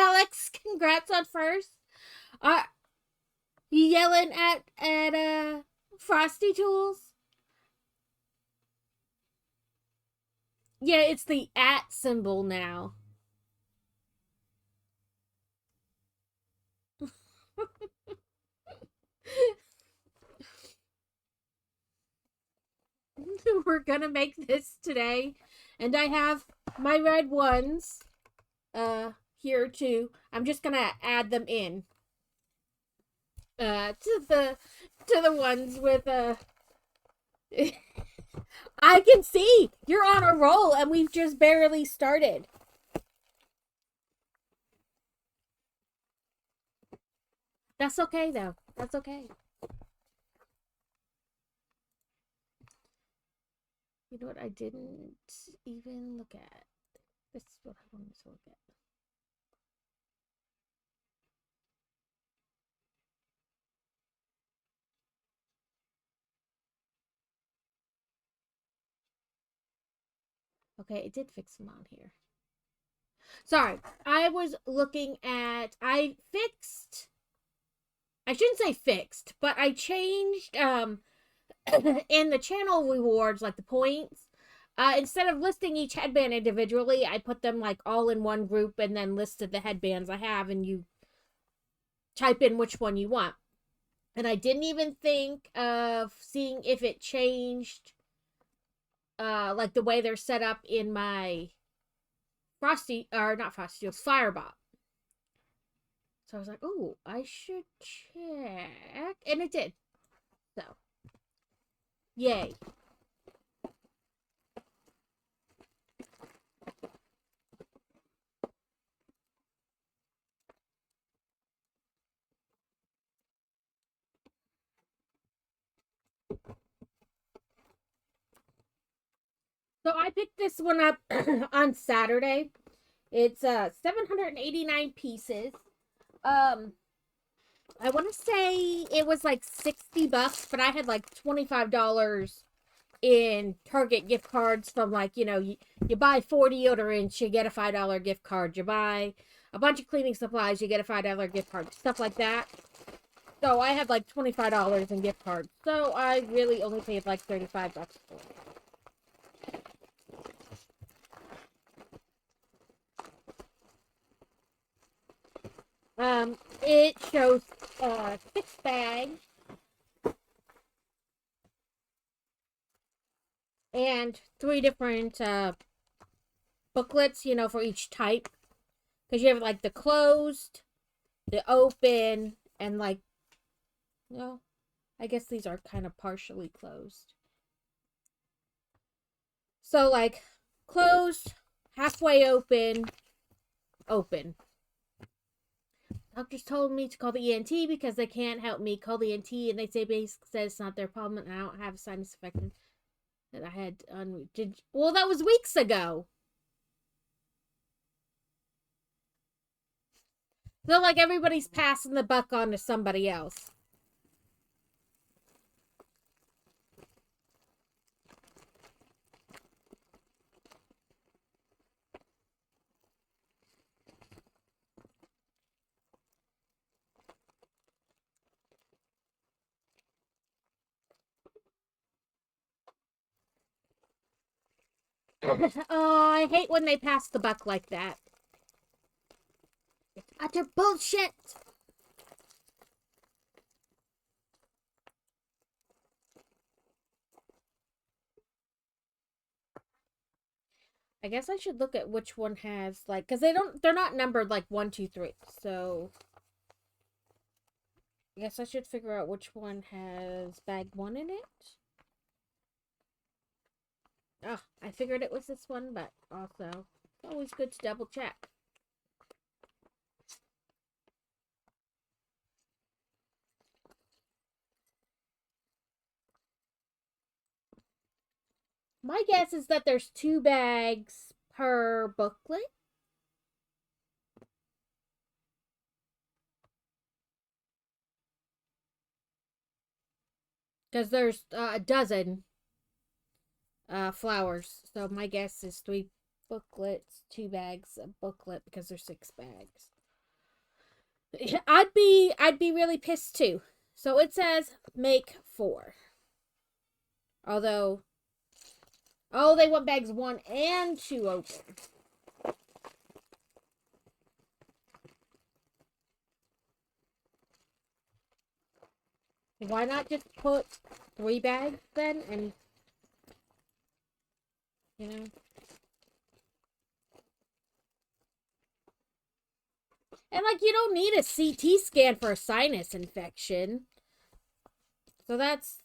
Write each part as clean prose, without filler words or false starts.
Alex, congrats on first. Are you yelling at Frosty Tools? Yeah, it's the at symbol now. We're gonna make this today, and I have my red ones here too. I'm just gonna add them in to the ones with I can see you're on a roll, and we've just barely started. That's okay though. That's okay. You know what I didn't even look at? This is what I wanted to look at. Okay, it did fix them on here. Sorry, I was looking at. I shouldn't say fixed, but I changed in the channel rewards, like the points. Instead of listing each headband individually, I put them like all in one group and then listed the headbands I have, and you type in which one you want. And I didn't even think of seeing if it changed like the way they're set up in my Frosty, or not Frosty, it was Firebot. So I was like, oh, I should check. And it did. So, yay. So I picked this one up on Saturday. It's 789 pieces. Um I want to say it was like $60, but I had like $25 in Target gift cards from, like, you buy 4 deodorants, you get a $5 gift card. You buy a bunch of cleaning supplies, you get a $5 gift card. Stuff like that. So I had like $25 in gift cards. So I really only paid like $35 for it. It shows 6 bags and 3 different booklets, for each type. Because you have like the closed, the open, and like, well, I guess these are kind of partially closed. So like closed, halfway open, open. Doctors told me to call the ENT because they can't help me. Call the ENT, and they say basically said it's not their problem, and I don't have a sinus infection that I had on. Well, that was weeks ago. So like everybody's passing the buck on to somebody else. Oh, I hate when they pass the buck like that. It's utter bullshit. I guess I should look at which one has, like, because they're not numbered like 1, 2, 3. So I guess I should figure out which one has bag 1 in it. Oh, I figured it was this one, but also it's always good to double check. My guess is that there's 2 bags per booklet. Because there's a dozen flowers. So my guess is 3 booklets, 2 bags of booklet, because there's 6 bags. I'd be really pissed too. So it says make 4. Although, oh, they want bags 1 and 2 open. Why not just put 3 bags then? And, you know. And, like, you don't need a CT scan for a sinus infection. So that's.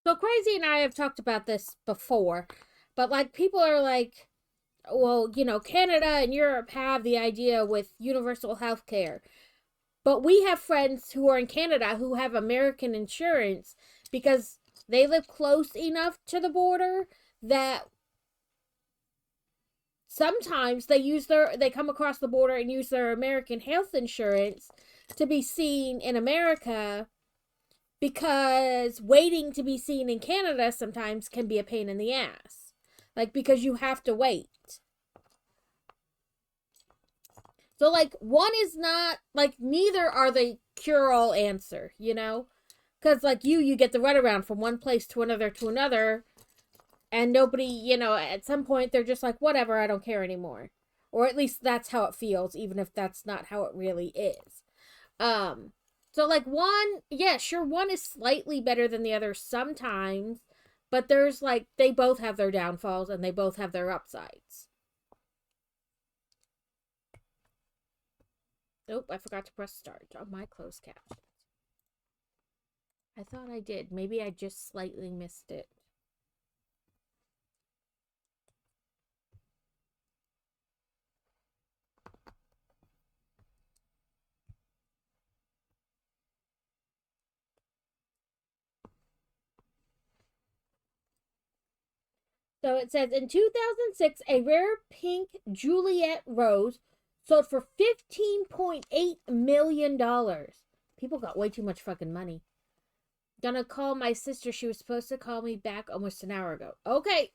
So Crazy and I have talked about this before. But, like, people are like, well, Canada and Europe have the idea with universal health care. But we have friends who are in Canada who have American insurance because they live close enough to the border that sometimes they come across the border and use their American health insurance to be seen in America, because waiting to be seen in Canada sometimes can be a pain in the ass. Like, because you have to wait. So, like, one is not, like, neither are the cure all answer, you know? Because, like, you get the runaround from one place to another, and nobody, at some point they're just like, whatever, I don't care anymore. Or at least that's how it feels, even if that's not how it really is. Um, so, like, one, yeah, sure, one is slightly better than the other sometimes, but there's, like, they both have their downfalls and they both have their upsides. Nope, I forgot to press start on my closed captions. I thought I did. Maybe I just slightly missed it. So it says in 2006, a rare pink Juliet rose sold for $15.8 million. People got way too much fucking money. Gonna call my sister. She was supposed to call me back almost an hour ago. Okay.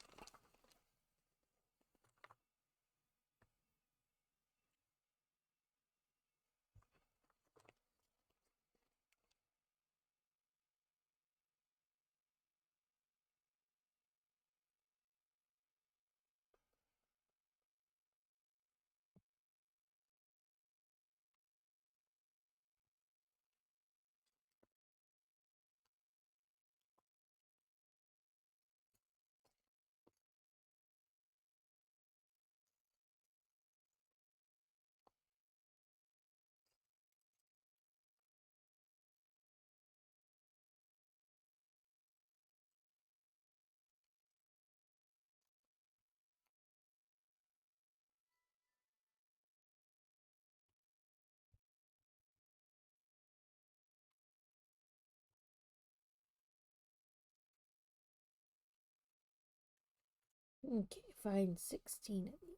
Okay, find 16 of these.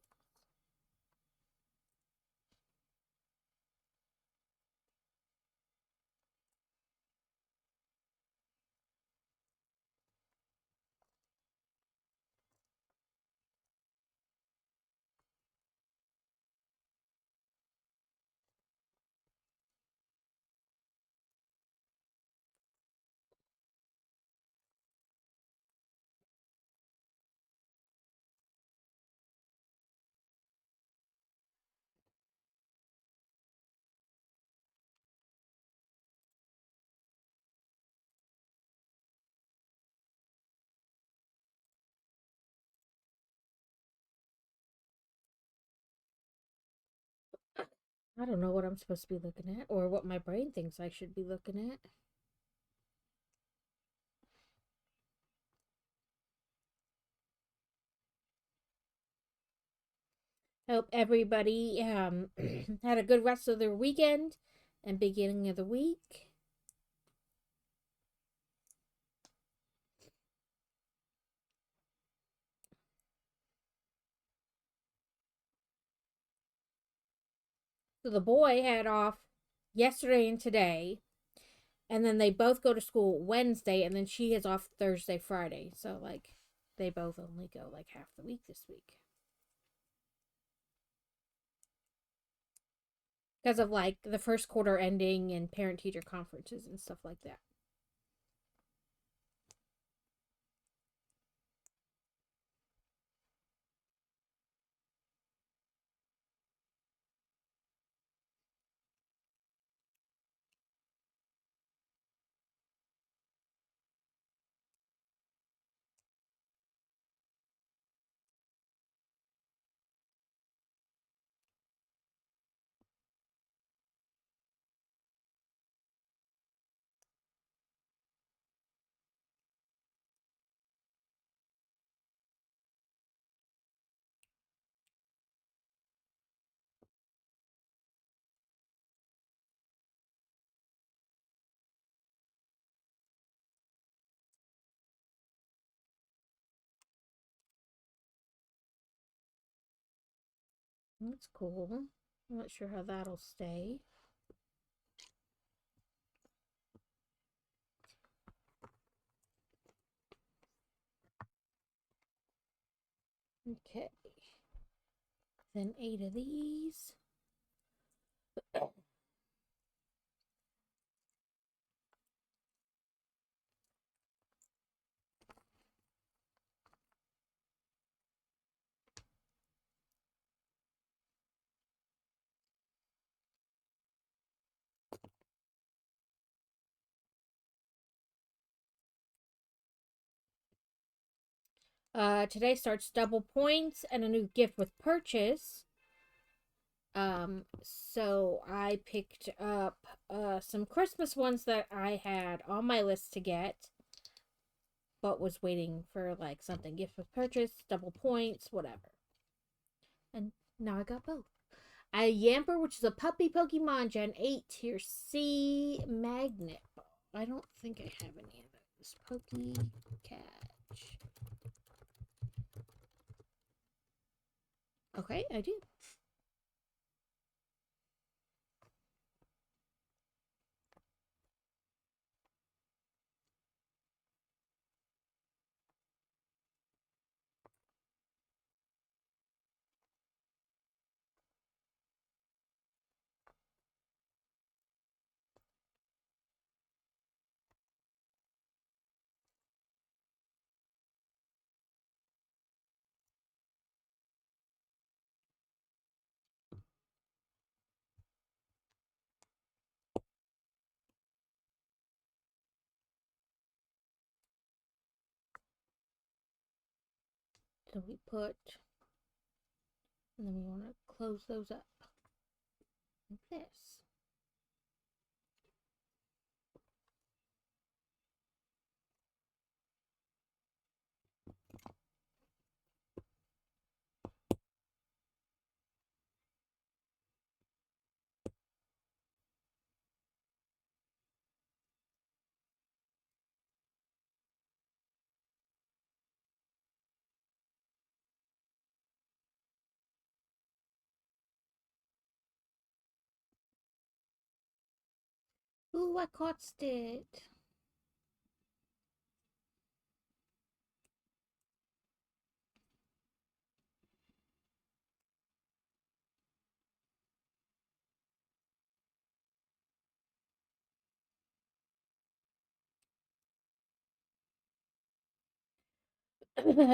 I don't know what I'm supposed to be looking at or what my brain thinks I should be looking at. Hope everybody had a good rest of their weekend and beginning of the week. So the boy had off yesterday and today, and then they both go to school Wednesday, and then she is off Thursday, Friday. So like they both only go like half the week this week because of like the first quarter ending and parent teacher conferences and stuff like that. That's cool. I'm not sure how that'll stay. Okay. Then 8 of these. Today starts double points and a new gift with purchase. So I picked up some Christmas ones that I had on my list to get, but was waiting for like something gift with purchase, double points, whatever. And now I got both. A Yamper, which is a puppy Pokemon Gen 8 Tier C Magnet Ball. I don't think I have any of those. Poke Catch. Okay, I do. So we put, and then we want to close those up like this. Ooh, I caught it.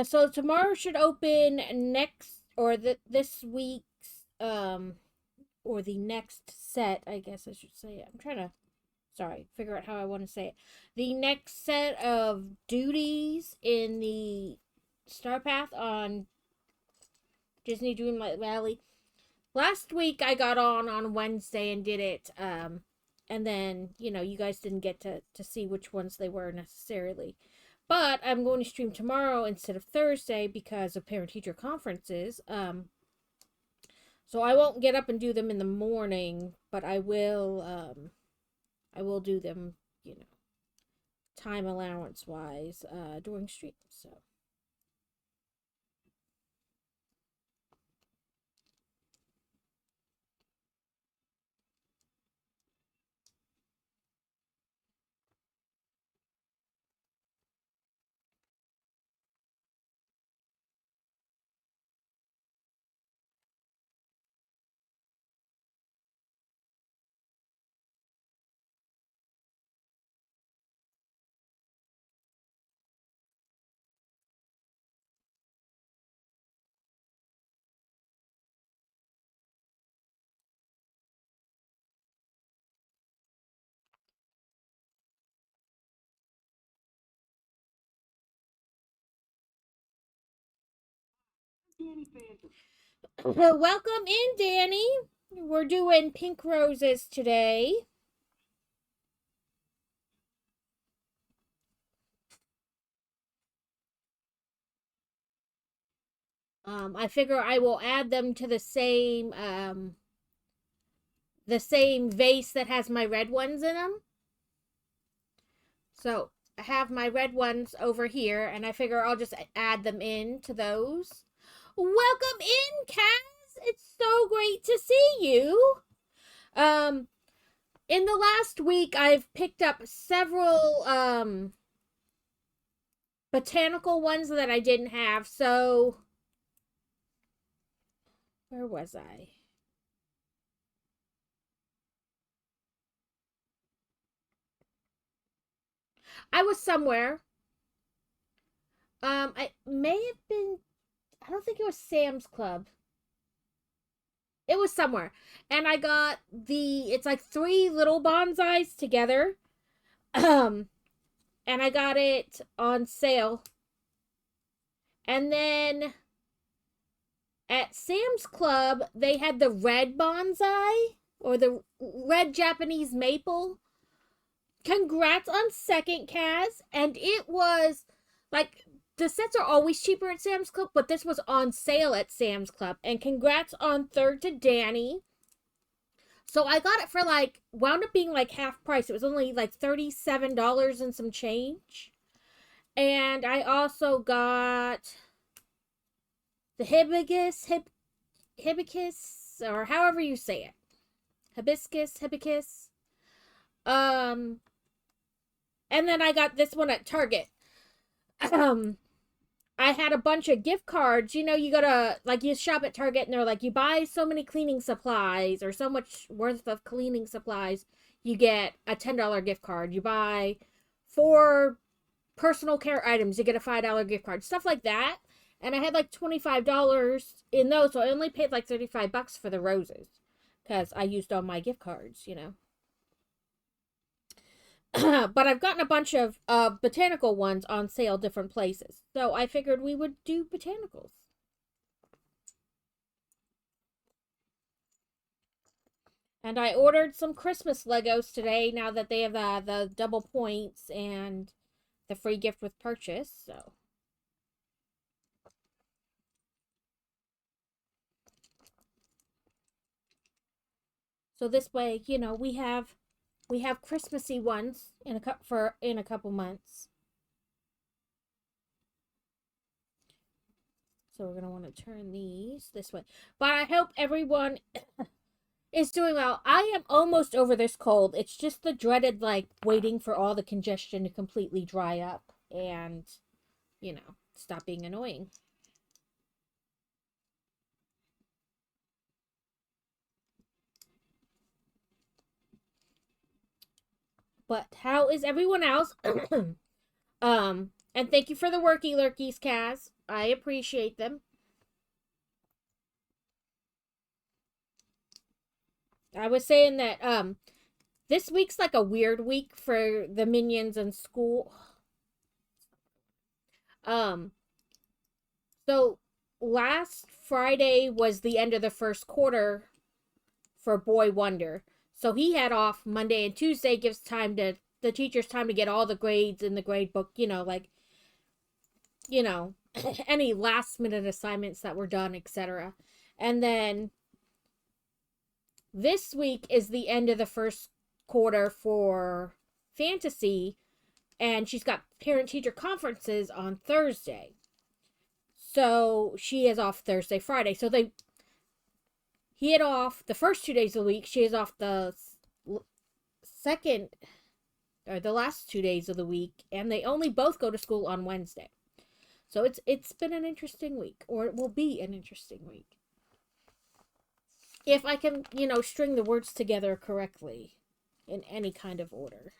So tomorrow should open next or this week's or the next set, I guess I should say. I'm trying to figure out how I want to say it. The next set of duties in the Star Path on Disney Dreamlight Valley. Last week I got on Wednesday and did it and then, you guys didn't get to see which ones they were necessarily. But I'm going to stream tomorrow instead of Thursday because of parent teacher conferences. So I won't get up and do them in the morning, but I will do them, time allowance wise, during streams. So Welcome in, Danny. We're doing pink roses today. I figure I will add them to the same vase that has my red ones in them. So I have my red ones over here, and I figure I'll just add them in to those. Welcome in, Kaz. It's so great to see you. Um, in the last week, I've picked up several botanical ones that I didn't have. So where was I? I was somewhere. I may have been. I don't think it was Sam's Club. It was somewhere, and I got the. It's like three little bonsais together. Um, and I got it on sale. And then at Sam's Club, they had the red bonsai or the red Japanese maple. Congrats on second, Kaz. And it was like the sets are always cheaper at Sam's Club, but this was on sale at Sam's Club. And congrats on third to Danny. So I got it for like, wound up being like half price. It was only like $37 and some change. And I also got the hibiscus, or however you say it. Hibiscus. Um, and then I got this one at Target. I had a bunch of gift cards. You know, you go to, like, you shop at Target and they're like, you buy so many cleaning supplies or so much worth of cleaning supplies, you get a $10 gift card. You buy 4 personal care items, you get a $5 gift card. Stuff like that. And I had like $25 in those, so I only paid like $35 for the roses because I used all my gift cards, you know. But I've gotten a bunch of botanical ones on sale different places. So I figured we would do botanicals. And I ordered some Christmas Legos today now that they have the double points and the free gift with purchase. So this way, you know, we have Christmassy ones in a couple months. So we're gonna want to turn these this way. But I hope everyone is doing well. I am almost over this cold. It's just the dreaded like waiting for all the congestion to completely dry up and, you know, stop being annoying. But how is everyone else? And thank you for the worky lurkies, Kaz. I appreciate them. I was saying that this week's like a weird week for the minions in school. Um so last Friday was the end of the first quarter for Boy Wonder. So he had off Monday and Tuesday, gives time to the teachers time to get all the grades in the grade book, you know, like, you know, any last minute assignments that were done, etc. And then this week is the end of the first quarter for fantasy, and she's got parent teacher conferences on Thursday. So she is off Thursday, Friday. So he had off the first 2 days of the week. She is off the second or the last 2 days of the week, and they only both go to school on Wednesday. So it's been an interesting week, or it will be an interesting week. If I can, you know, string the words together correctly in any kind of order.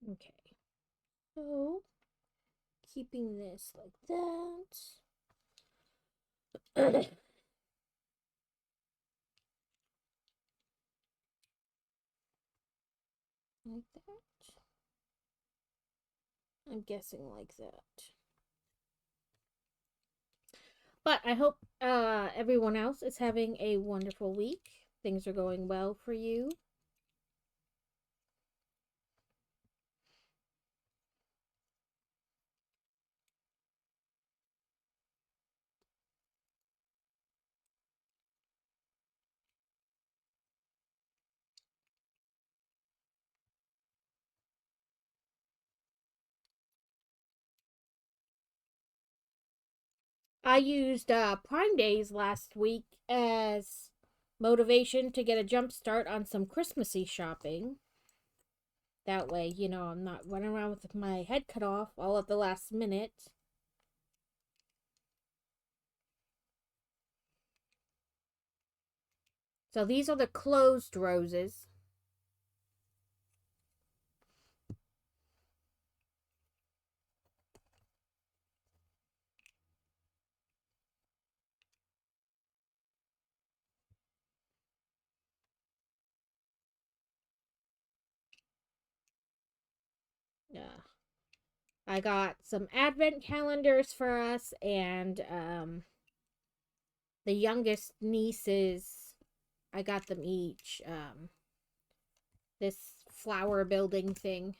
Okay. So keeping this like that. Like that. I'm guessing like that. But I hope everyone else is having a wonderful week. Things are going well for you. I used Prime Days last week as motivation to get a jump start on some Christmassy shopping. That way, I'm not running around with my head cut off all at the last minute. So these are the closed roses. Yeah. I got some advent calendars for us, and the youngest nieces, I got them each this flower building thing.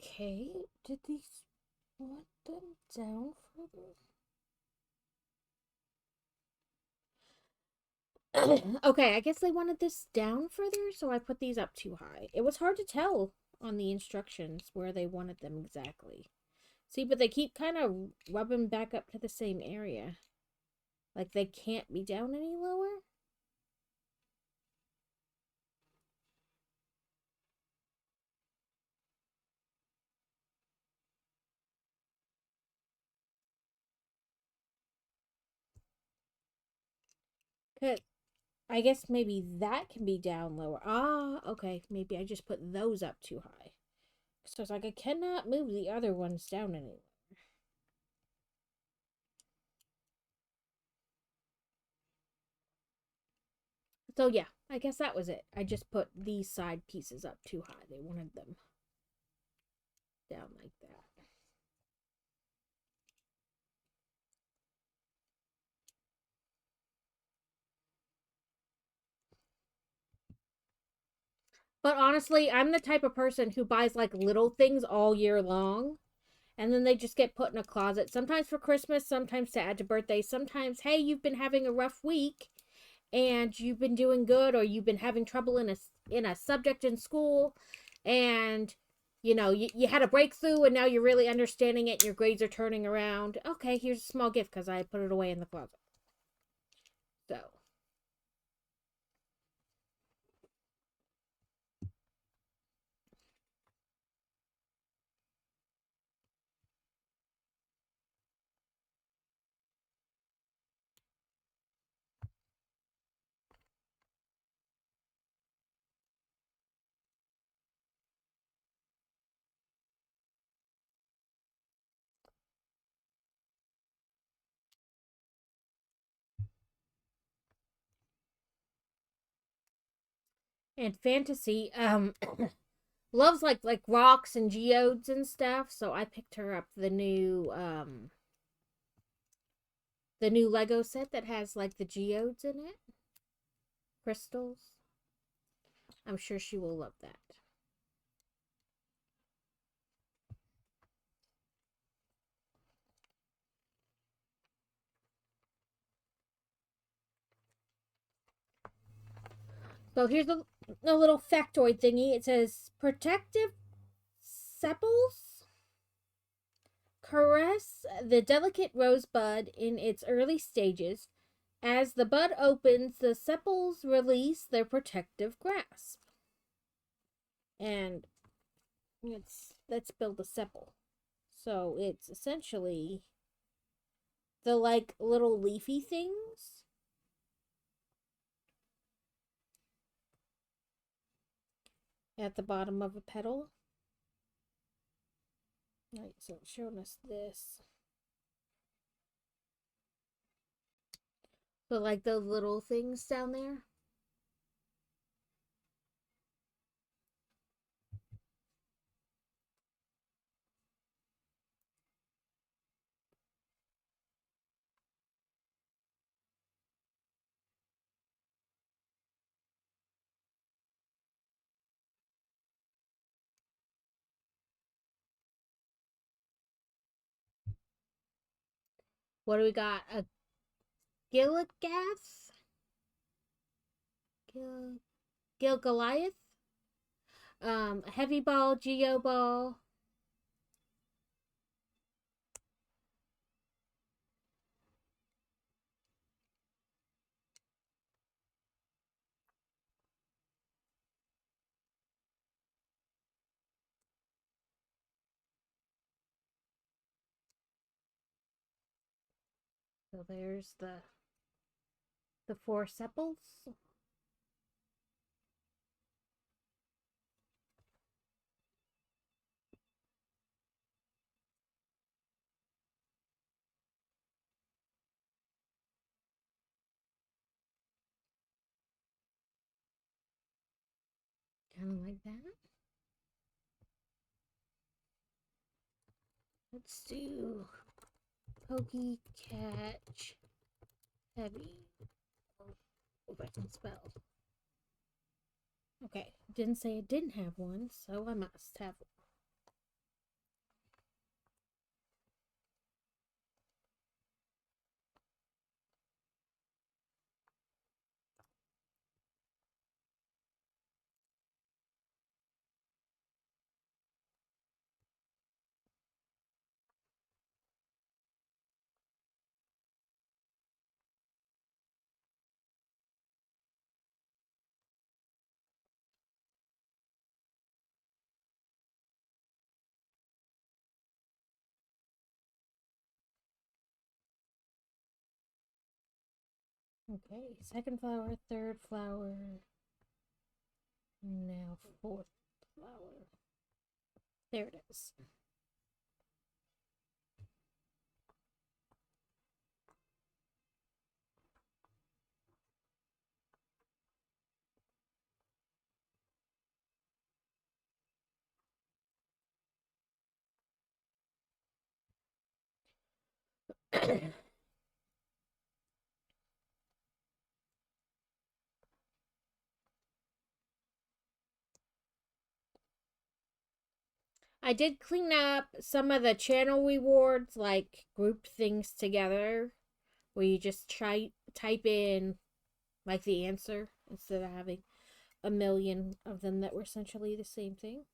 Okay, did these want them down further? Okay, I guess they wanted this down further, so I put these up too high. It was hard to tell on the instructions where they wanted them exactly. See, but they keep kind of rubbing back up to the same area. Like they can't be down any lower? Cause I guess maybe that can be down lower. Ah, okay. Maybe I just put those up too high. So it's like I cannot move the other ones down anymore. So yeah, I guess that was it. I just put these side pieces up too high. They wanted them down like that. But honestly, I'm the type of person who buys like little things all year long. And then they just get put in a closet. Sometimes for Christmas, sometimes to add to birthdays. Sometimes, hey, you've been having a rough week and you've been doing good, or you've been having trouble in a subject in school, and you had a breakthrough and now you're really understanding it and your grades are turning around. Okay, here's a small gift because I put it away in the closet. So and fantasy loves like rocks and geodes and stuff, so I picked her up the new Lego set that has like the geodes in it, crystals. I'm sure she will love that. So here's the little factoid thingy. It says protective sepals caress the delicate rosebud in its early stages. As the bud opens, the sepals release their protective grasp. And let's build a sepal. So it's essentially the like little leafy things. At the bottom of a petal. Right, so it's showing us this. So like those little things down there. What do we got? A Gilligath? Gilgoliath? A heavy ball, geo ball. So there's the four sepals. Kind of like that. Let's do pokey, catch, heavy. If I can spell. Okay, didn't say it didn't have one, so I must have one. Okay, second flower, third flower, now fourth flower. There it is. I did clean up some of the channel rewards, like group things together, where you just type in like the answer instead of having a million of them that were essentially the same thing.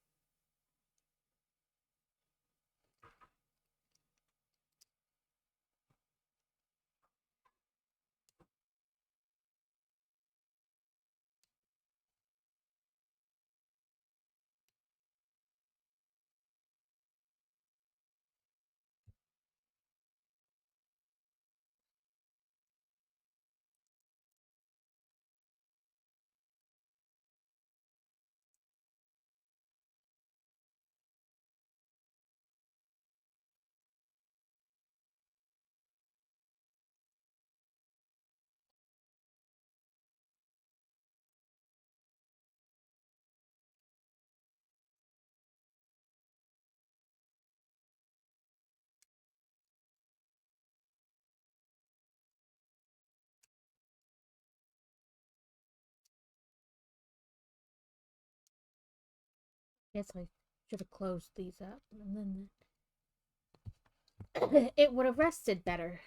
Guess I should have closed these up and then it would have rested better.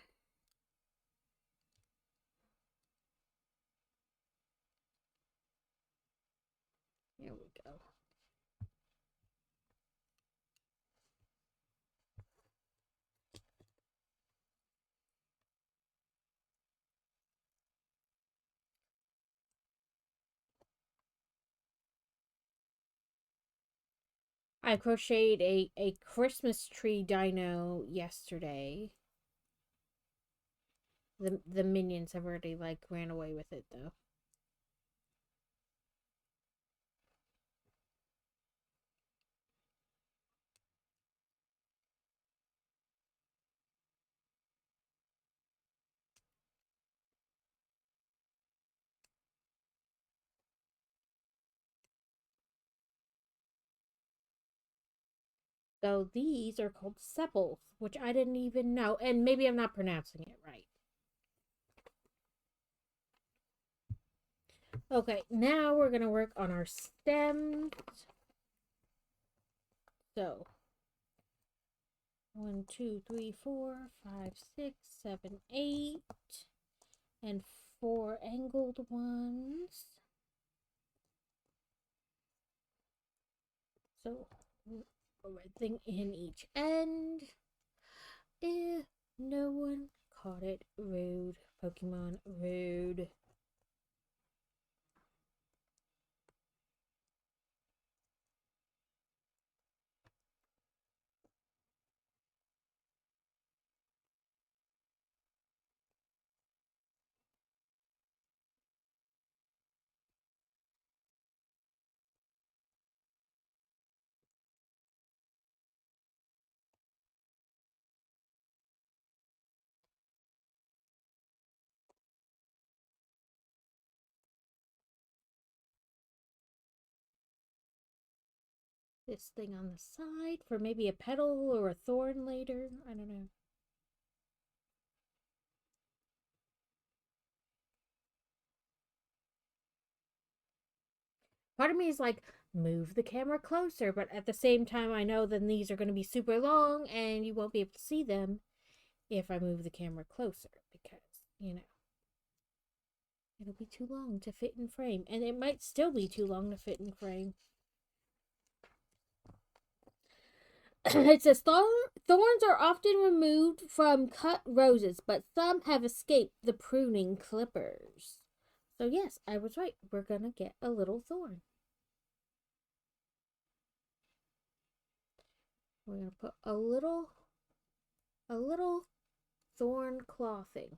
Here we go. I crocheted a Christmas tree dino yesterday. The minions have already like ran away with it though. So these are called sepals, which I didn't even know, and maybe I'm not pronouncing it right. Okay, now we're gonna work on our stems. So 1, 2, 3, 4, 5, 6, 7, 8, and 4 angled ones. So a red thing in each end. If no one caught it, rude. Pokemon, rude. This thing on the side for maybe a petal or a thorn later. I don't know. Part of me is like, move the camera closer, but at the same time, I know then these are going to be super long and you won't be able to see them if I move the camera closer because, it'll be too long to fit in frame. And it might still be too long to fit in frame. It says thorns are often removed from cut roses, but some have escaped the pruning clippers. So yes, I was right. We're going to get a little thorn. We're going to put a little thorn clothing.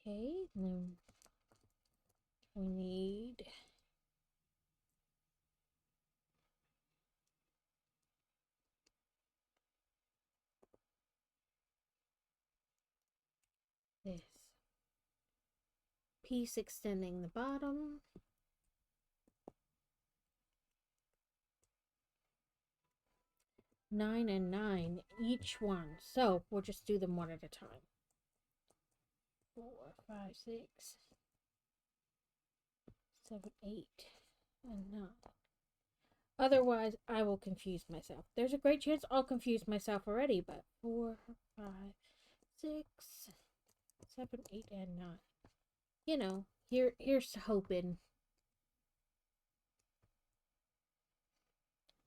Okay, then we need this piece extending the bottom. 9 and 9 each one. So we'll just do them one at a time. 4, 5, 6, 7, 8, and 9. Otherwise, I will confuse myself. There's a great chance I'll confuse myself already, but 4, 5, 6, 7, 8, and 9. Here's hoping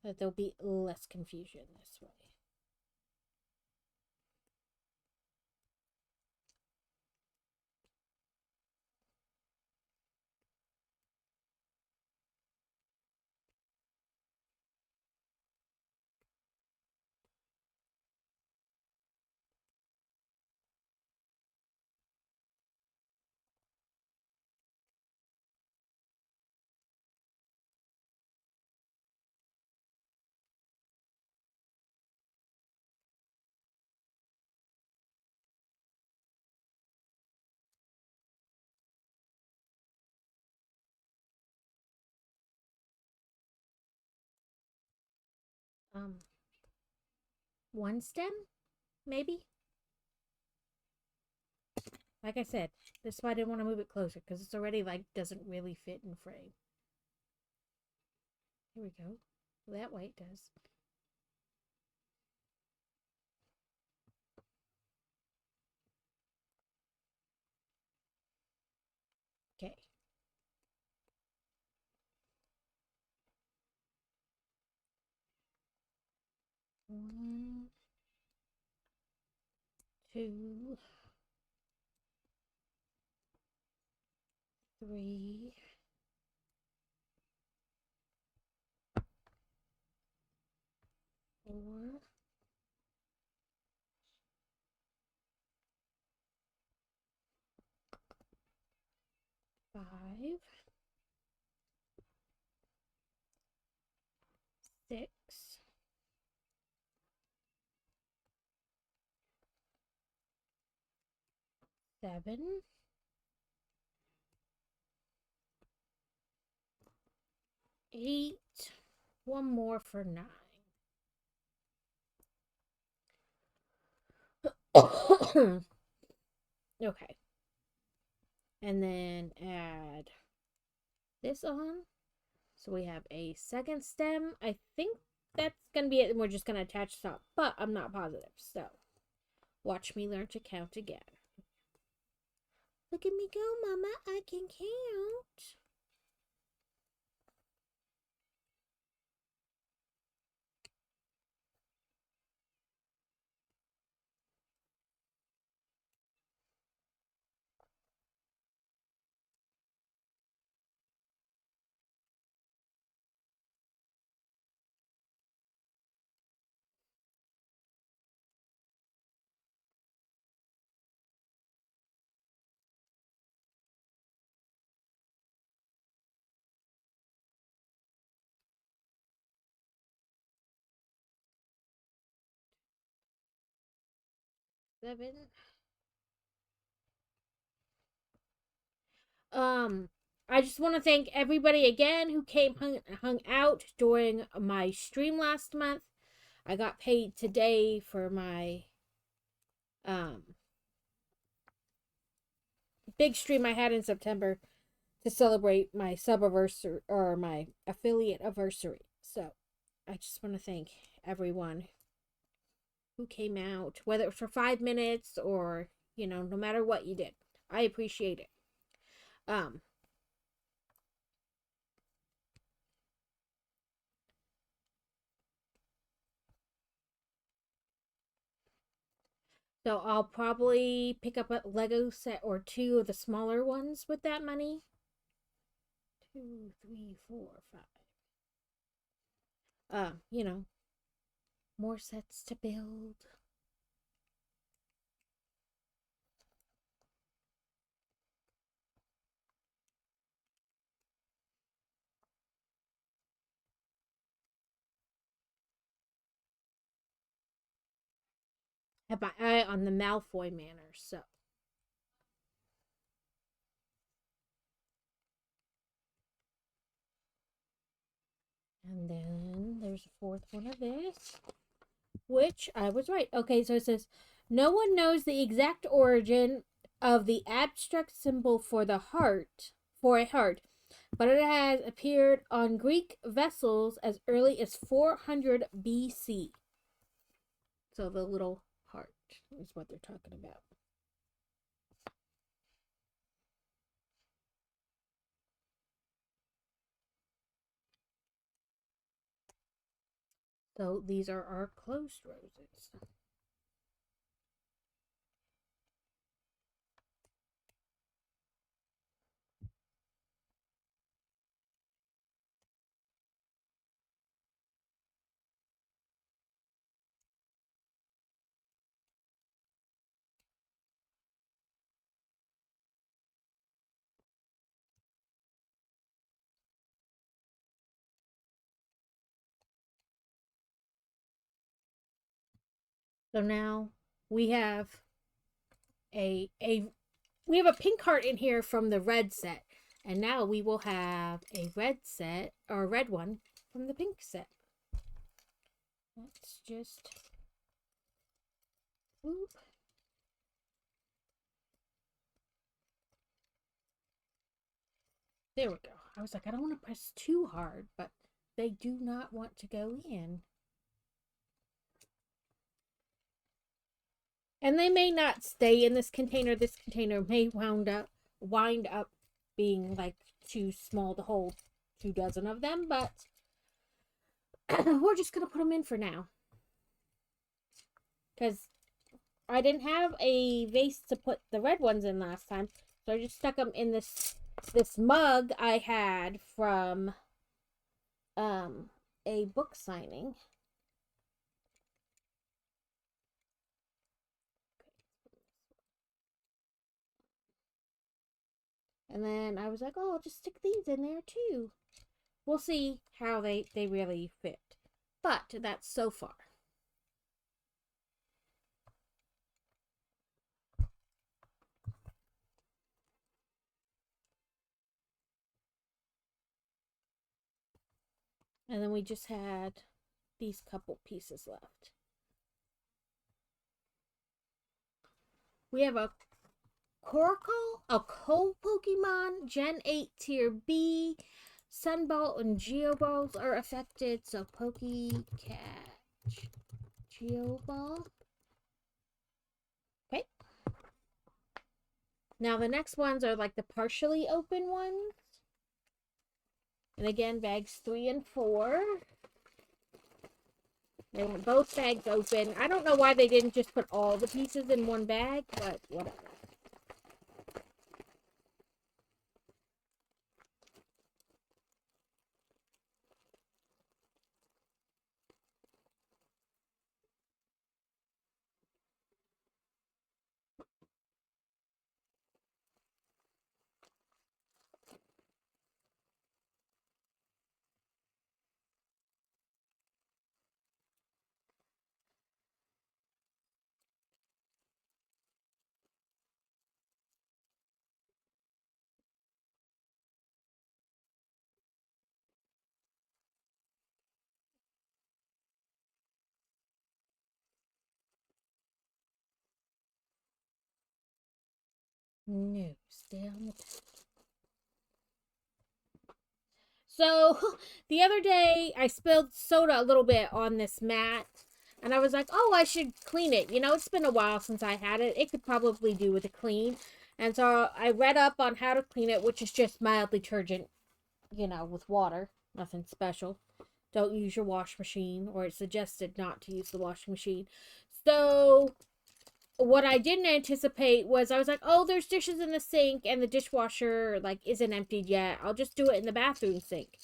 that there'll be less confusion this way. Um, one stem, maybe? Like I said, this is why I didn't want to move it closer, because it's already, like, doesn't really fit in frame. Here we go. That way it does. Okay. One, two, three, four, five, six, seven, 8. One more for 9. Okay. And then add this on. So we have a second stem. I think that's going to be it. And we're just going to attach some, but I'm not positive. So watch me learn to count again. Look at me go, Mama. I can count. Seven. I just want to thank everybody again who came hung out during my stream last month. I got paid today for my big stream I had in September to celebrate my sub-anniversary or my affiliate anniversary. So I just want to thank everyone who came out, whether it was for 5 minutes or, no matter what you did. I appreciate it. So I'll probably pick up a Lego set or 2 of the smaller ones with that money. 2, 3, 4, 5. More sets to build. Have my eye on the Malfoy Manor, so. And then there's a 4th one of this, which I was right. Okay, so it says, no one knows the exact origin of the abstract symbol for a heart, but it has appeared on Greek vessels as early as 400 BC. So the little heart is what they're talking about. So these are our closed roses. So now we have a pink heart in here from the red set. And now we will have a red set, or a red one, from the pink set. Let's just... Oop. There we go. I was like, I don't want to press too hard, but they do not want to go in. And they may not stay in this container. This container may wind up being like too small to hold 24 of them, but we're just gonna put them in for now. Because I didn't have a vase to put the red ones in last time, so I just stuck them in this mug I had from a book signing. And then I was like, oh, I'll just stick these in there too. We'll see how they really fit. But that's so far. And then we just had these couple pieces left. We have a Coracle, a Coal Pokemon, Gen 8 Tier B, Sunball and Geoballs are affected, so Catch Geoball. Okay. Now the next ones are like the partially open ones. And again, bags 3 and 4. They want both bags open. I don't know why they didn't just put all the pieces in one bag, but whatever. No, stay on the top. So, the other day, I spilled soda a little bit on this mat. And I was like, oh, I should clean it. You know, it's been a while since I had it. It could probably do with a clean. And so I read up on how to clean it, which is just mild detergent, you know, with water. Nothing special. Don't use your wash machine, or it's suggested not to use the washing machine. So what I didn't anticipate was I was like, oh, there's dishes in the sink and the dishwasher like isn't emptied yet. I'll just do it in the bathroom sink.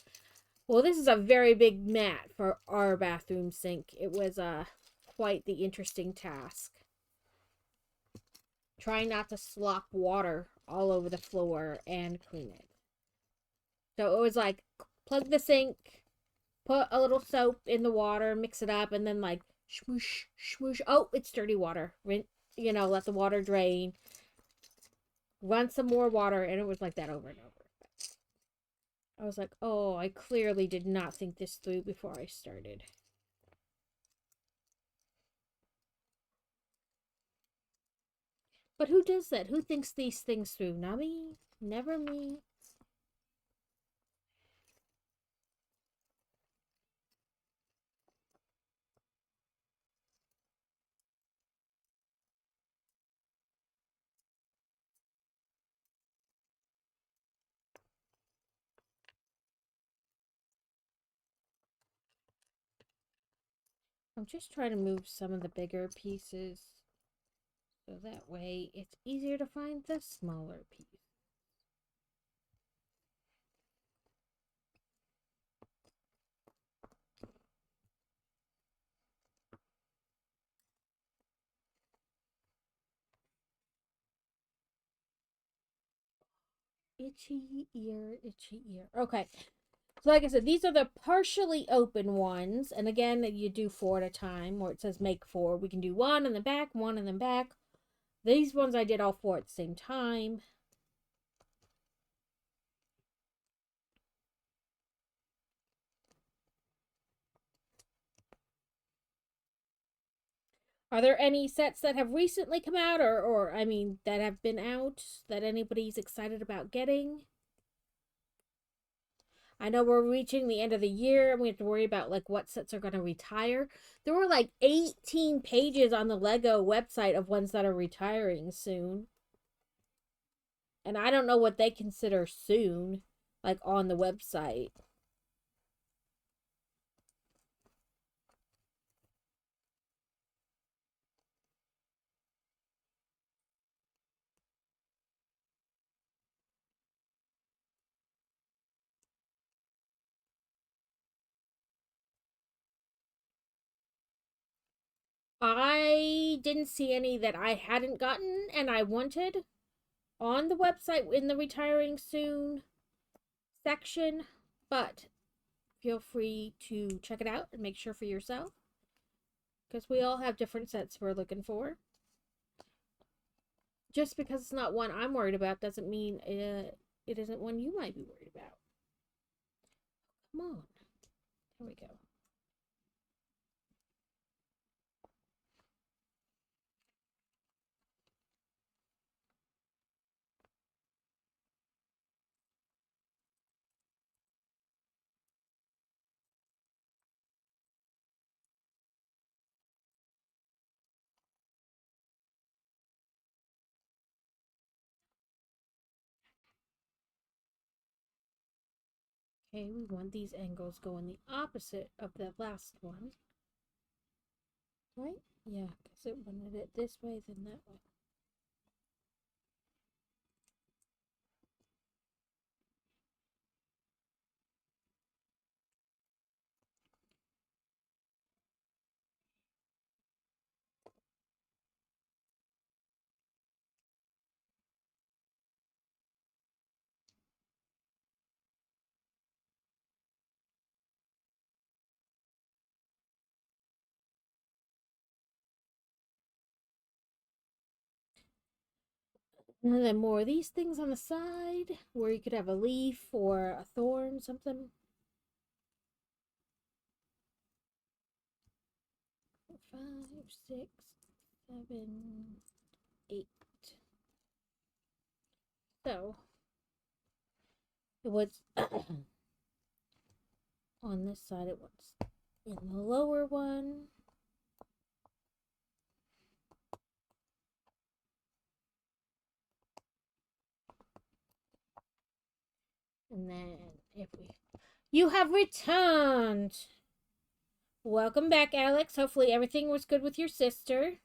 Well, this is a very big mat for our bathroom sink. It was quite the interesting task. Trying not to slop water all over the floor and clean it. So it was like plug the sink, put a little soap in the water, mix it up, and then like smoosh, smoosh. Oh, it's dirty water. Rinse, you know, let the water drain. Run some more water, and it was like that over and over. I was like, oh, I clearly did not think this through before I started. But who does that? Who thinks these things through? Not me. Never me. I'm just trying to move some of the bigger pieces so that way it's easier to find the smaller piece. Itchy ear, itchy ear. Okay. So like I said, these are the partially open ones. And again, you do 4 at a time, where it says make 4. We can do 1 in the back, 1 in the back. These ones I did all 4 at the same time. Are there any sets that have recently come out, or I mean, that have been out that anybody's excited about getting? I know we're reaching the end of the year and we have to worry about like what sets are going to retire. There were like 18 pages on the Lego website of ones that are retiring soon. And I don't know what they consider soon, like on the website. I didn't see any that I hadn't gotten and I wanted on the website in the retiring soon section, but feel free to check it out and make sure for yourself because we all have different sets we're looking for. Just because it's not one I'm worried about doesn't mean it isn't one you might be worried about. Come on. There we go. Okay, we want these angles going the opposite of the last one. Right? Yeah, because it wanted it this way, then that way. And then more of these things on the side where you could have a leaf or a thorn, something. 5, 6, 7, 8. So it was on this side, it was in the lower one. And then if we. You have returned! Welcome back, Alex. Hopefully everything was good with your sister.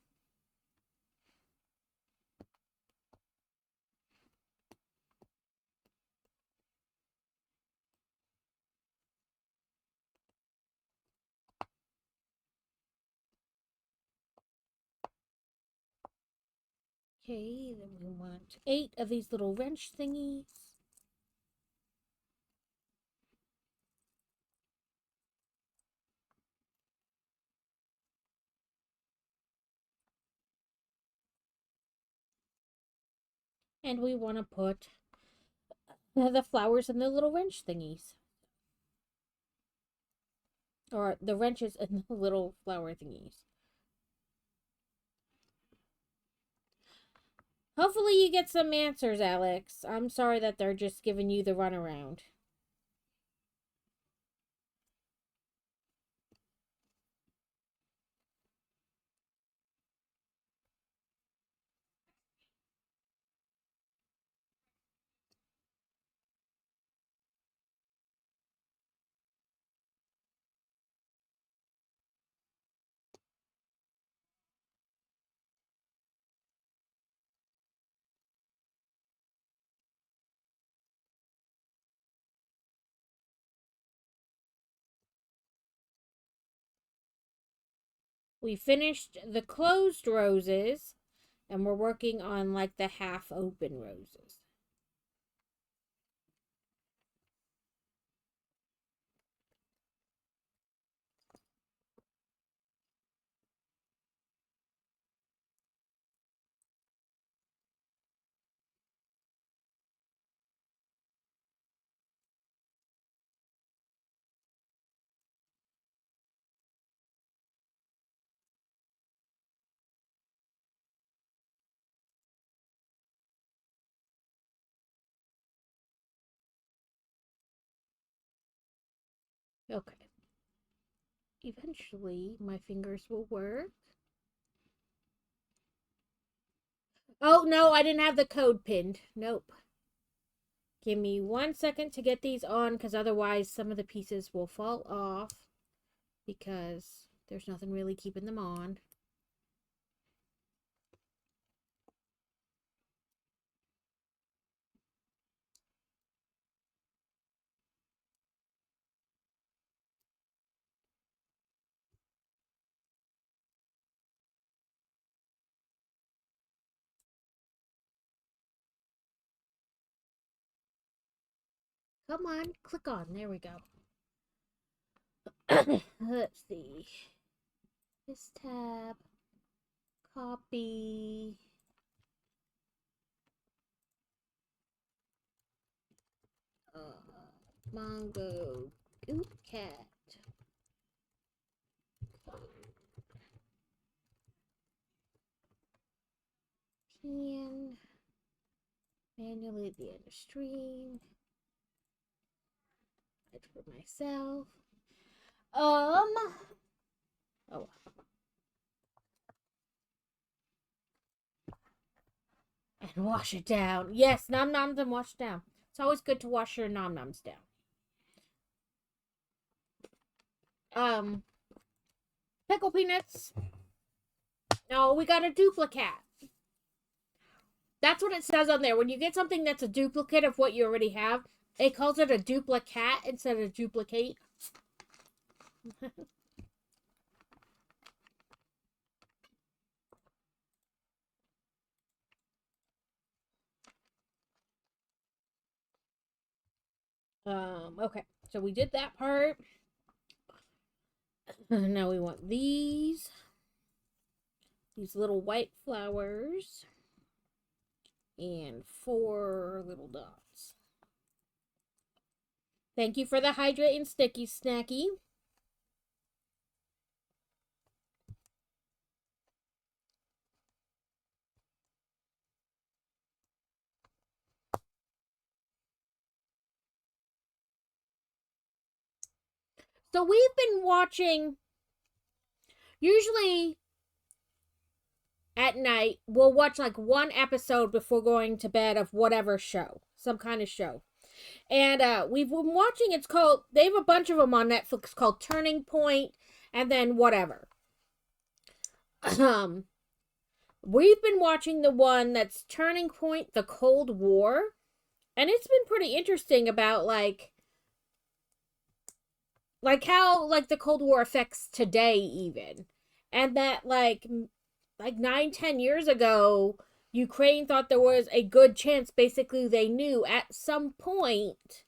Okay, then we want 8 of these little wrench thingies. And we want to put the flowers in the little wrench thingies. Or the wrenches and the little flower thingies. Hopefully you get some answers, Alex. I'm sorry that they're just giving you the runaround. We finished the closed roses, and we're working on like the half open roses. Okay. Eventually, my fingers will work. Oh, no, I didn't have the code pinned. Nope. Give me 1 second to get these on, because otherwise some of the pieces will fall off, because there's nothing really keeping them on. Come on, click on. There we go. Let's see. This tab. Copy. Mongo Goop Cat. Pan. Manually at the end of stream. Write for myself. Oh. And wash it down. Yes, nom noms and wash down. It's always good to wash your nom noms down. Pickle peanuts. No, we got a duplicate. That's what it says on there. When you get something that's a duplicate of what you already have, it calls it a duplicate instead of duplicate. Okay. So we did that part. Now we want these little white flowers and 4 little dots. Thank you for the hydrate and sticky snacky. So we've been watching, usually at night, we'll watch like one episode before going to bed of whatever show, some kind of show. And we've been watching, it's called, they have a bunch of them on Netflix called Turning Point and then whatever. We've been watching the one that's Turning Point, the Cold War. And it's been pretty interesting about like how like the Cold War affects today even. And that like 9-10 years ago, Ukraine thought there was a good chance, basically they knew at some point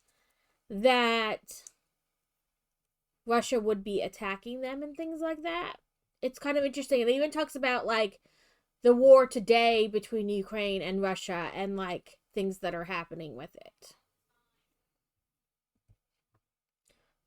that Russia would be attacking them and things like that. It's kind of interesting. And it even talks about like the war today between Ukraine and Russia and like things that are happening with it.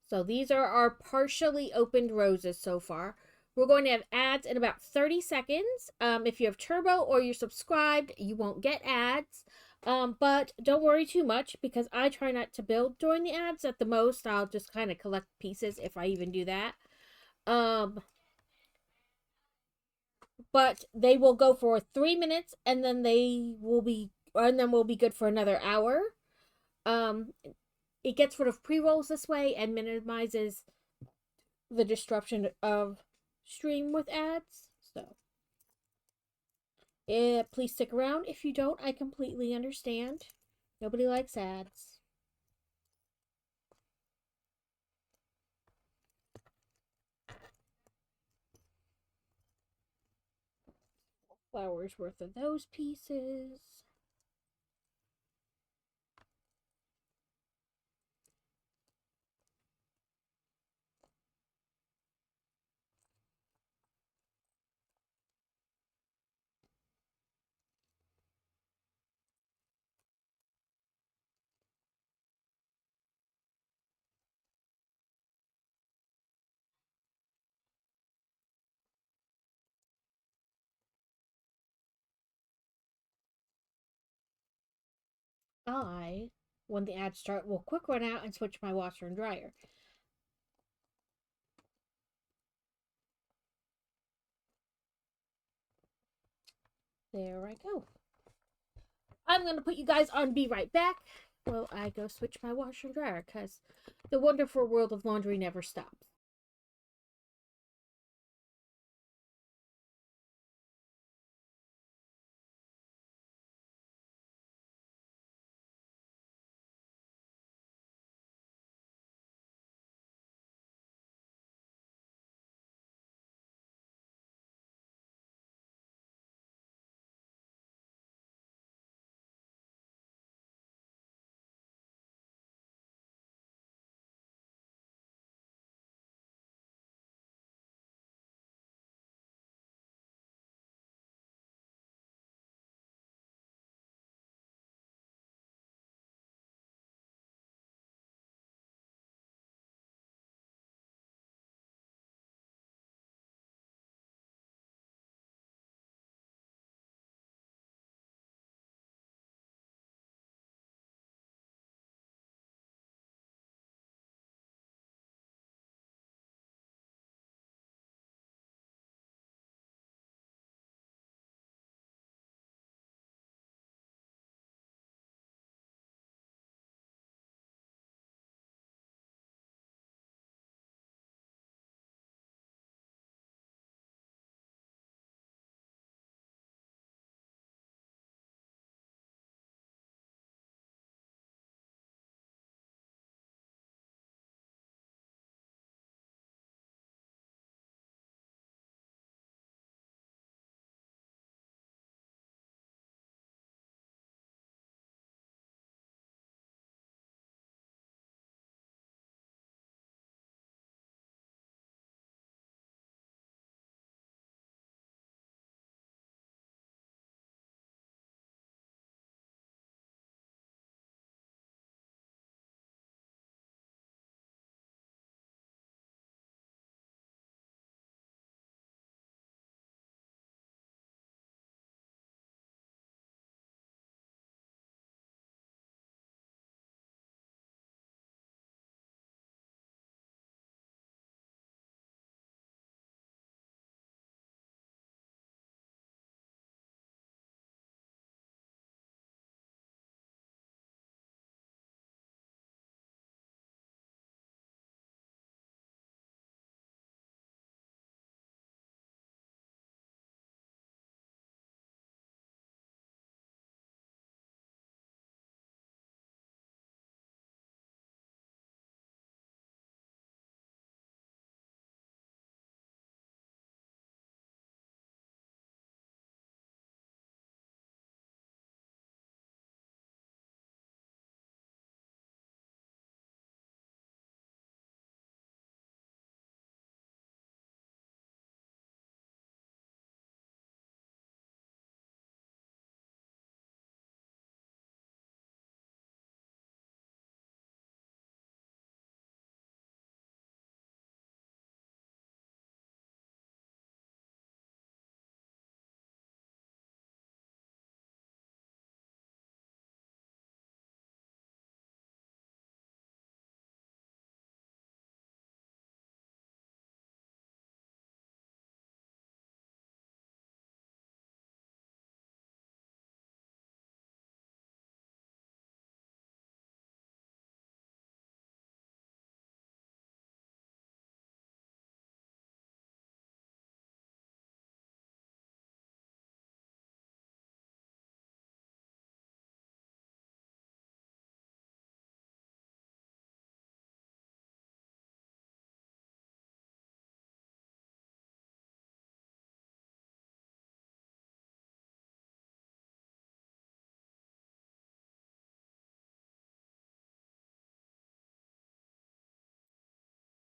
So these are our partially opened roses so far. We're going to have ads in about 30 seconds. If you have Turbo or you're subscribed, you won't get ads. But don't worry too much because I try not to build during the ads. At the most, I'll just kind of collect pieces if I even do that. But they will go for 3 minutes and then we'll be good for another hour. It gets rid of pre-rolls this way and minimizes the disruption of stream with ads. So please stick around. If you don't, I completely understand. Nobody likes ads. Flowers worth of those pieces. When the ads start, will quick run out and switch my washer and dryer. There I go. I'm going to put you guys on Be Right Back while I go switch my washer and dryer because the wonderful world of laundry never stops.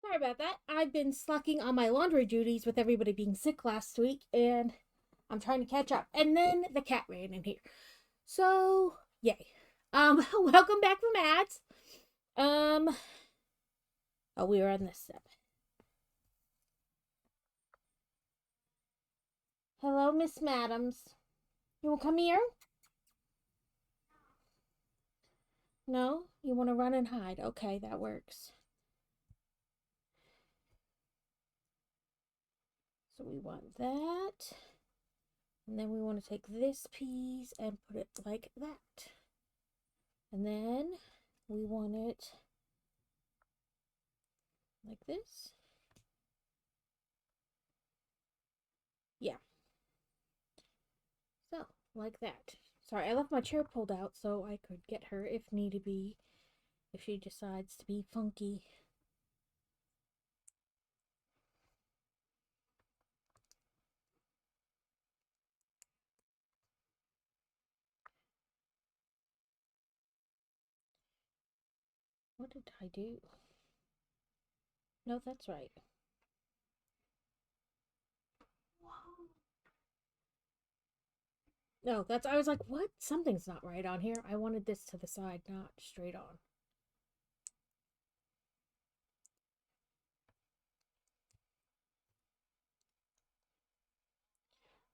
Sorry about that. I've been slacking on my laundry duties with everybody being sick last week, and I'm trying to catch up. And then the cat ran in here. So, yay. Welcome back from ads. Oh, we were on this step. Hello, Miss Madams. You will come here? No? You want to run and hide? Okay, that works. So we want that. And then we want to take this piece and put it like that. And then we want it like this. Yeah. So, like that. Sorry, I left my chair pulled out so I could get her if need to be, if she decides to be funky. What did I do? No, that's right. No, that's, I was like, what? Something's not right on here. I wanted this to the side, not straight on.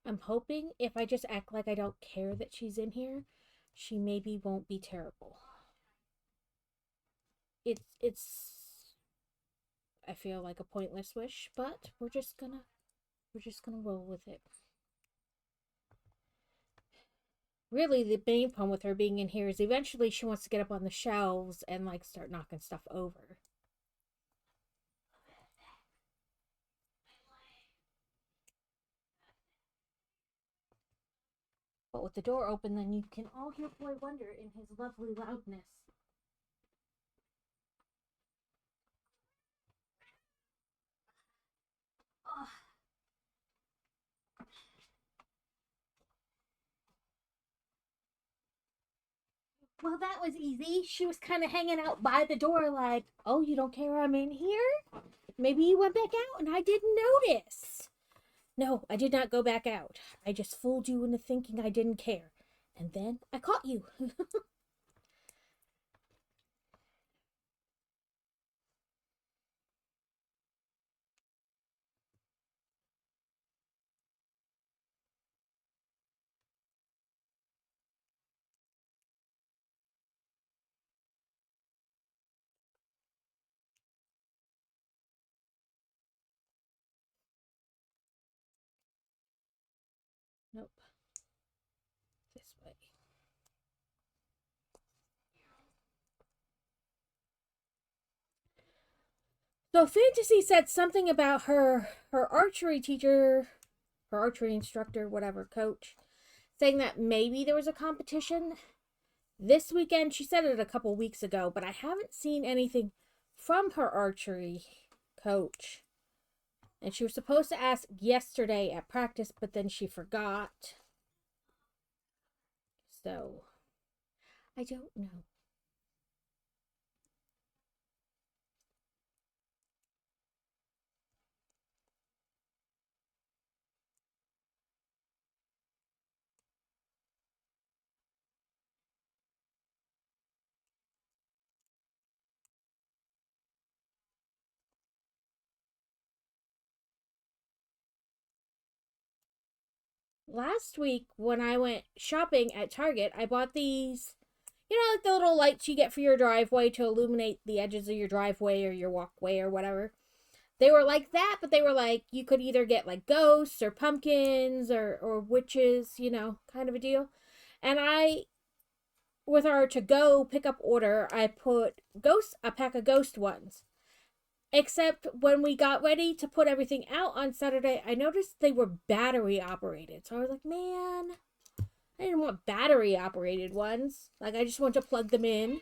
I'm hoping if I just act like I don't care that she's in here, she maybe won't be terrible. It's I feel like a pointless wish, but we're just gonna roll with it. Really, the main problem with her being in here is eventually she wants to get up on the shelves and like start knocking stuff over. But with the door open, then you can all hear Boy Wonder in his lovely loudness. Ugh. Well, that was easy. She was kind of hanging out by the door, like, oh, you don't care I'm in here? Maybe you went back out and I didn't notice. No, I did not go back out. I just fooled you into thinking I didn't care. And then I caught you. Nope. This way. So Fantasy said something about her archery teacher, her archery instructor, whatever, coach, saying that maybe there was a competition this weekend. She said it a couple weeks ago, but I haven't seen anything from her archery coach. And she was supposed to ask yesterday at practice, but then she forgot. So, I don't know. Last week, when I went shopping at Target, I bought these, like the little lights you get for your driveway to illuminate the edges of your driveway or your walkway or whatever. They were like that, but they were like, you could either get like ghosts or pumpkins or witches, kind of a deal. And with our to go pickup order, I put a pack of ghost ones. Except when we got ready to put everything out on Saturday, I noticed they were battery operated. So I was like, man, I didn't want battery operated ones. Like, I just want to plug them in.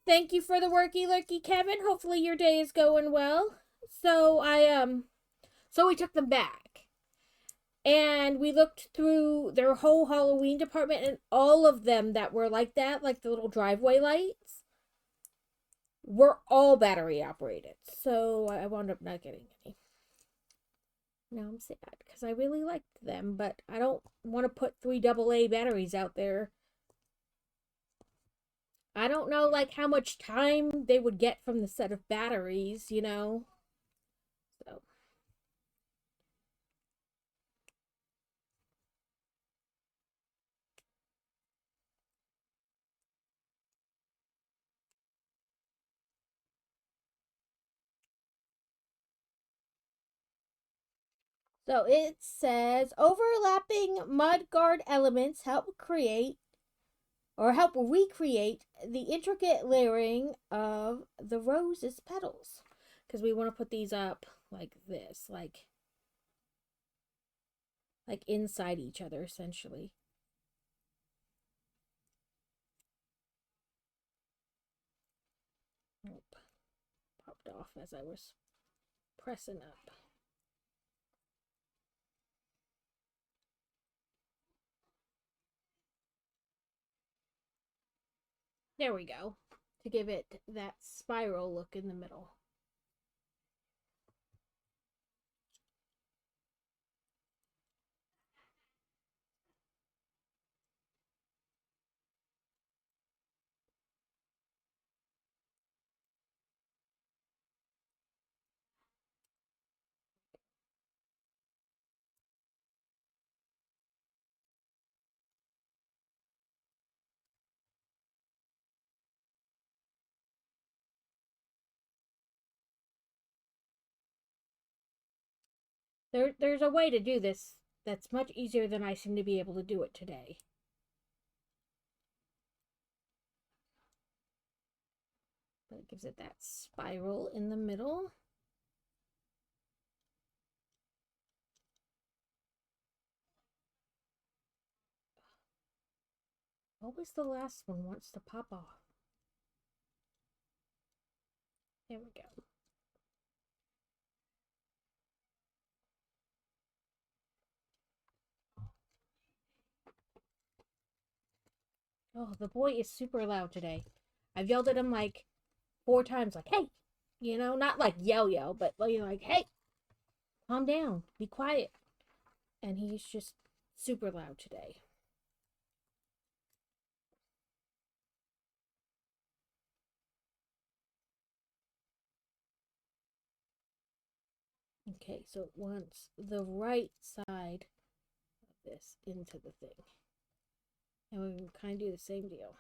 Thank you for the worky lurky, Kevin. Hopefully your day is going well. So we took them back. And we looked through their whole Halloween department, and all of them that were like that, like the little driveway lights, were all battery operated. So I wound up not getting any. Now I'm sad because I really liked them, but I don't want to put 3 AA batteries out there. I don't know like how much time they would get from the set of batteries. So So it says overlapping mudguard elements help create or help recreate the intricate layering of the rose's petals. Because we want to put these up like this, like inside each other essentially. Oh, popped off as I was pressing up. There we go. To give it that spiral look in the middle. There's a way to do this that's much easier than I seem to be able to do it today. But it gives it that spiral in the middle. What was the last one wants to pop off? There we go. Oh, the boy is super loud today. I've yelled at him like 4 times, like, hey, not like yell, but like, hey, calm down, be quiet. And he's just super loud today. Okay, so it wants the right side of this into the thing. And we can kind of do the same deal.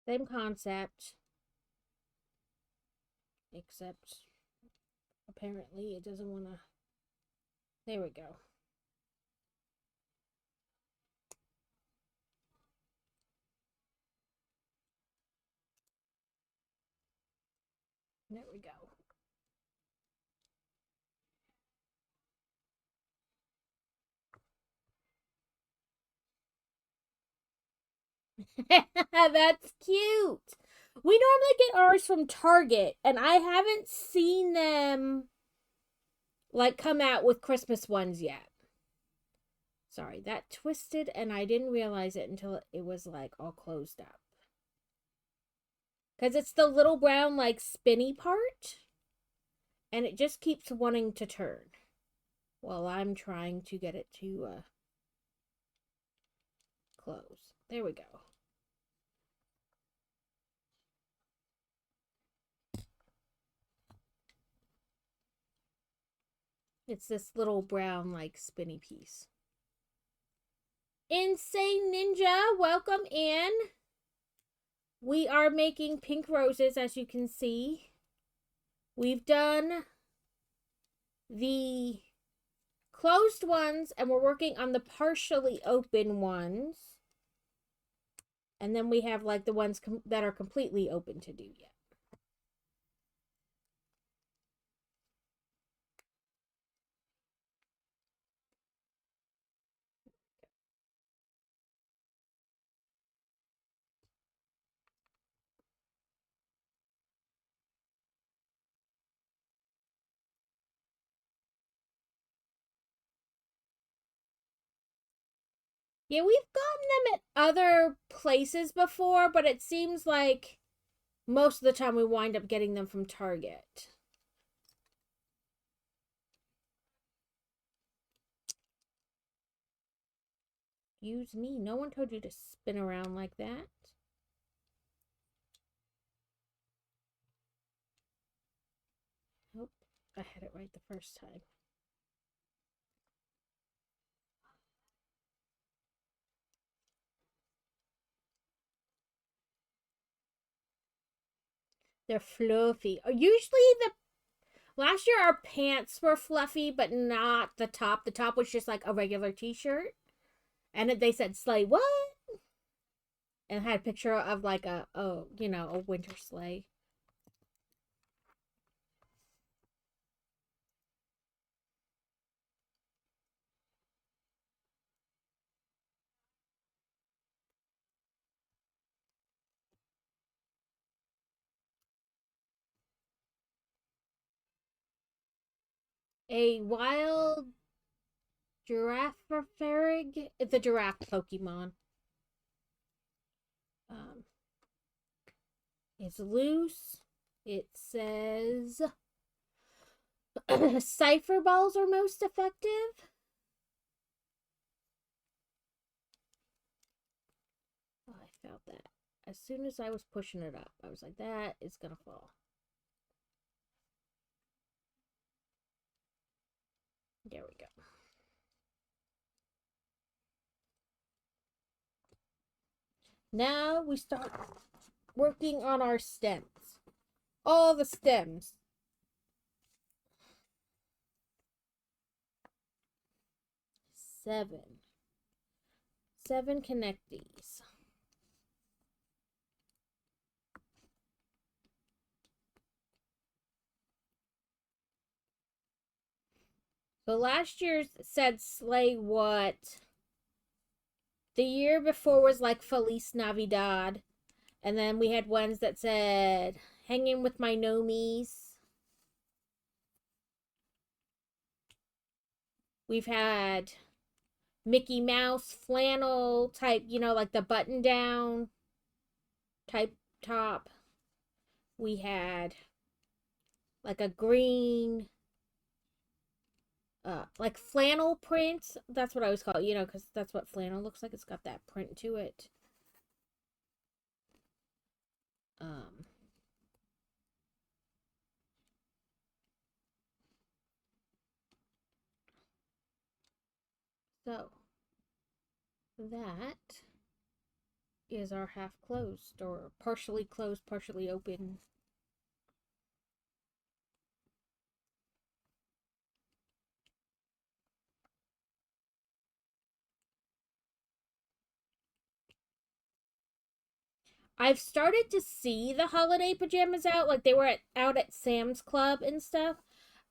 Same concept, except apparently it doesn't want to. There we go. There we go. That's cute. We normally get ours from Target, and I haven't seen them like come out with Christmas ones yet. Sorry, that twisted and I didn't realize it until it was like all closed up. Because it's the little brown like spinny part, and it just keeps wanting to turn while I'm trying to get it to close. There we go. It's this little brown like spinny piece. Insane Ninja, welcome in. We are making pink roses, as you can see. We've done the closed ones, and we're working on the partially open ones. And then we have like the ones that are completely open to do yet. Yeah, we've gotten them at other places before, but it seems like most of the time we wind up getting them from Target. Excuse me, no one told you to spin around like that. Nope, I had it right the first time. They're fluffy. Usually the last year our pants were fluffy, but not the top. The top was just like a regular t-shirt. And they said sleigh what? And had a picture of like a winter sleigh. A wild Girafarig. It's a giraffe Pokemon. Um, it's loose. It says cipher balls are most effective. Oh, I felt that. As soon as I was pushing it up, I was like, that is going to fall. There we go. Now we start working on our stems. All the stems. 7. 7 connectees. So last year said slay what? The year before was like Feliz Navidad. And then we had ones that said hanging with my nomies. We've had Mickey Mouse flannel type, like the button down type top. We had like a green like flannel print. That's what I always call it, because that's what flannel looks like. It's got that print to it. Um so that is our half closed or partially closed, partially open. I've started to see the holiday pajamas out, like they were out at Sam's Club and stuff.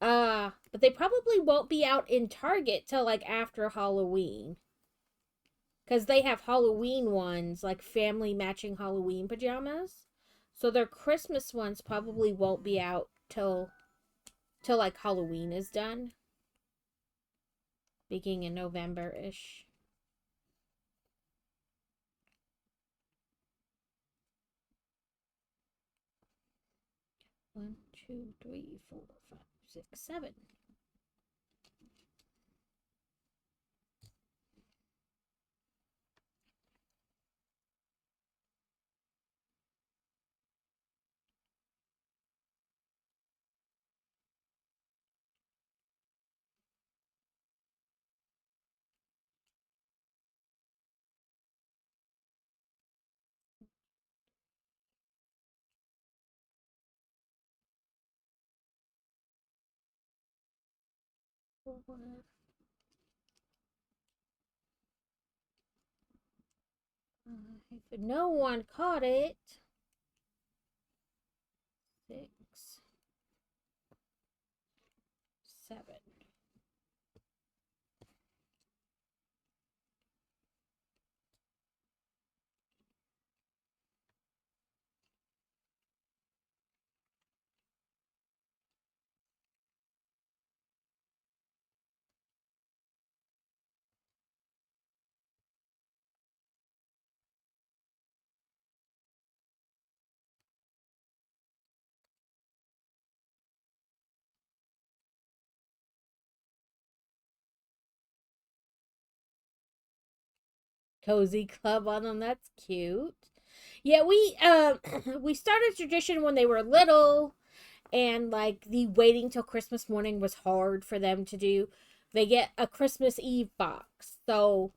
But they probably won't be out in Target till like after Halloween. Cause they have Halloween ones, like family matching Halloween pajamas. So their Christmas ones probably won't be out till like Halloween is done. Beginning in November-ish. One, two, three, 4, 5, 6, 7. If no one caught it, 6, 7. cozy club on them. That's cute. Yeah, we we started a tradition when they were little, and like the waiting till Christmas morning was hard for them to do. They get a Christmas Eve box. So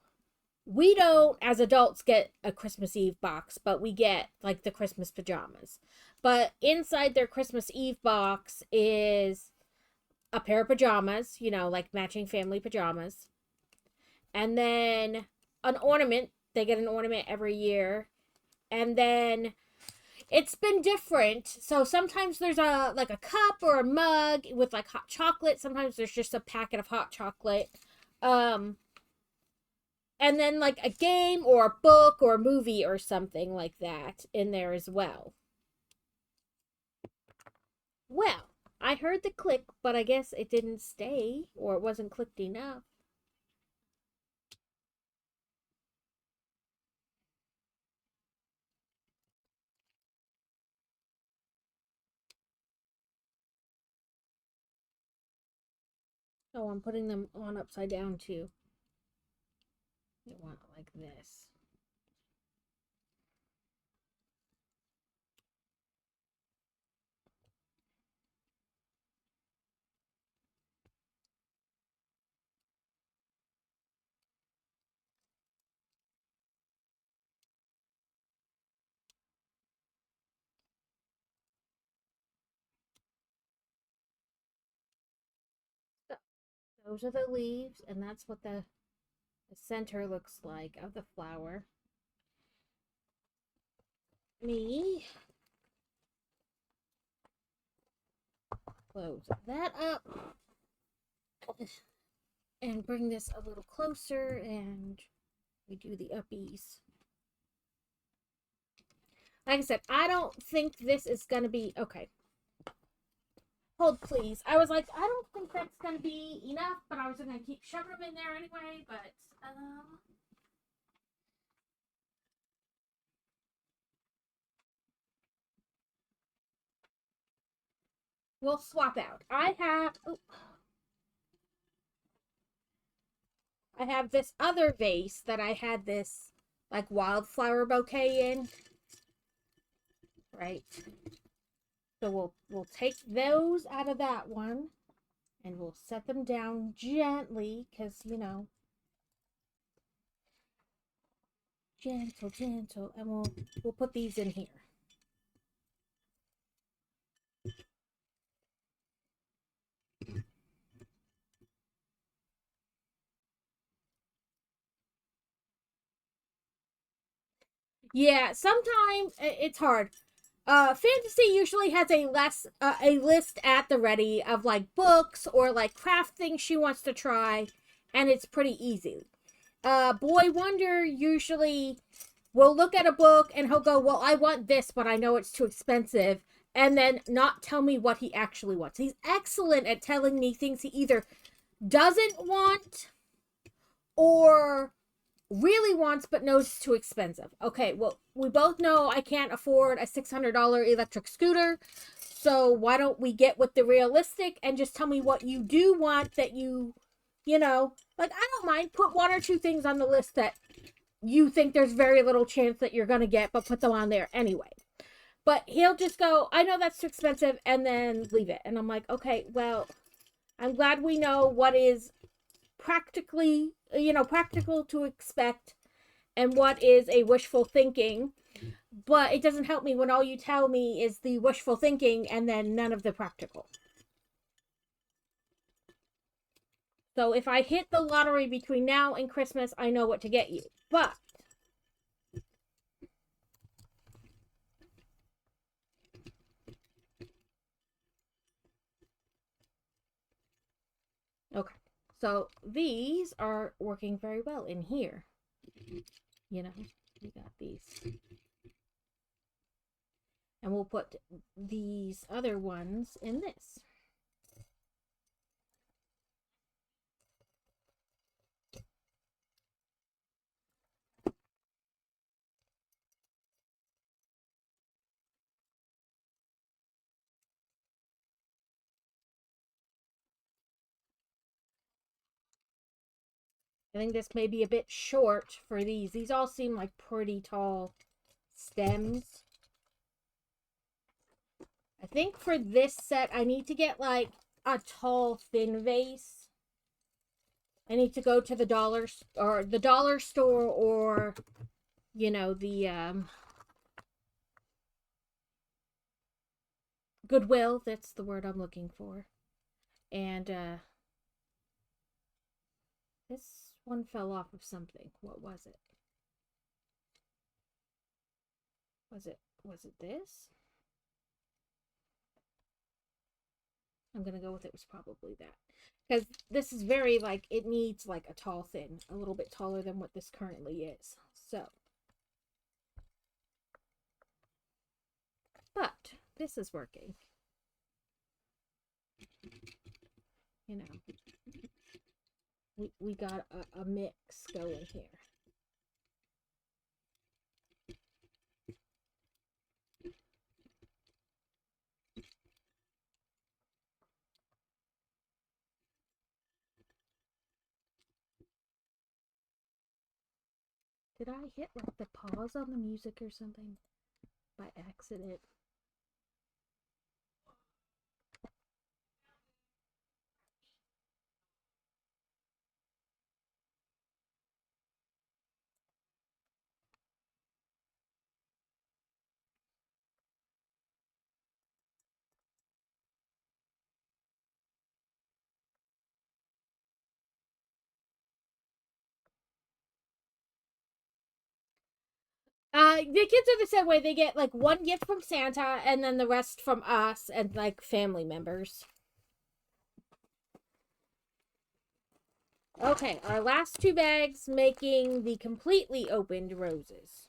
we don't as adults get a Christmas Eve box, but we get like the Christmas pajamas. But inside their Christmas Eve box is a pair of pajamas, you know, like matching family pajamas. And then an ornament. They get an ornament every year. And then it's been different. So sometimes there's a like a cup or a mug with like hot chocolate. Sometimes there's just a packet of hot chocolate. Um and then like a game or a book or a movie or something like that in there as well. Well, I heard the click, but I guess it didn't stay or it wasn't clicked enough. Oh, I'm putting them on upside down too. You want it like this. So those are the leaves, and that's what the center looks like of the flower. Me close that up and bring this a little closer, and we do the uppies. Like I said, I don't think this is going to be okay. Hold, please. I was like, I don't think that's going to be enough, but I was going to keep shoving them in there anyway. But we'll swap out. I have this other vase that I had this like wildflower bouquet in, right? So we'll take those out of that one and we'll set them down gently because you know, gentle, gentle, and we'll put these in here. Yeah, sometimes it's hard. Fantasy usually has a list at the ready of like books or like craft things she wants to try, and it's pretty easy. Boy Wonder usually will look at a book and he'll go, "Well, I want this, but I know it's too expensive," and then not tell me what he actually wants. He's excellent at telling me things he either doesn't want or really wants but knows it's too expensive. Okay, well, we both know I can't afford a $600 electric scooter. So why don't we get with the realistic and just tell me what you do want that you know, like I don't mind put one or two things on the list that you think there's very little chance that you're going to get, but put them on there anyway. But he'll just go, "I know that's too expensive," and then leave it. And I'm like, "Okay, well, I'm glad we know what is practically, you know, practical to expect and what is a wishful thinking." But it doesn't help me when all you tell me is the wishful thinking and then none of the practical. So if I hit the lottery between now and Christmas, I know what to get you. But okay. So these are working very well in here. You know, we got these. And we'll put these other ones in this. I think this may be a bit short for these. These all seem like pretty tall stems. I think for this set, I need to get like a tall, thin vase. I need to go to the dollar store or, you know, the Goodwill. That's the word I'm looking for. And this one fell off of something. What was it? Was it this? I'm gonna go with it was probably that. Because this is very, like, it needs, like, a tall thin. A little bit taller than what this currently is. So. But, this is working. You know. We got a mix going here. Did I hit like the pause on the music or something by accident? The kids are the same way. They get like one gift from Santa and then the rest from us and like family members. Okay, our last two bags making the completely opened roses.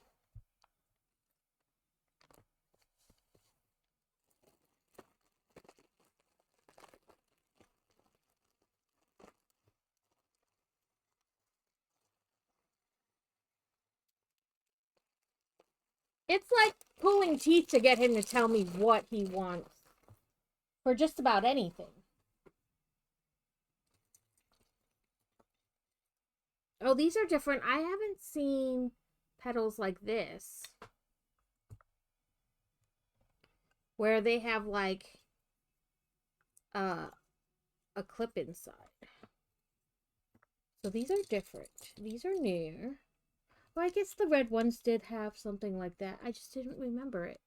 It's like pulling teeth to get him to tell me what he wants for just about anything. Oh, these are different. I haven't seen petals like this, where they have like a clip inside. So these are different. These are new. Well, I guess the red ones did have something like that. I just didn't remember it.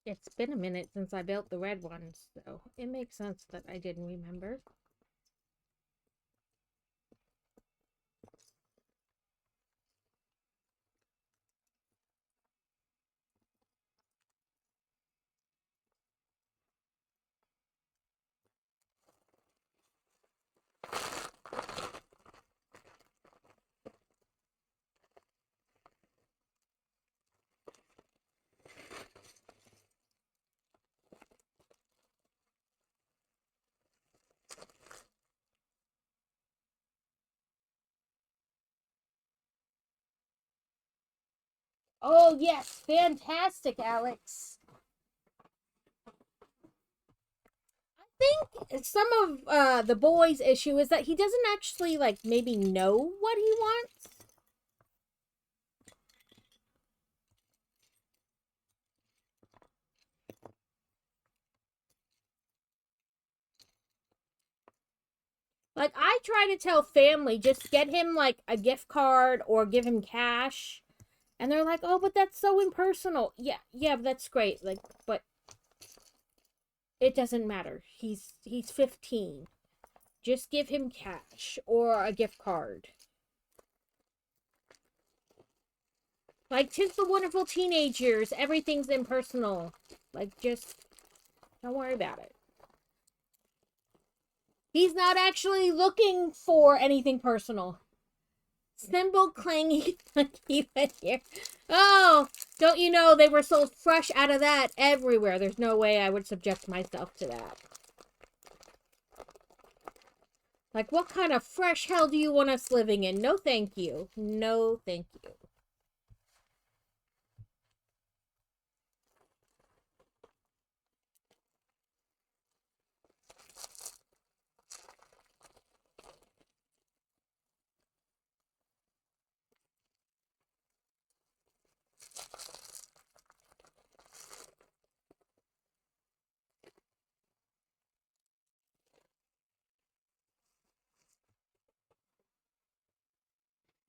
It's been a minute since I built the red ones, so it makes sense that I didn't remember. Oh, yes. Fantastic, Alex. I think some of the boy's issue is that he doesn't actually, like, maybe know what he wants. Like, I try to tell family, just get him, like, a gift card or give him cash. And they're like, oh, but that's so impersonal. Yeah, that's great. Like, but it doesn't matter. He's 15. Just give him cash or a gift card. Like, 'tis the wonderful teenage years. Everything's impersonal. Like, just don't worry about it. He's not actually looking for anything personal. Simple, clingy, even here. Oh, don't you know they were sold fresh out of that everywhere. There's no way I would subject myself to that. Like, what kind of fresh hell do you want us living in? No, thank you. No, thank you.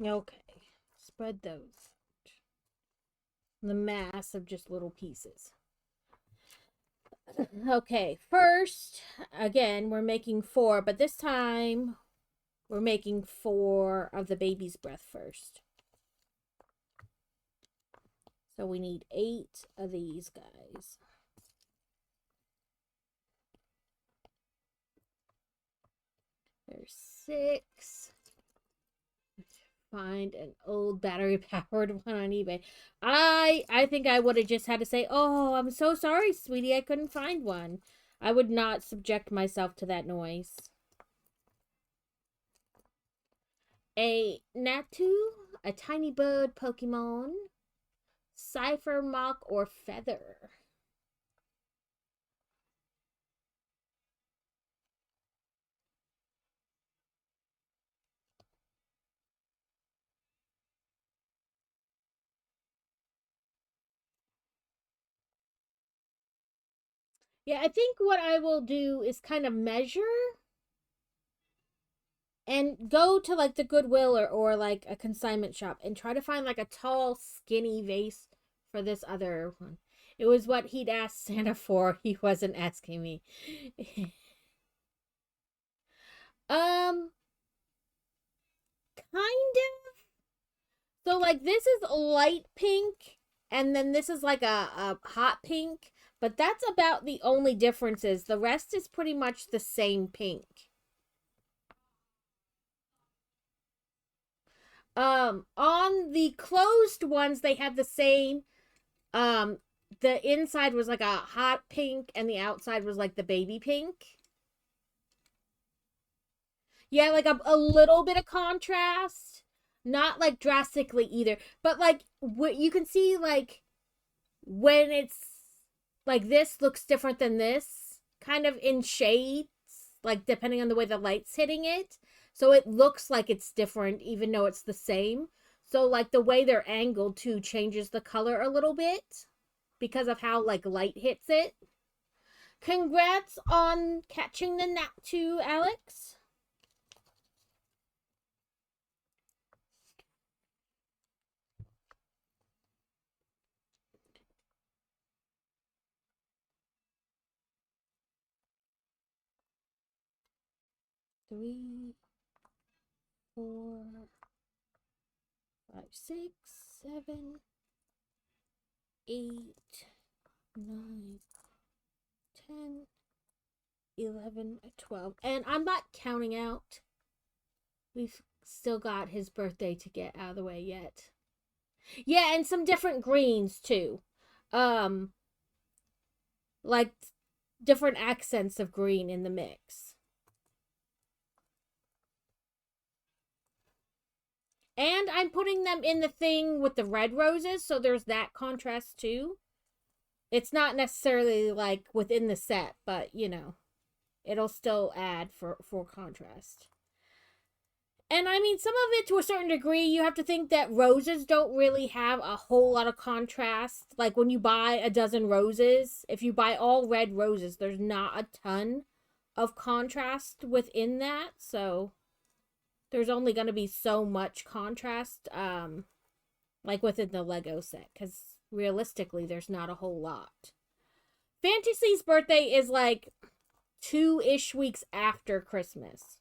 Okay. Spread those. The mass of just little pieces. Okay, first, again, we're making 4, but this time we're making 4 of the baby's breath first. So we need 8 of these guys. There's 6. Find an old battery powered one on eBay. I think I would have just had to say, "Oh, I'm so sorry, sweetie, I couldn't find one." I would not subject myself to that noise. A Natu, a tiny bird Pokemon, Cipher, Mock, or Feather. Yeah, I think what I will do is kind of measure and go to like the Goodwill or like a consignment shop and try to find like a tall, skinny vase for this other one. It was what he'd asked Santa for. He wasn't asking me. um, kind of. So like this is light pink, and then this is like a hot pink. But that's about the only differences. The rest is pretty much the same pink. On the closed ones, they had the same. Um, the inside was like a hot pink, and the outside was like the baby pink. Yeah, like a little bit of contrast, not like drastically either, but like what you can see, like when it's like this looks different than this, kind of in shades, like depending on the way the light's hitting it. So it looks like it's different, even though it's the same. So like the way they're angled too changes the color a little bit because of how like light hits it. Congrats on catching the nap too, Alex. Three, 4, 5, 6, 7, 8, 9, 10, 11, 12. And I'm not counting out. We've still got his birthday to get out of the way yet. Yeah, and some different greens too. Um, like different accents of green in the mix. And I'm putting them in the thing with the red roses, so there's that contrast too. It's not necessarily like within the set, but you know, it'll still add for contrast. And I mean, some of it to a certain degree, you have to think that roses don't really have a whole lot of contrast. Like when you buy a dozen roses, if you buy all red roses, there's not a ton of contrast within that. So there's only going to be so much contrast, like within the Lego set, because realistically, there's not a whole lot. Fantasy's birthday is like 2-ish weeks after Christmas.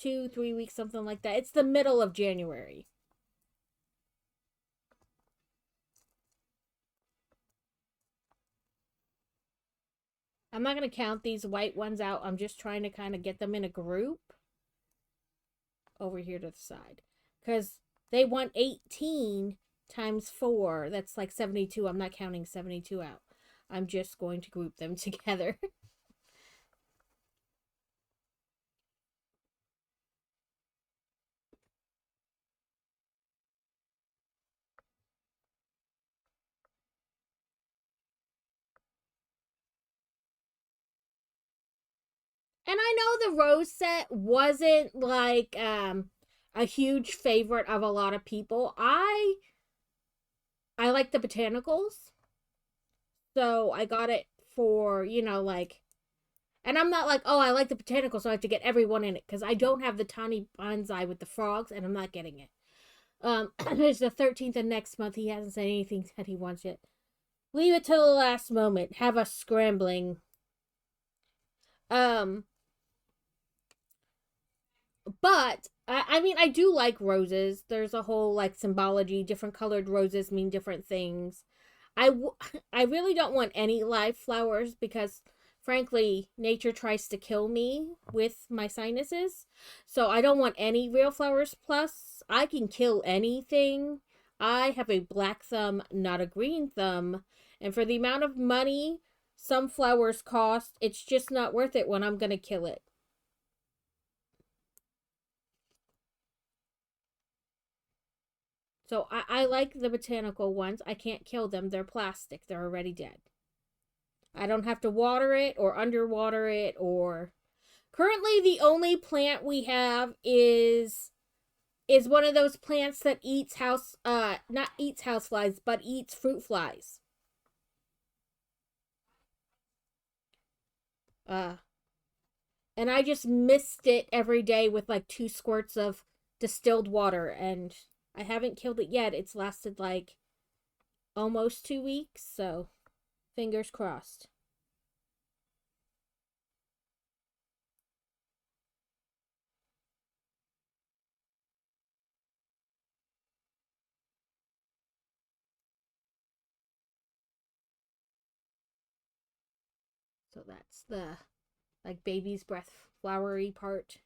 2-3 weeks, something like that. It's the middle of January. I'm not going to count these white ones out. I'm just trying to kind of get them in a group over here to the side. Because they want 18 times 4. That's like 72. I'm not counting 72 out. I'm just going to group them together. And I know the rose set wasn't like a huge favorite of a lot of people. I like the botanicals. So I got it for, like, and I'm not like, oh, I like the botanicals, so I have to get everyone in it because I don't have the tiny bonsai with the frogs, and I'm not getting it. It's the 13th of next month. He hasn't said anything that he wants yet. Leave it till the last moment. Have us scrambling. Um, but I mean, I do like roses. There's a whole like symbology. Different colored roses mean different things. I really don't want any live flowers because, frankly, nature tries to kill me with my sinuses. So I don't want any real flowers. Plus, I can kill anything. I have a black thumb, not a green thumb. And for the amount of money some flowers cost, it's just not worth it when I'm going to kill it. So I like the botanical ones. I can't kill them. They're plastic. They're already dead. I don't have to water it or underwater it or currently the only plant we have is one of those plants that eats house not eats house flies but eats fruit flies. Uh and I just mist it every day with like 2 squirts of distilled water and I haven't killed it yet. It's lasted like almost 2 weeks, so fingers crossed. So that's the like baby's breath flowery part.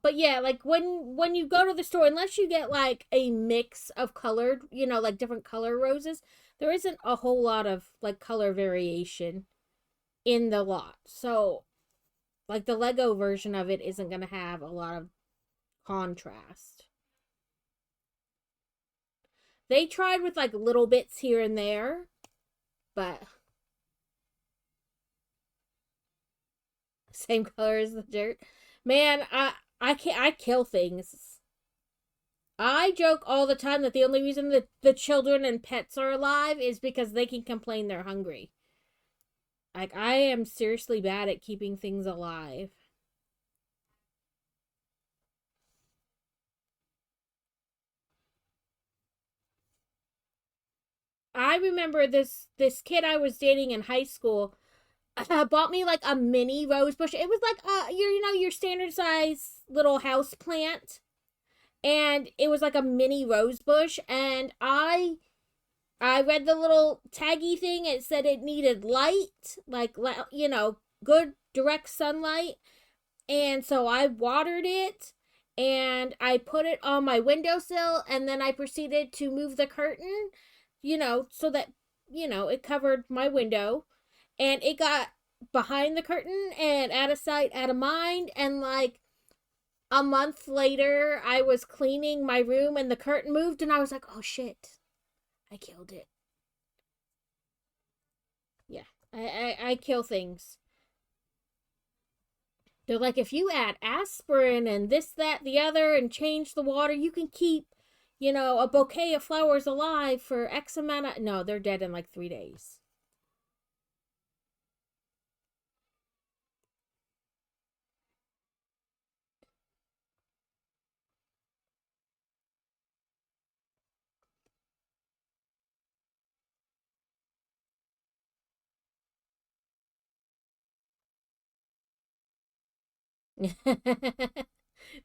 But yeah, like when you go to the store, unless you get like a mix of colored, like different color roses, there isn't a whole lot of like color variation in the lot. So like the Lego version of it isn't gonna have a lot of contrast. They tried with like little bits here and there, but same color as the dirt. Man, I kill things. I joke all the time that the only reason that the children and pets are alive is because they can complain they're hungry. Like, I am seriously bad at keeping things alive. I remember this kid I was dating in high school bought me like a mini rose bush. It was like your standard size little house plant, and it was like a mini rose bush. And I read the little taggy thing. It said it needed light, like good direct sunlight. And so I watered it and I put it on my windowsill and then I proceeded to move the curtain, so that, it covered my window and it got behind the curtain and out of sight, out of mind. And like a month later, I was cleaning my room and the curtain moved and I was like, oh shit, I killed it. Yeah, I kill things. They're like, if you add aspirin and this, that, the other, and change the water, you can keep, a bouquet of flowers alive for X amount of. No, they're dead in like 3 days.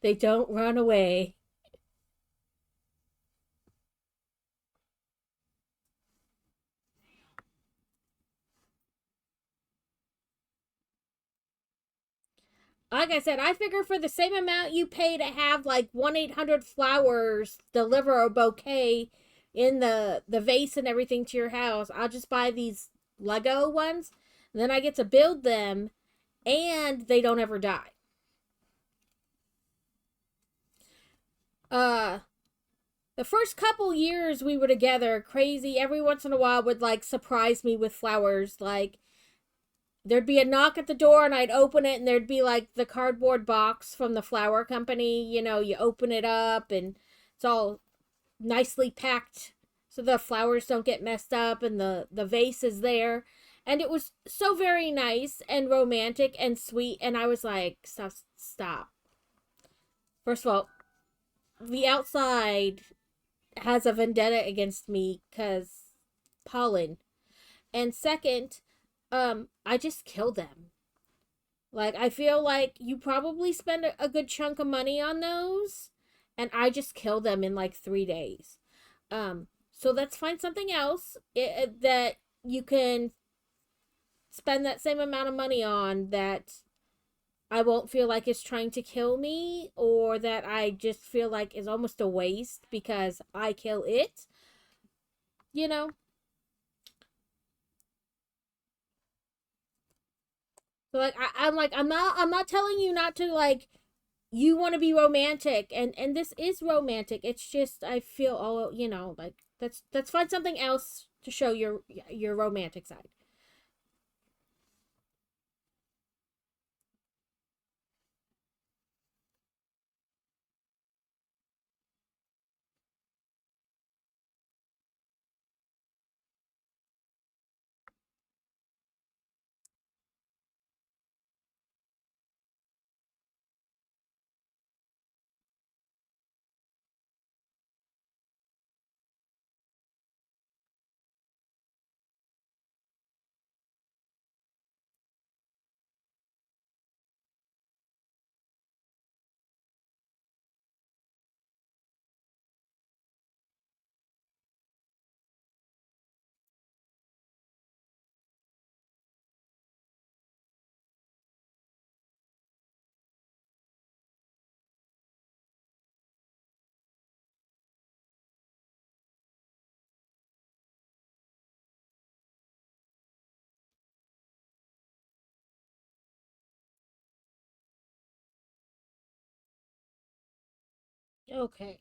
They don't run away. Like I said, I figure for the same amount you pay to have like 1-800 flowers deliver a bouquet in the vase and everything to your house, I'll just buy these Lego ones. Then I get to build them and they don't ever die. Uh The first couple years we were together, crazy, every once in a while would like surprise me with flowers. Like there'd be a knock at the door and I'd open it and there'd be like the cardboard box from the flower company. You know, you open it up and it's all nicely packed so the flowers don't get messed up and the vase is there. And it was so very nice and romantic and sweet. And I was like, stop, stop. First of all, the outside has a vendetta against me because pollen. And second, I just kill them. Like I feel like you probably spend a good chunk of money on those, and I just kill them in like 3 days. So let's find something else that you can spend that same amount of money on that I won't feel like it's trying to kill me or that I just feel like is almost a waste because I kill it. You know, so like I'm like I'm not telling you not to like you want to be romantic and this is romantic. It's just I feel all like let's find something else to show your romantic side. Okay.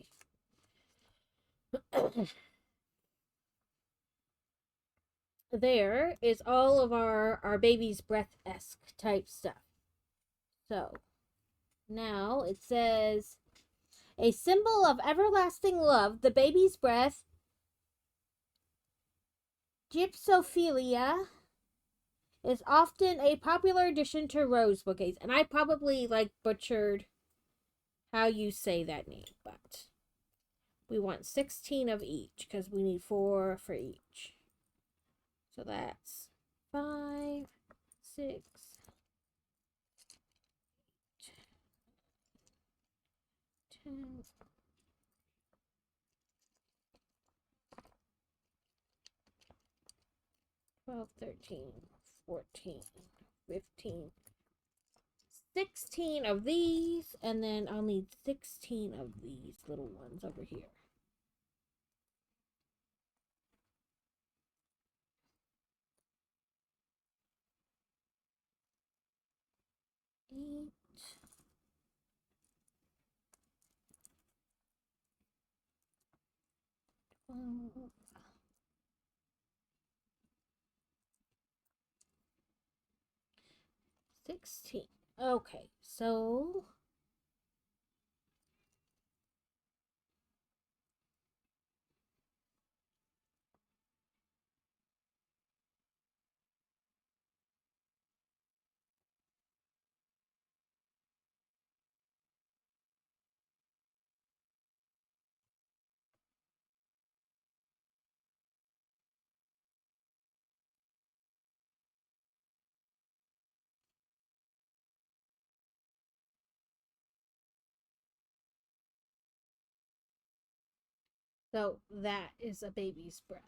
There is all of our baby's breath esque type stuff. So now it says a symbol of everlasting love, the baby's breath, gypsophilia, is often a popular addition to rose bouquets. And I probably like butchered how you say that name, but we want 16 of each because we need 4 for each. So that's 5, 6, 10, 12, 13, 14, 15, 16 of these, and then I'll need 16 of these little ones over here. Eight, 12, 16. Okay, so that is a baby's breath.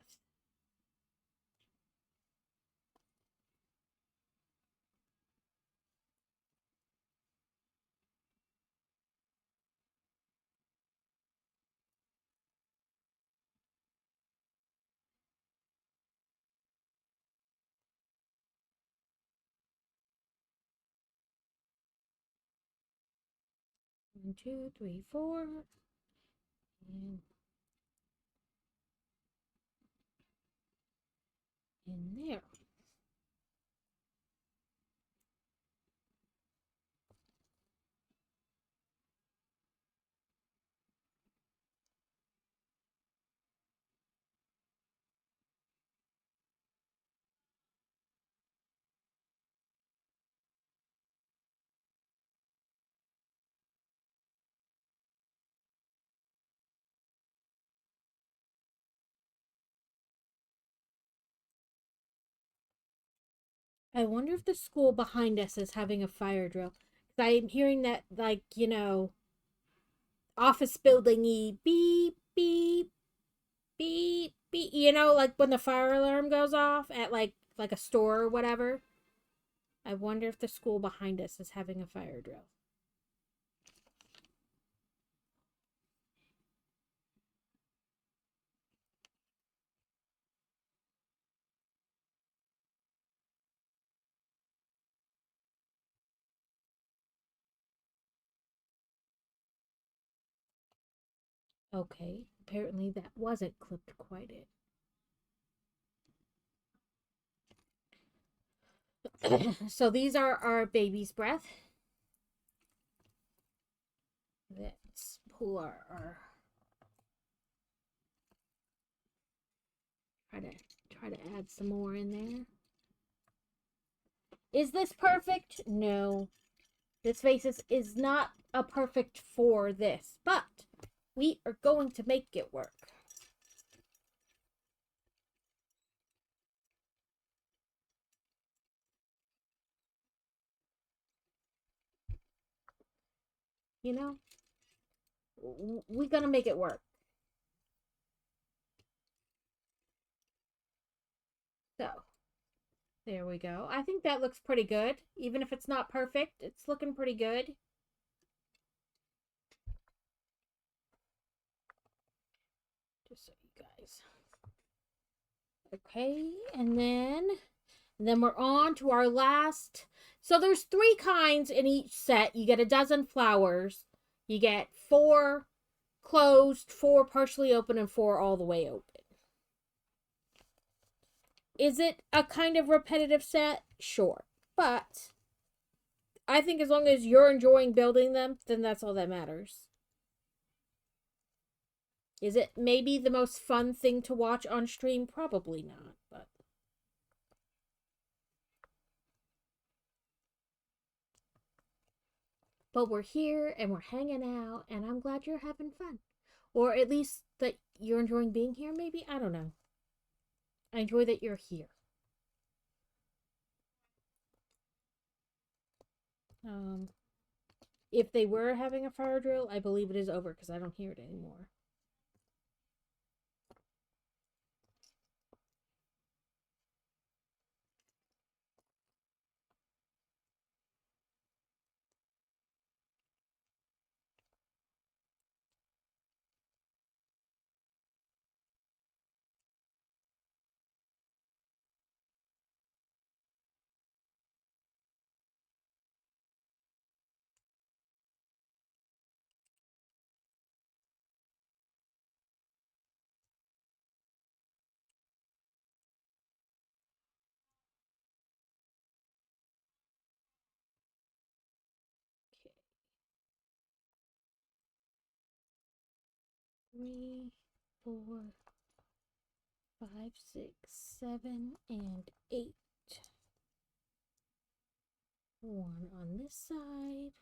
One, two, three, four, and in there. I wonder if the school behind us is having a fire drill. I'm hearing that, like, office building-y beep, beep, beep, beep. Like when the fire alarm goes off at like a store or whatever. I wonder if the school behind us is having a fire drill. Okay, apparently that wasn't clipped quite in. So these are our baby's breath. Let's pull our try to add some more in there. Is this perfect? No. This face is not a perfect for this, but we are going to make it work. We're gonna make it work. So, there we go. I think that looks pretty good. Even if it's not perfect, it's looking pretty good. Just so you guys. Okay, and then we're on to our last. So there's 3 kinds in each set. You get a dozen flowers. You get 4 closed, 4 partially open, and 4 all the way open. Is it a kind of repetitive set? Sure. But I think as long as you're enjoying building them, then that's all that matters. Is it maybe the most fun thing to watch on stream? Probably not, but we're here and we're hanging out, and I'm glad you're having fun. Or at least that you're enjoying being here, maybe? I don't know. I enjoy that you're here. If they were having a fire drill, I believe it is over because I don't hear it anymore. Okay. 3, 4, 5, 6, 7, and 8. 1 on this side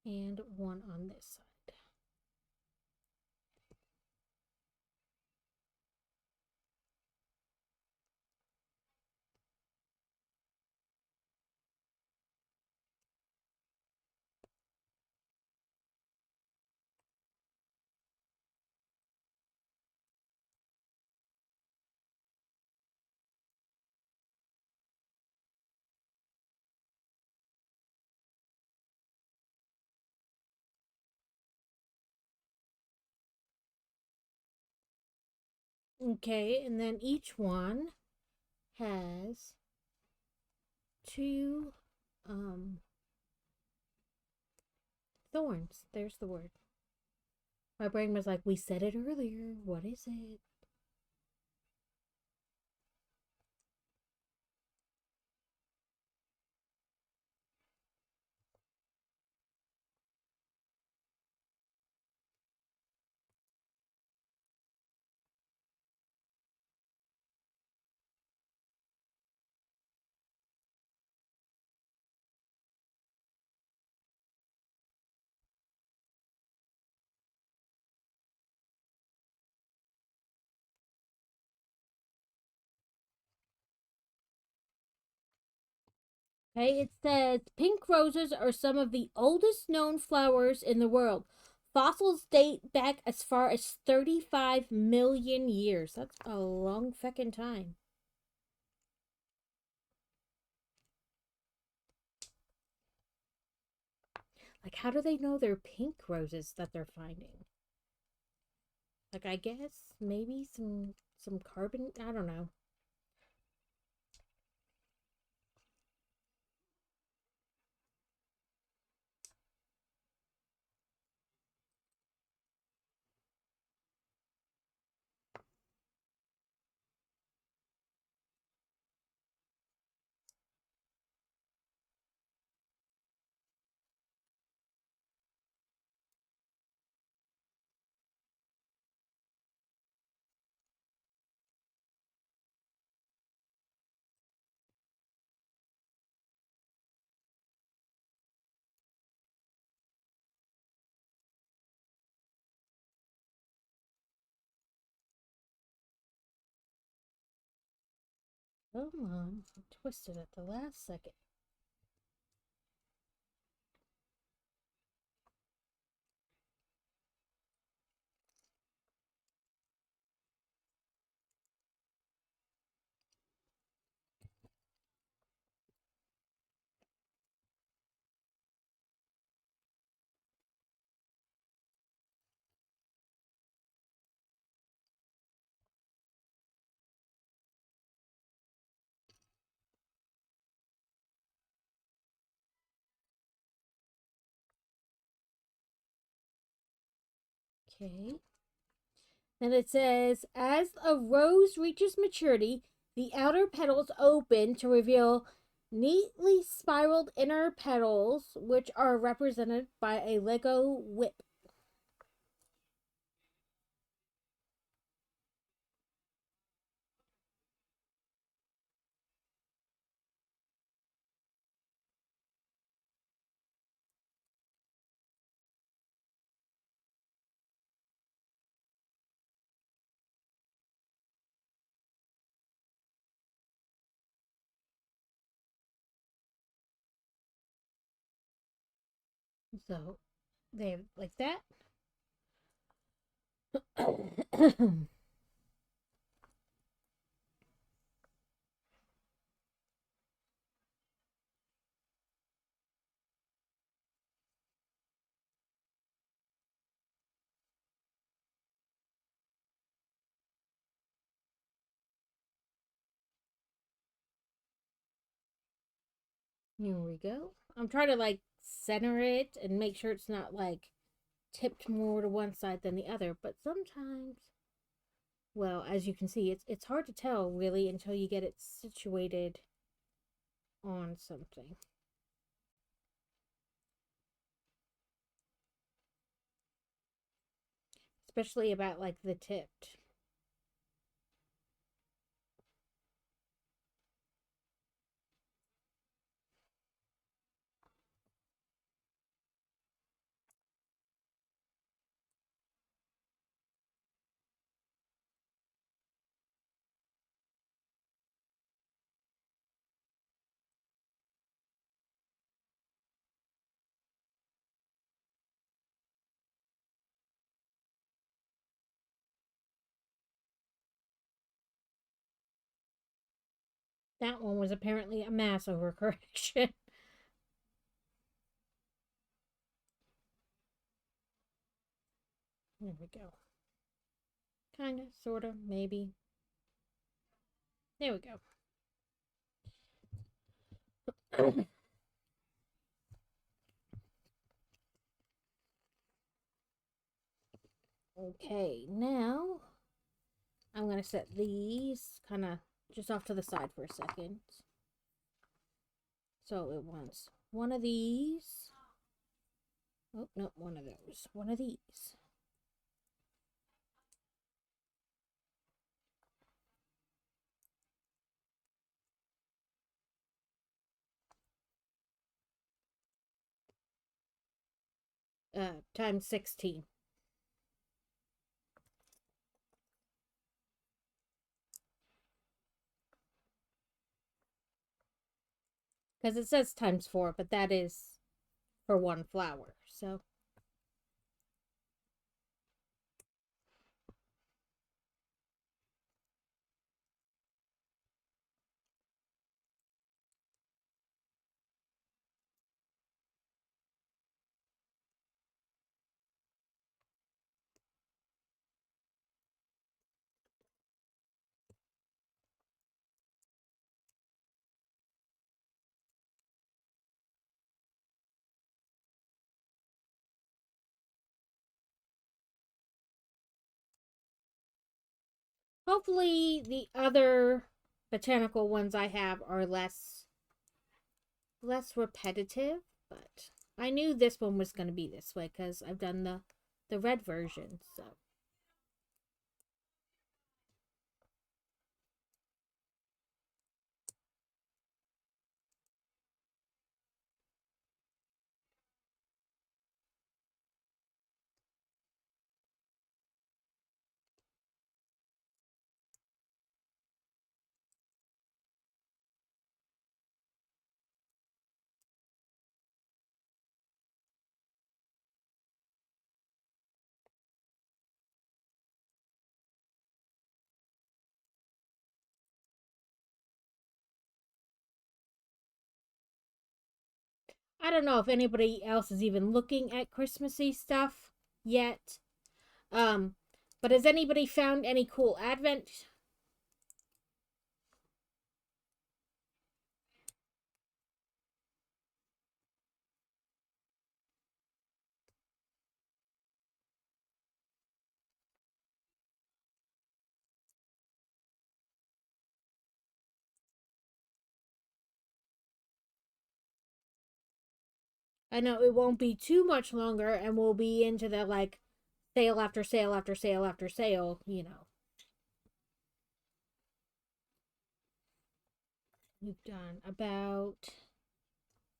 and 1 on this side. Okay, and then each one has 2 thorns. There's the word. My brain was like, we said it earlier. What is it? Okay, it says pink roses are some of the oldest known flowers in the world. Fossils date back as far as 35 million years. That's a long feckin' time. Like, how do they know they're pink roses that they're finding? Like, I guess maybe some carbon. I don't know. Come on, I twisted at the last second. Okay. And it says, as a rose reaches maturity, the outer petals open to reveal neatly spiraled inner petals, which are represented by a Lego whip. So they have like that. Here we go. I'm trying to like center it and make sure it's not like tipped more to one side than the other, but sometimes, well, as you can see, it's hard to tell really until you get it situated on something. Especially about like the tipped. That one was apparently a mass overcorrection. There we go. Kinda, sorta, maybe. There we go. Okay, now I'm gonna set these kind of just off to the side for a second. So it wants one of these. Oh, no, one of those. One of these. Times 16. Because it says times 4, but that is for one flower. So hopefully the other botanical ones I have are less repetitive, but I knew this one was going to be this way because I've done the red version. So I don't know if anybody else is even looking at Christmassy stuff yet. Um, but has anybody found any cool Advent? I know it won't be too much longer, and we'll be into the like sale after sale after sale after sale. We've done about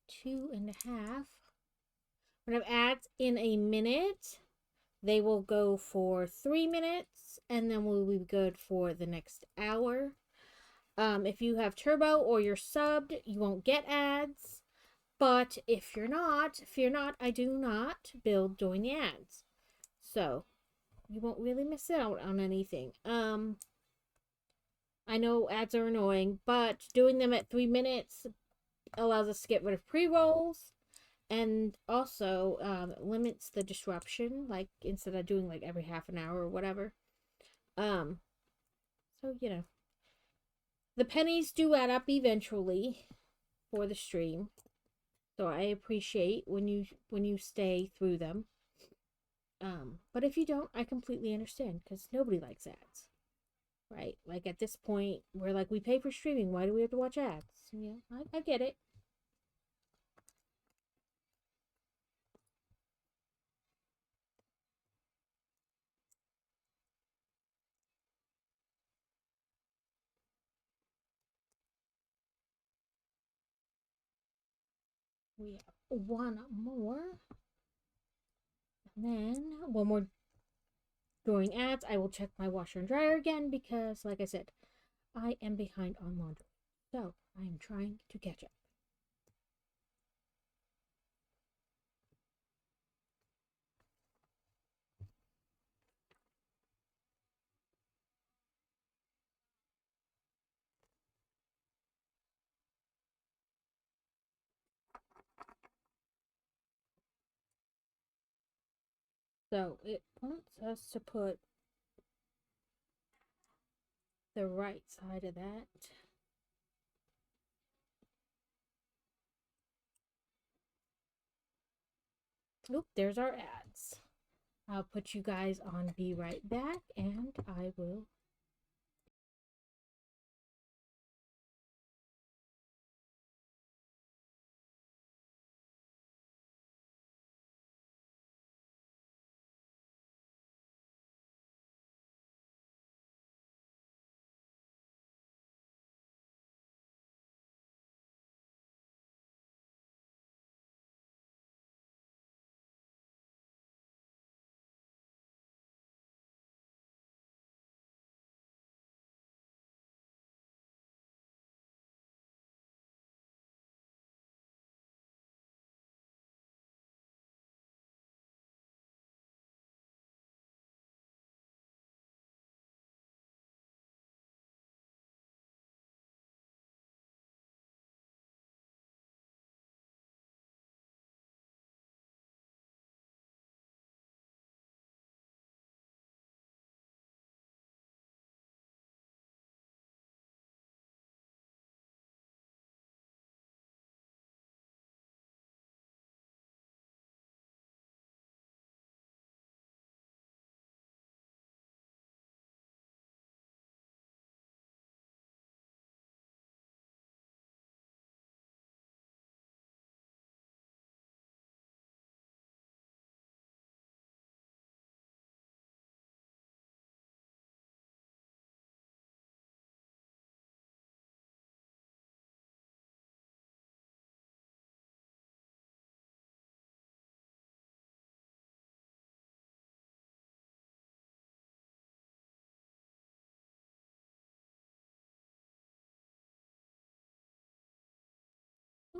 2.5. When I have ads in a minute, they will go for 3 minutes, and then we'll be good for the next hour. If you have Turbo or you're subbed, you won't get ads. But if you're not, fear not, I do not build during the ads. So you won't really miss out on anything. I know ads are annoying, but doing them at 3 minutes allows us to get rid of pre-rolls and also limits the disruption, like instead of doing like every half an hour or whatever. Um, so the pennies do add up eventually for the stream. So I appreciate when you stay through them. But if you don't, I completely understand because nobody likes ads, right? Like at this point, we're like, we pay for streaming. Why do we have to watch ads? Yeah, I get it. We have one more, and then one more during ads. I will check my washer and dryer again because, like I said, I am behind on laundry. So I am trying to catch up. So it wants us to put the right side of that. Oop, there's our ads. I'll put you guys on Be Right Back, and I will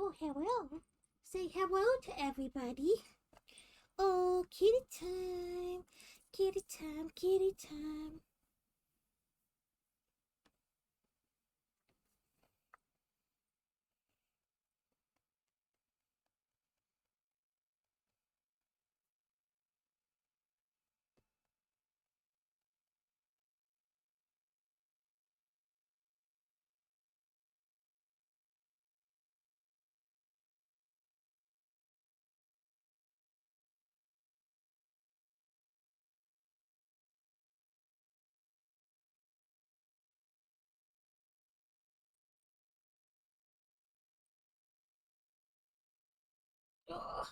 Oh, hello. Say hello to everybody. Oh, kitty time. Kitty time, kitty time. Ugh.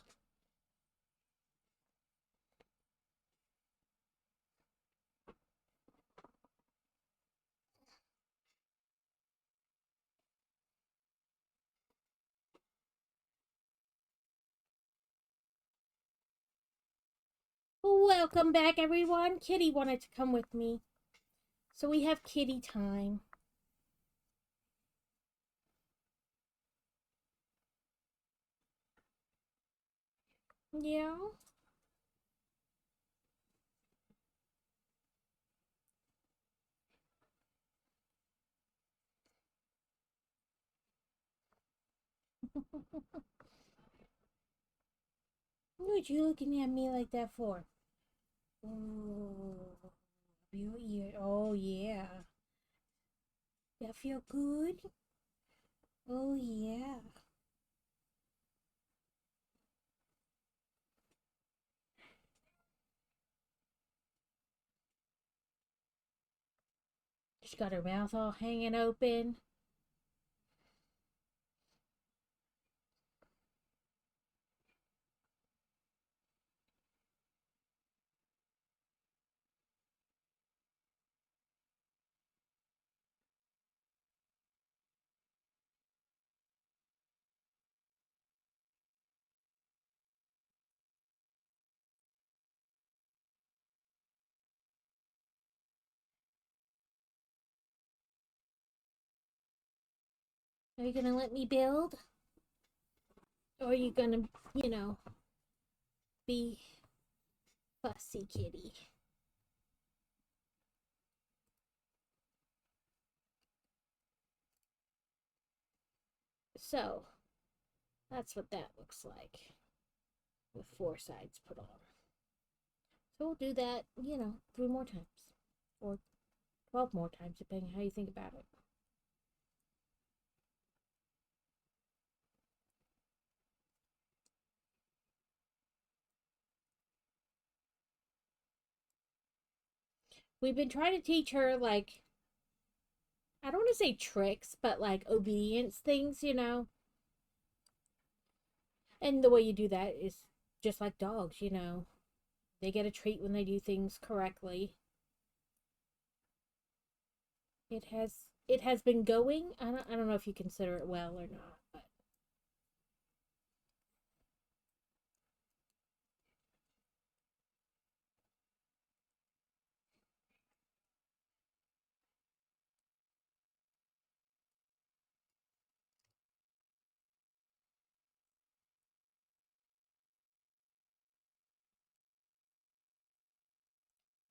Welcome back, everyone. Kitty wanted to come with me. So we have kitty time. Yeah. What you looking at me like that for? Oh, your ear. Oh, yeah. That feel good? Oh, yeah. She's got her mouth all hanging open. Are you gonna let me build? Or are you gonna, you know, be fussy kitty? So, that's what that looks like. With 4 sides put on. So we'll do that, 3 more times. Or 12 more times, depending how you think about it. We've been trying to teach her, like, I don't want to say tricks, but like obedience things. And the way you do that is just like dogs. They get a treat when they do things correctly. It has been going. I don't know if you consider it well or not, but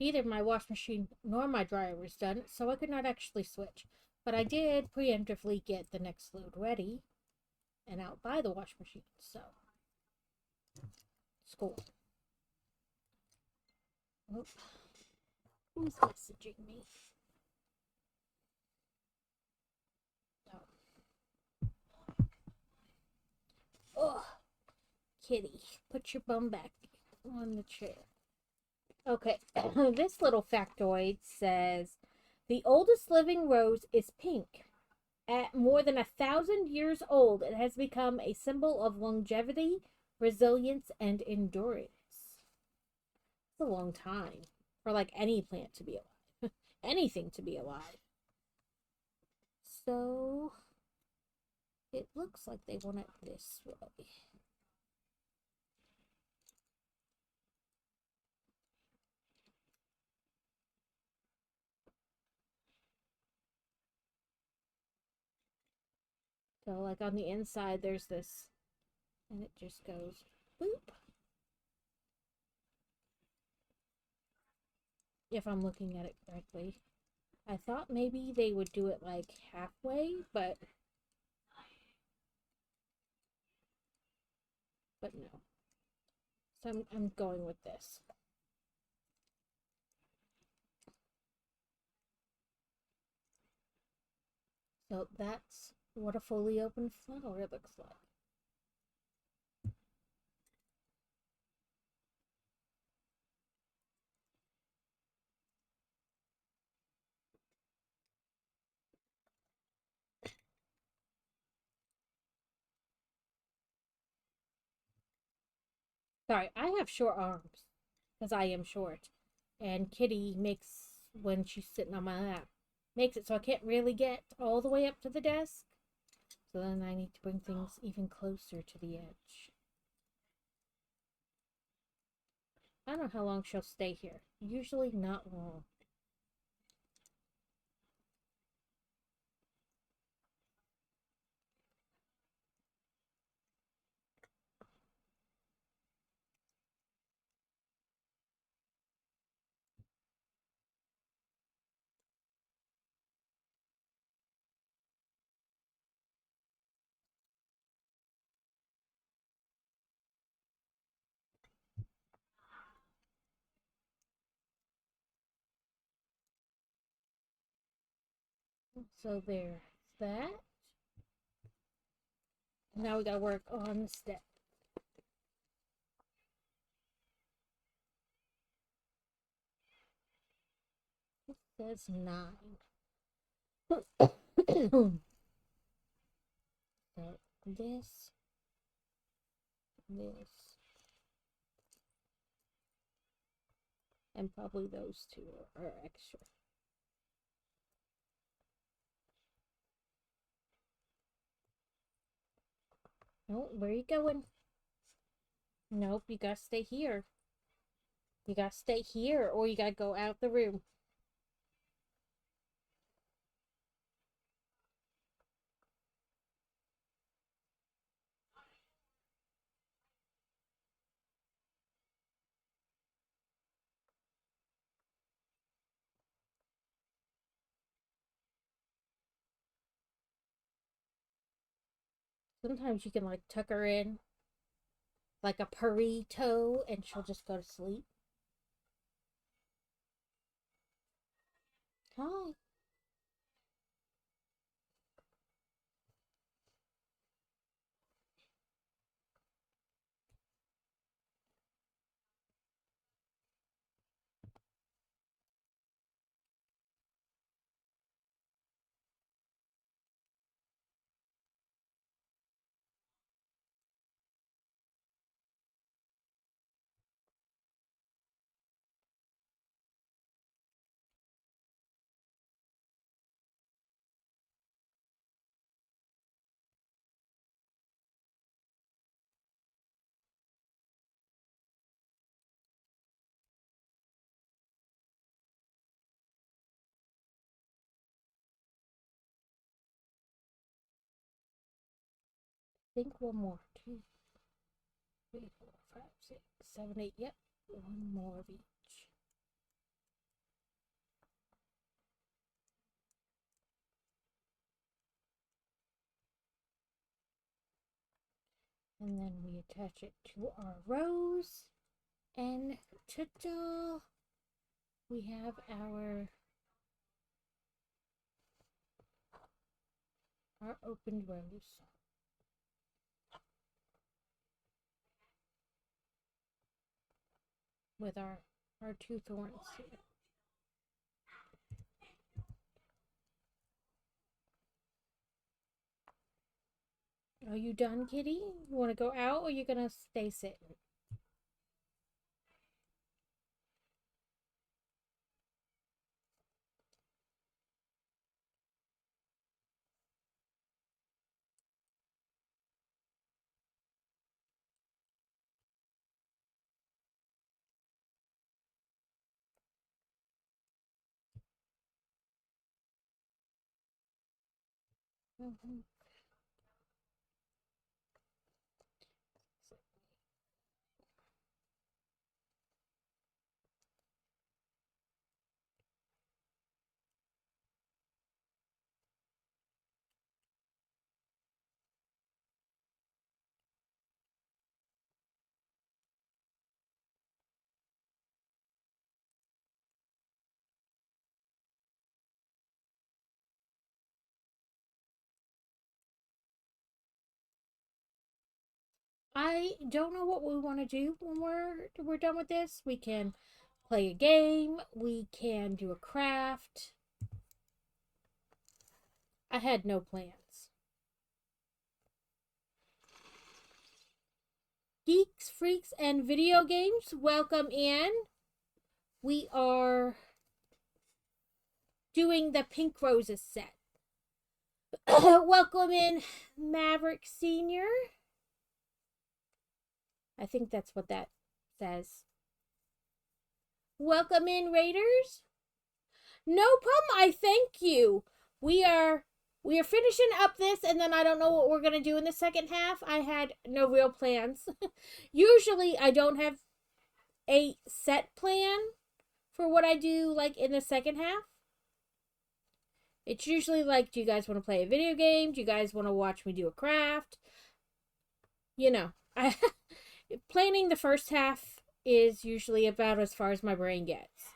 neither my wash machine nor my dryer was done, so I could not actually switch. But I did preemptively get the next load ready and out by the wash machine. So, school. Oh, who's messaging me? Oh, kitty, put your bum back on the chair. Okay, this little factoid says the oldest living rose is pink. At more than 1,000 years old, it has become a symbol of longevity, resilience, and endurance. It's a long time for like any plant to be alive, anything to be alive. So it looks like they want it this way. So like on the inside there's this, and it just goes boop. If I'm looking at it correctly. I thought maybe they would do it like halfway, but no. So I'm going with this. So that's what a fully open flower looks like. Sorry, I have short arms because I am short. And Kitty makes, when she's sitting on my lap, makes it so I can't really get all the way up to the desk. So then I need to bring things even closer to the edge. I don't know how long she'll stay here. Usually not long. So there's that. Now we gotta work on the step. It says 9. So this, and probably those two are extra. Oh, where are you going? Nope, you gotta stay here. You gotta stay here, or you gotta go out the room. Sometimes you can like tuck her in like a burrito and she'll just go to sleep. Hi. Think one more. 2, 3, 4, 5, 6, 7, 8. Yep, one more of each. And then we attach it to our rose. And ta-da! We have our opened rose. With our 2 thorns here. Are you done, Kitty? You want to go out or are you going to stay sitting? I don't know what we want to do when we're done with this. We can play a game. We can do a craft. I had no plans. Geeks, freaks, and video games, welcome in. We are doing the Pink Roses set. Welcome in, Maverick Senior. I think that's what that says. Welcome in, Raiders. No problem. I thank you. We are finishing up this, and then I don't know what we're gonna do in the second half. I had no real plans. Usually, I don't have a set plan for what I do, like in the second half. It's usually like, do you guys want to play a video game? Do you guys want to watch me do a craft? You know, planning the first half is usually about as far as my brain gets.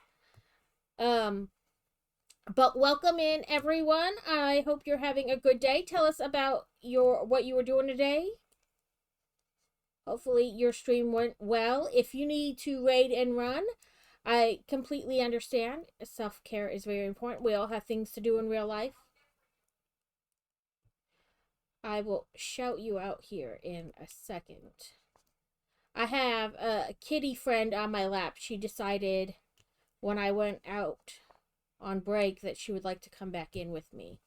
But welcome in, everyone. I hope you're having a good day. Tell us about what you were doing today. Hopefully your stream went well. If you need to raid and run, I completely understand. Self-care is very important. We all have things to do in real life. I will shout you out here in a second. I have a kitty friend on my lap. She decided when I went out on break that she would like to come back in with me.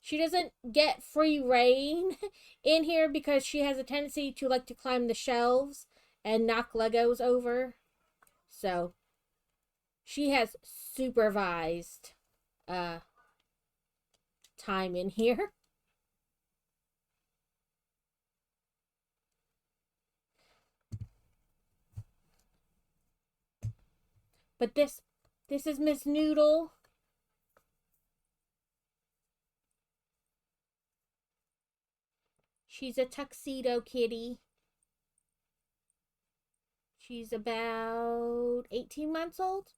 She doesn't get free reign in here because she has a tendency to like to climb the shelves and knock Legos over. So she has supervised time in here. But this is Miss Noodle. She's a tuxedo kitty. She's about 18 months old.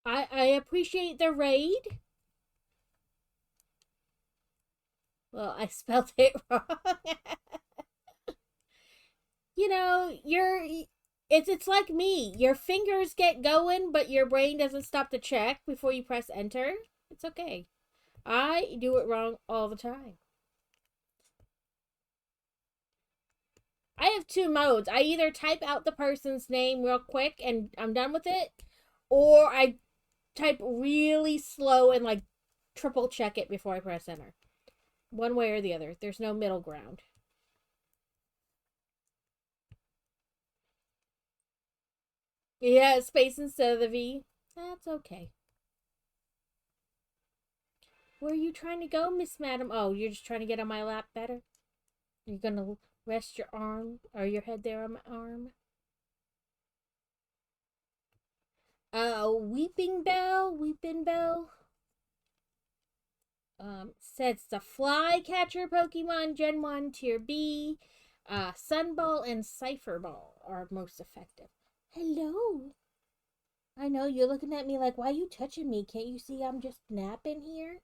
I appreciate the raid. Well, I spelled it wrong. You know, it's like me. Your fingers get going, but your brain doesn't stop to check before you press enter. It's okay. I do it wrong all the time. I have two modes. I either type out the person's name real quick and I'm done with it, or I type really slow and like triple check it before I press enter. One way or the other. There's no middle ground. Yeah, space instead of the V. That's okay. Where are you trying to go, Miss Madam? Oh, you're just trying to get on my lap better? You're gonna rest your arm or your head there on my arm? Weeping Bell, says the Flycatcher Pokemon Gen 1 Tier B. Sunball and Cypher Ball are most effective. Hello. I know, you're looking at me like, why are you touching me? Can't you see I'm just napping here?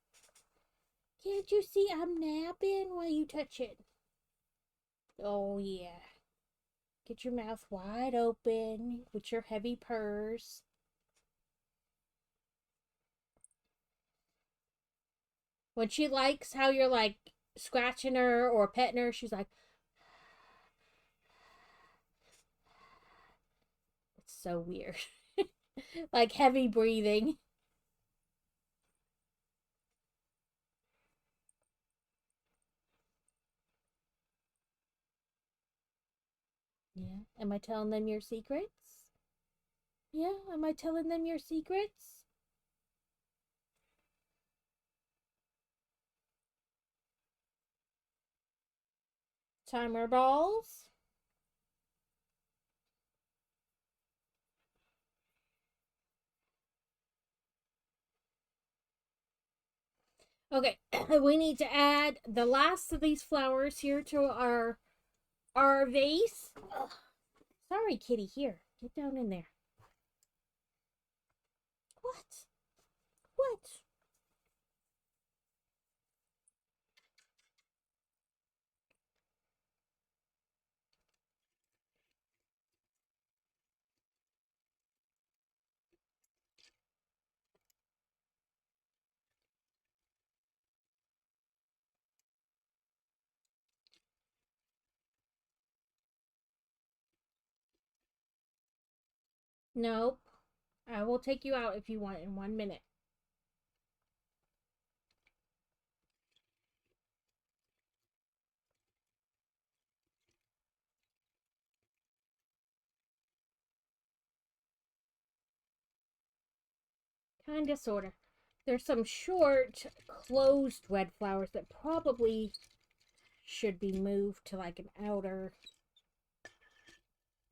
Can't you see I'm napping while you touch it? Oh, yeah. Get your mouth wide open with your heavy purrs. When she likes how you're like scratching her or petting her, she's like, it's so weird. Like heavy breathing. Yeah. Am I telling them your secrets? Yeah. Am I telling them your secrets? Timer balls. Okay, we need to add the last of these flowers here to our vase. Ugh. Sorry, kitty. Here, get down in there. What? What? Nope. I will take you out if you want in 1 minute. Kinda, sorta. There's some short, closed red flowers that probably should be moved to like an outer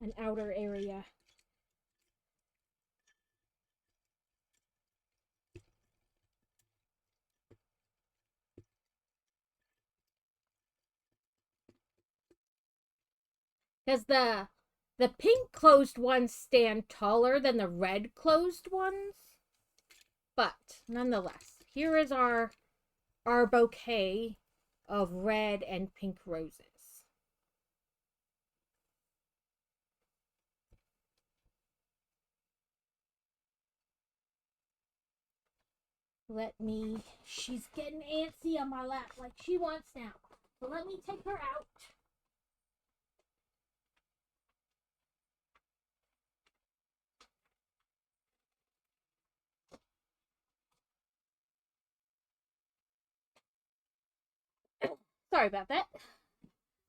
area. Because the pink closed ones stand taller than the red closed ones. But nonetheless, here is our bouquet of red and pink roses. She's getting antsy on my lap like she wants now. So let me take her out. Sorry about that.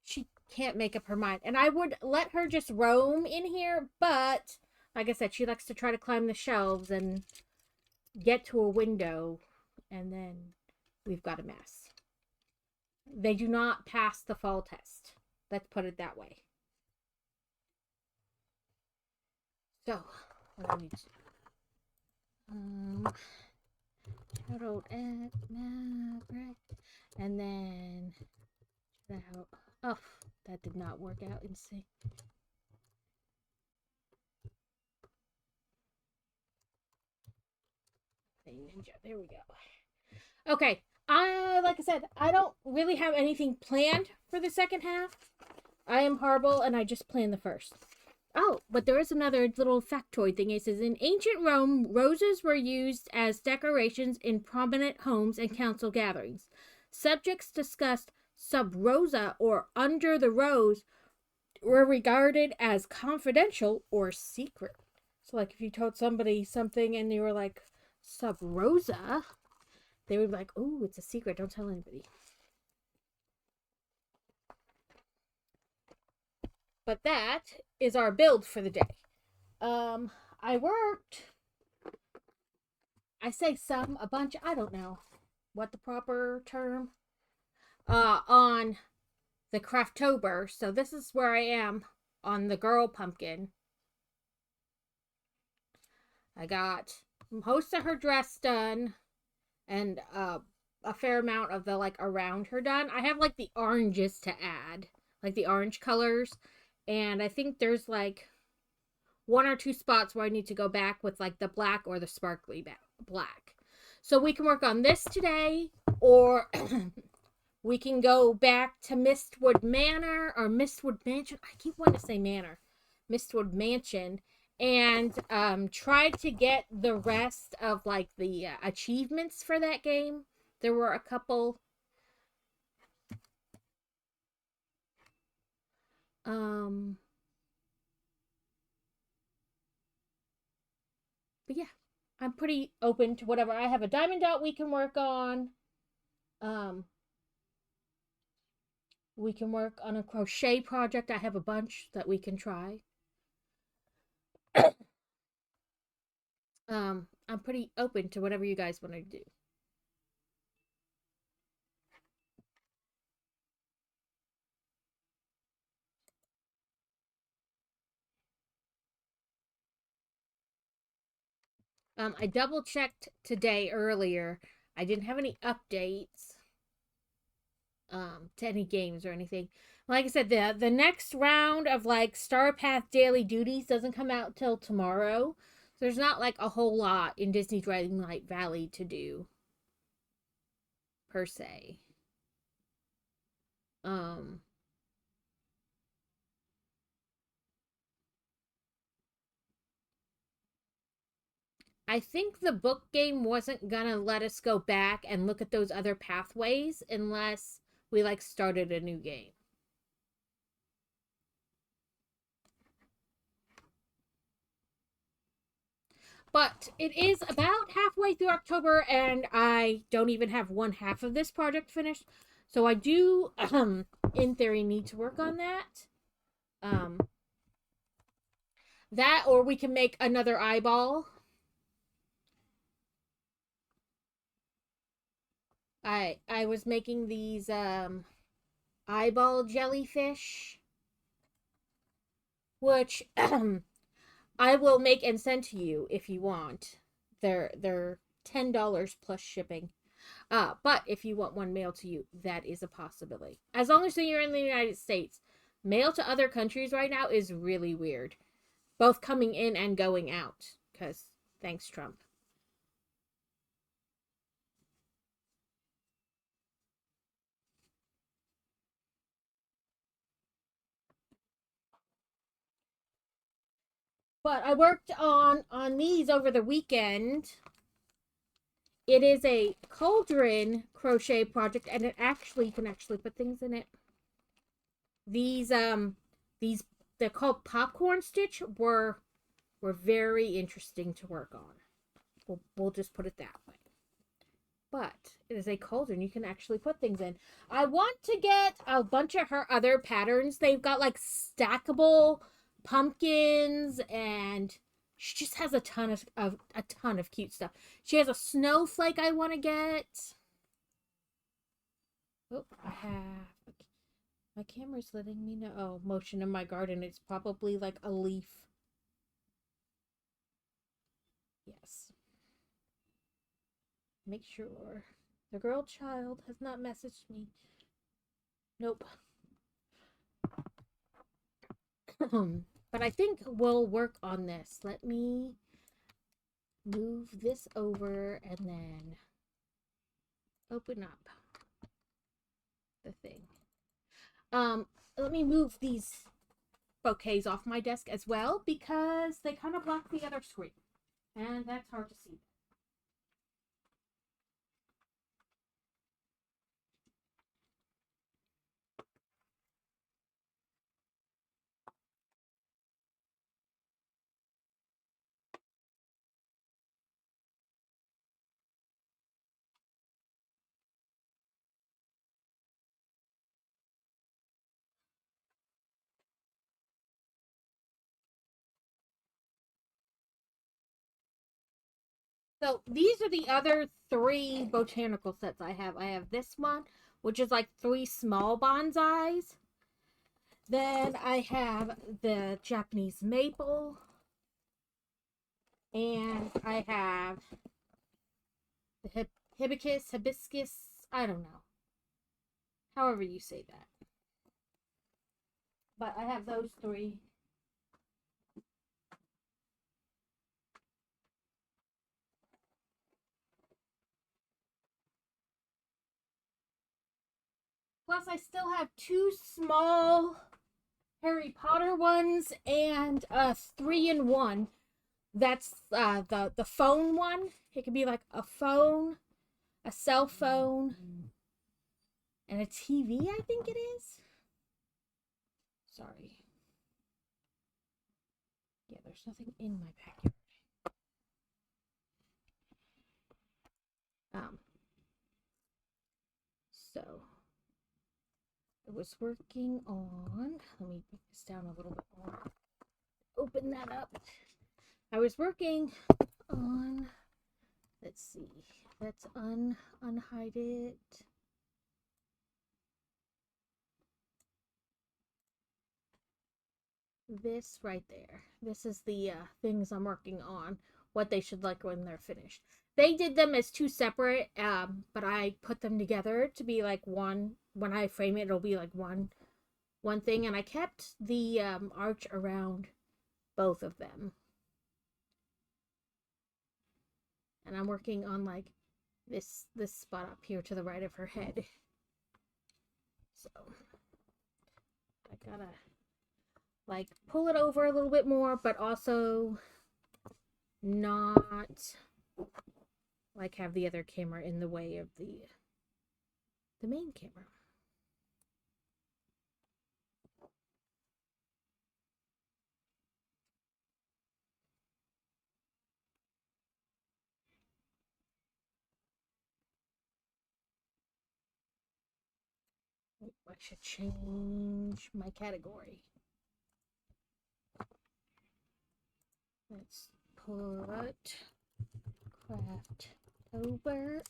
She can't make up her mind. And I would let her just roam in here, but like I said, she likes to try to climb the shelves and get to a window, and then we've got a mess. They do not pass the fall test. Let's put it that way. So, what do I need to Harold at Maverick, and then oh, that did not work out in sync. Ninja, there we go. Okay, like I said, I don't really have anything planned for the second half. I am horrible, and I just planned the first. Oh, but there is another little factoid thing. It says, in ancient Rome, roses were used as decorations in prominent homes and council gatherings. Subjects discussed sub rosa, or under the rose, were regarded as confidential or secret. So, like, if you told somebody something and you were like, sub rosa, they would be like, oh, it's a secret. Don't tell anybody. But that is our build for the day. I worked, I say a bunch, I don't know what the proper term, on the Crafttober. So this is where I am on the girl pumpkin. I got most of her dress done, and a fair amount of the like around her done. I have like the oranges to add, like the orange colors, and I think there's like one or two spots where I need to go back with like the black or the sparkly black. So we can work on this today, or we can go back to Mistwood Manor or Mistwood Mansion. I keep wanting to say Manor. Mistwood Mansion, and try to get the rest of like the achievements for that game. There were a couple. Um, but yeah, I'm pretty open to whatever. I have a diamond dot we can work on. Um, we can work on a crochet project. I have a bunch that we can try. I'm pretty open to whatever you guys want to do. I double checked today earlier. I didn't have any updates to any games or anything. Like I said, the next round of like Star Path daily duties doesn't come out till tomorrow. So there's not like a whole lot in Disney Dreamlight Valley to do per se. Um I think the book game wasn't gonna let us go back and look at those other pathways unless we like started a new game. But it is about halfway through October, and I don't even have one half of this project finished. So I do, in theory, need to work on that. Um, that, or we can make another eyeball. I was making these eyeball jellyfish, which I will make and send to you if you want. They're $10 plus shipping. But if you want one mailed to you, that is a possibility. As long as you're in the United States. Mail to other countries right now is really weird. Both coming in and going out. Because, thanks, Trump. But I worked on these over the weekend. It is a cauldron crochet project, and it actually, you can actually put things in it. These, they're called popcorn stitch, were very interesting to work on. We'll just put it that way. But it is a cauldron you can actually put things in. I want to get a bunch of her other patterns. They've got like stackable pumpkins, and she just has a ton of cute stuff. She has a snowflake I want to get. Oh, I have, my camera's letting me know. Oh, motion in my garden. It's probably like a leaf. Yes. Make sure the girl child has not messaged me. Nope. But I think we'll work on this. Let me move this over and then open up the thing. Let me move these bouquets off my desk as well because they kind of block the other screen. And that's hard to see. So these are the other three botanical sets I have. I have this one, which is like 3 small bonsais. Then I have the Japanese maple. And I have the hibiscus, I don't know. However you say that. But I have those 3. Plus, I still have 2 small Harry Potter ones and a 3-in-1. That's the phone one. It could be like a phone, a cell phone, and a TV, I think it is. Sorry. Yeah, there's nothing in my backyard. Um, so I was working on, let me put this down a little bit more. Open that up. I was working on, let's see, let's unhide it. This right there. This is the things I'm working on, what they should like when they're finished. They did them as two separate, but I put them together to be like one. When I frame it, it'll be like one thing, and I kept the arch around both of them. And I'm working on like this spot up here to the right of her head. So I gotta like pull it over a little bit more, but also not like have the other camera in the way of the main camera. I should change my category. Let's put craft over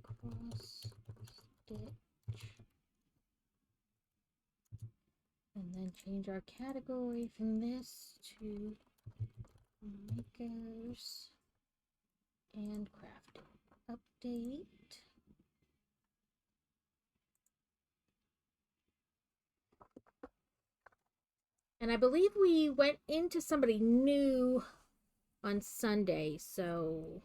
cross stitch, and then change our category from this to makers and crafting. Update. And I believe we went into somebody new on Sunday, so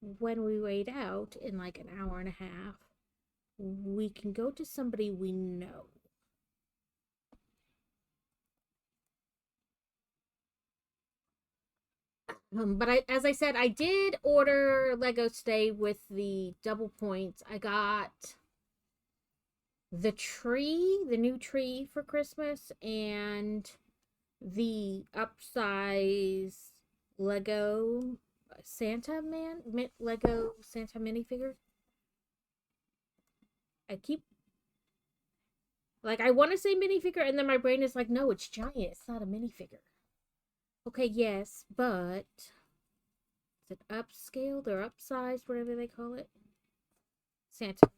when we wait out in like an hour and a half, we can go to somebody we know. But as I said, I did order Lego today with the double points. I got the new tree for Christmas, and the upsize Lego Santa Lego Santa minifigure. I keep like I want to say minifigure, and then my brain is like, no, it's giant. It's not a minifigure. Okay, yes, but is it upscaled or upsized, whatever they call it? Santa.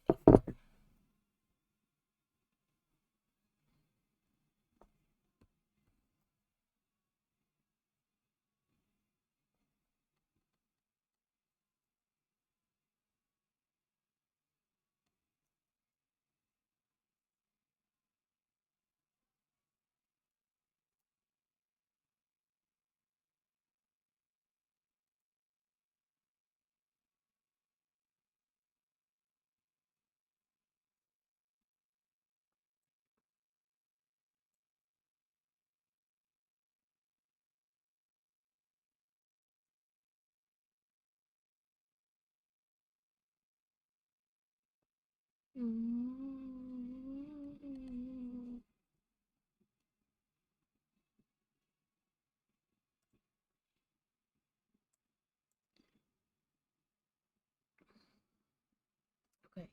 Okay.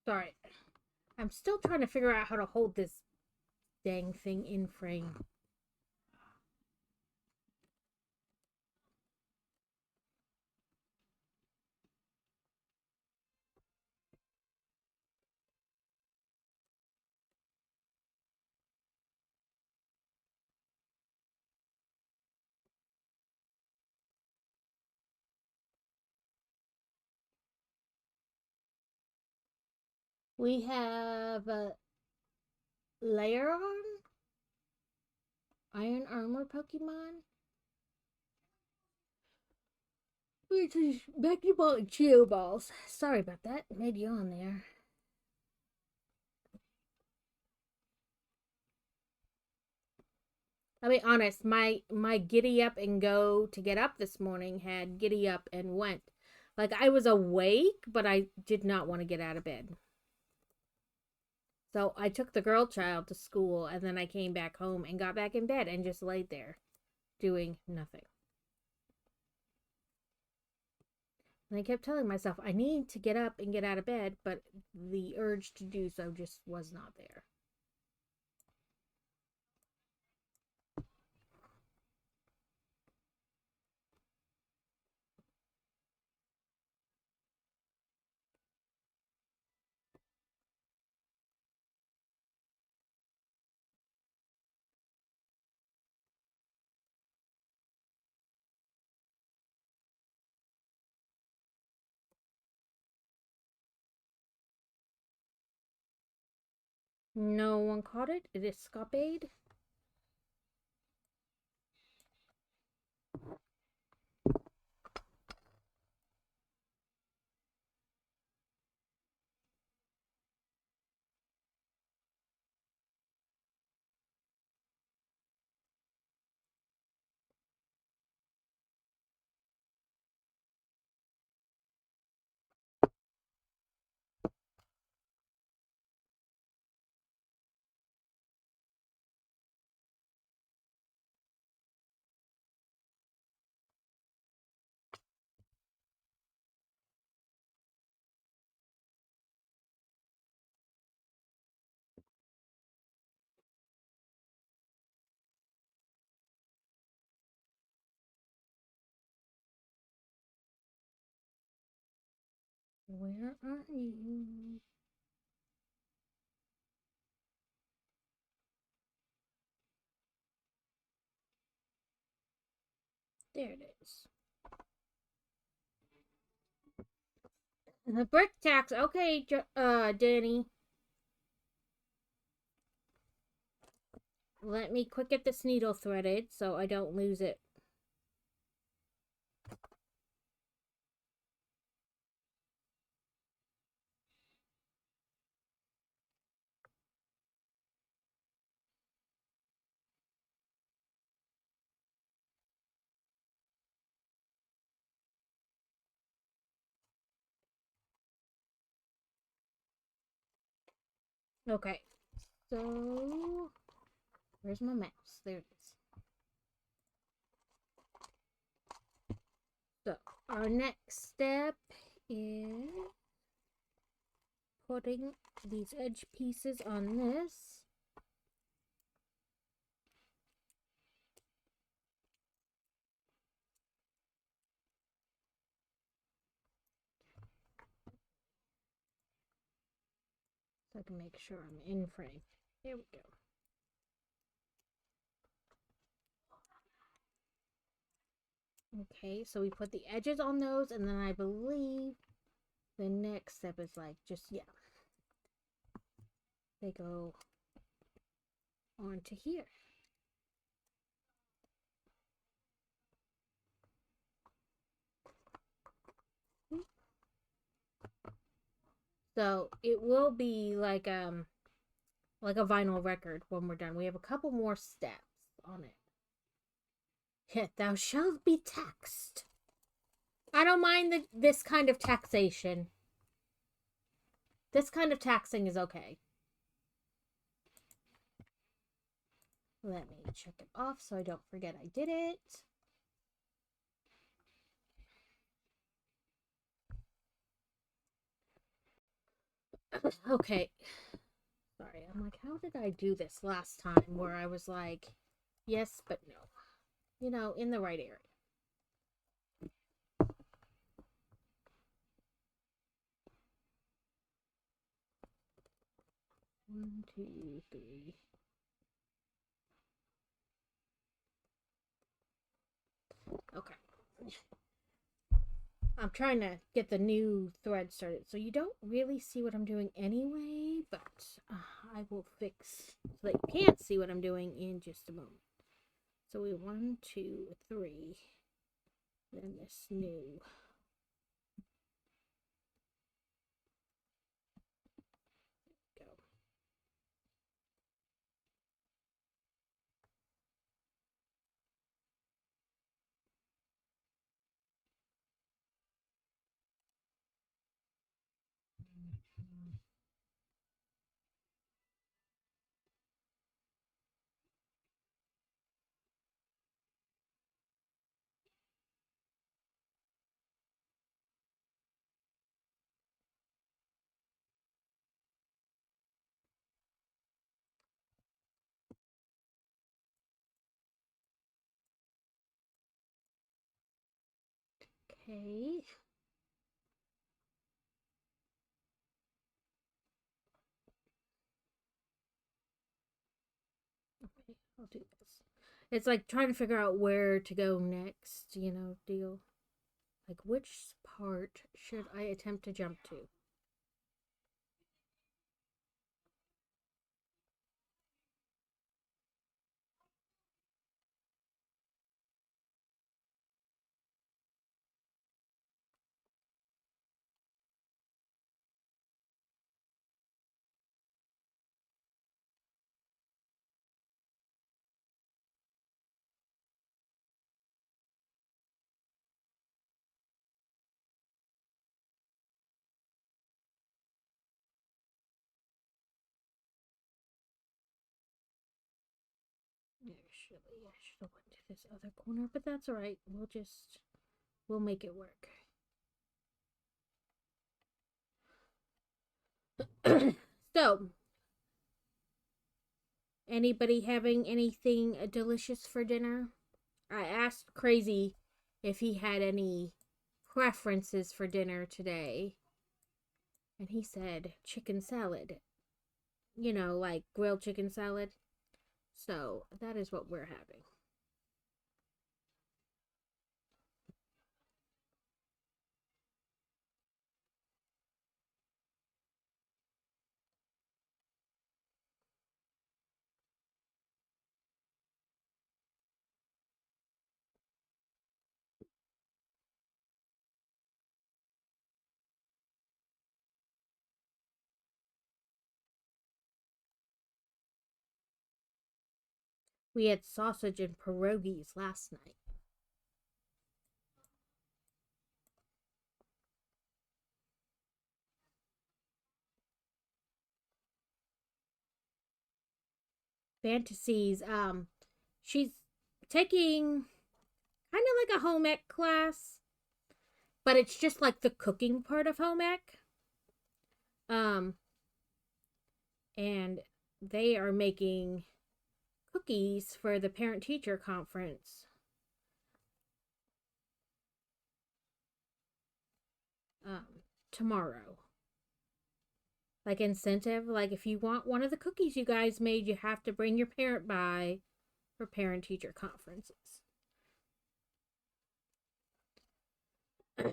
Sorry. I'm still trying to figure out how to hold this dang thing in frame. We have a Layeron, Iron Armor Pokemon, which is Becky Ball and Geo Balls. Sorry about that. Made you on there. I'll be honest, my giddy up and go to get up this morning had giddy up and went. Like I was awake, but I did not want to get out of bed. So I took the girl child to school, and then I came back home and got back in bed and just laid there doing nothing. And I kept telling myself I need to get up and get out of bed, but the urge to do so just was not there. No one caught it. It escaped. Where are you? There it is. The brick tax. Okay, Danny. Let me quick get this needle threaded so I don't lose it. Okay. So, where's my mouse? There it is. So, our next step is putting these edge pieces on this. So I can make sure I'm in frame. Here we go. Okay, so we put the edges on those, and then I believe the next step is like just, yeah. They go onto here. So it will be like a vinyl record when we're done. We have a couple more steps on it. Yeah, thou shalt be taxed. I don't mind this kind of taxation. This kind of taxing is okay. Let me check it off so I don't forget I did it. Okay. Sorry, I'm like, how did I do this last time where I was like, yes, but no. You know, in the right area. 1, 2, 3. Okay. I'm trying to get the new thread started, so you don't really see what I'm doing anyway, but I will fix so that you can't see what I'm doing in just a moment. So we 1, 2, 3, then this new. Go. Okay. Okay, I'll do this. It's like trying to figure out where to go next, you know, deal. Like, which part should I attempt to jump to? Actually, I should have went to this other corner, but that's alright. We'll make it work. So, anybody having anything delicious for dinner? I asked Crazy if he had any preferences for dinner today, and he said chicken salad. You know, like grilled chicken salad. So, that is what we're having. We had sausage and pierogies last night. Fantasies. She's taking kind of like a home ec class, but it's just like the cooking part of home ec. Um, and they are making cookies for the parent teacher conference. Tomorrow. Like incentive, like if you want one of the cookies you guys made, you have to bring your parent by for parent teacher conferences.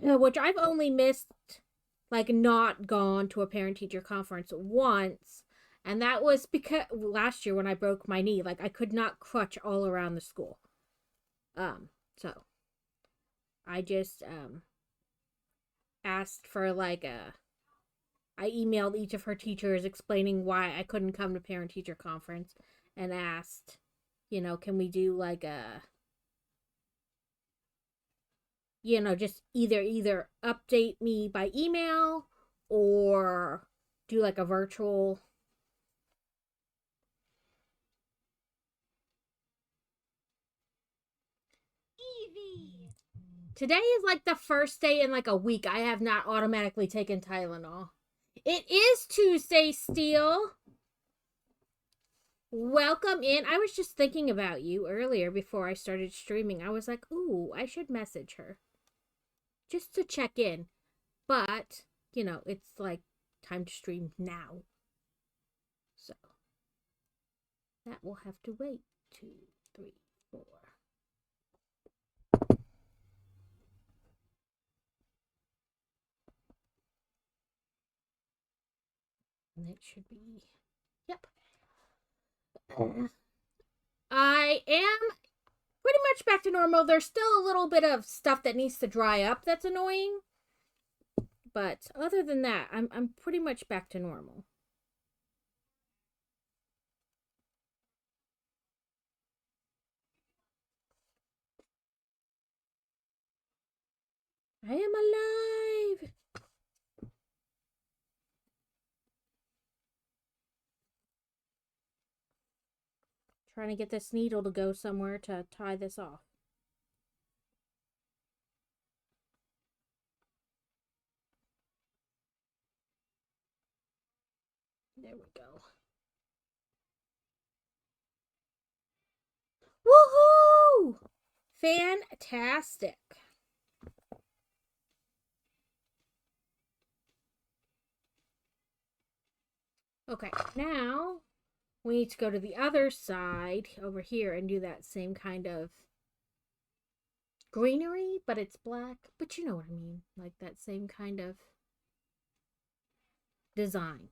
Which I've only missed, like not gone to a parent teacher conference once, and that was because last year when I broke my knee, like I could not crutch all around the school. So I just asked for like a I emailed each of her teachers explaining why I couldn't come to parent teacher conference and asked, can we do like a just either update me by email or do like a virtual. Evie. Today is like the first day in like a week I have not automatically taken Tylenol. It is Tuesday, Steel. Welcome in. I was just thinking about you earlier before I started streaming. I was like, ooh, I should message her just to check in. But, it's like time to stream now. So, that will have to wait. 2, 3, 4. And it should be, yep. I am pretty much back to normal. There's still a little bit of stuff that needs to dry up that's annoying. But other than that, I'm pretty much back to normal. I am alive. Trying to get this needle to go somewhere to tie this off. There we go. Woohoo! Fantastic. Okay, now we need to go to the other side over here and do that same kind of greenery, but it's black. But you know what I mean. Like that same kind of design.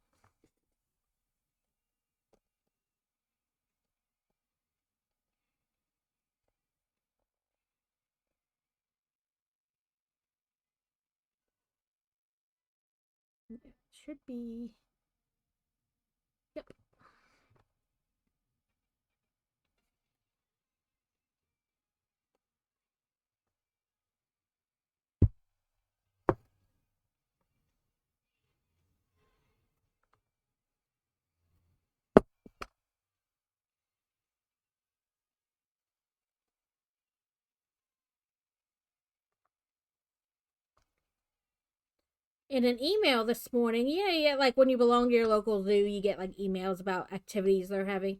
It should be. Yep. In an email this morning, yeah, like when you belong to your local zoo, you get like emails about activities they're having.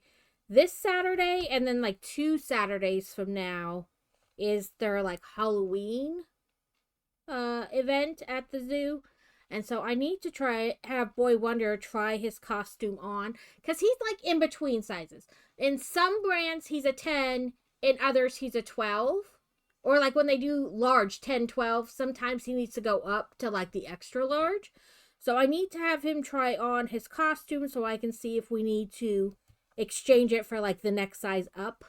This Saturday and then like 2 Saturdays from now is their like Halloween event at the zoo. And so I need to have Boy Wonder try his costume on because he's like in between sizes. In some brands, he's a 10, in others, he's a 12. Or like when they do large 10, 12, sometimes he needs to go up to like the extra large. So I need to have him try on his costume so I can see if we need to exchange it for like the next size up.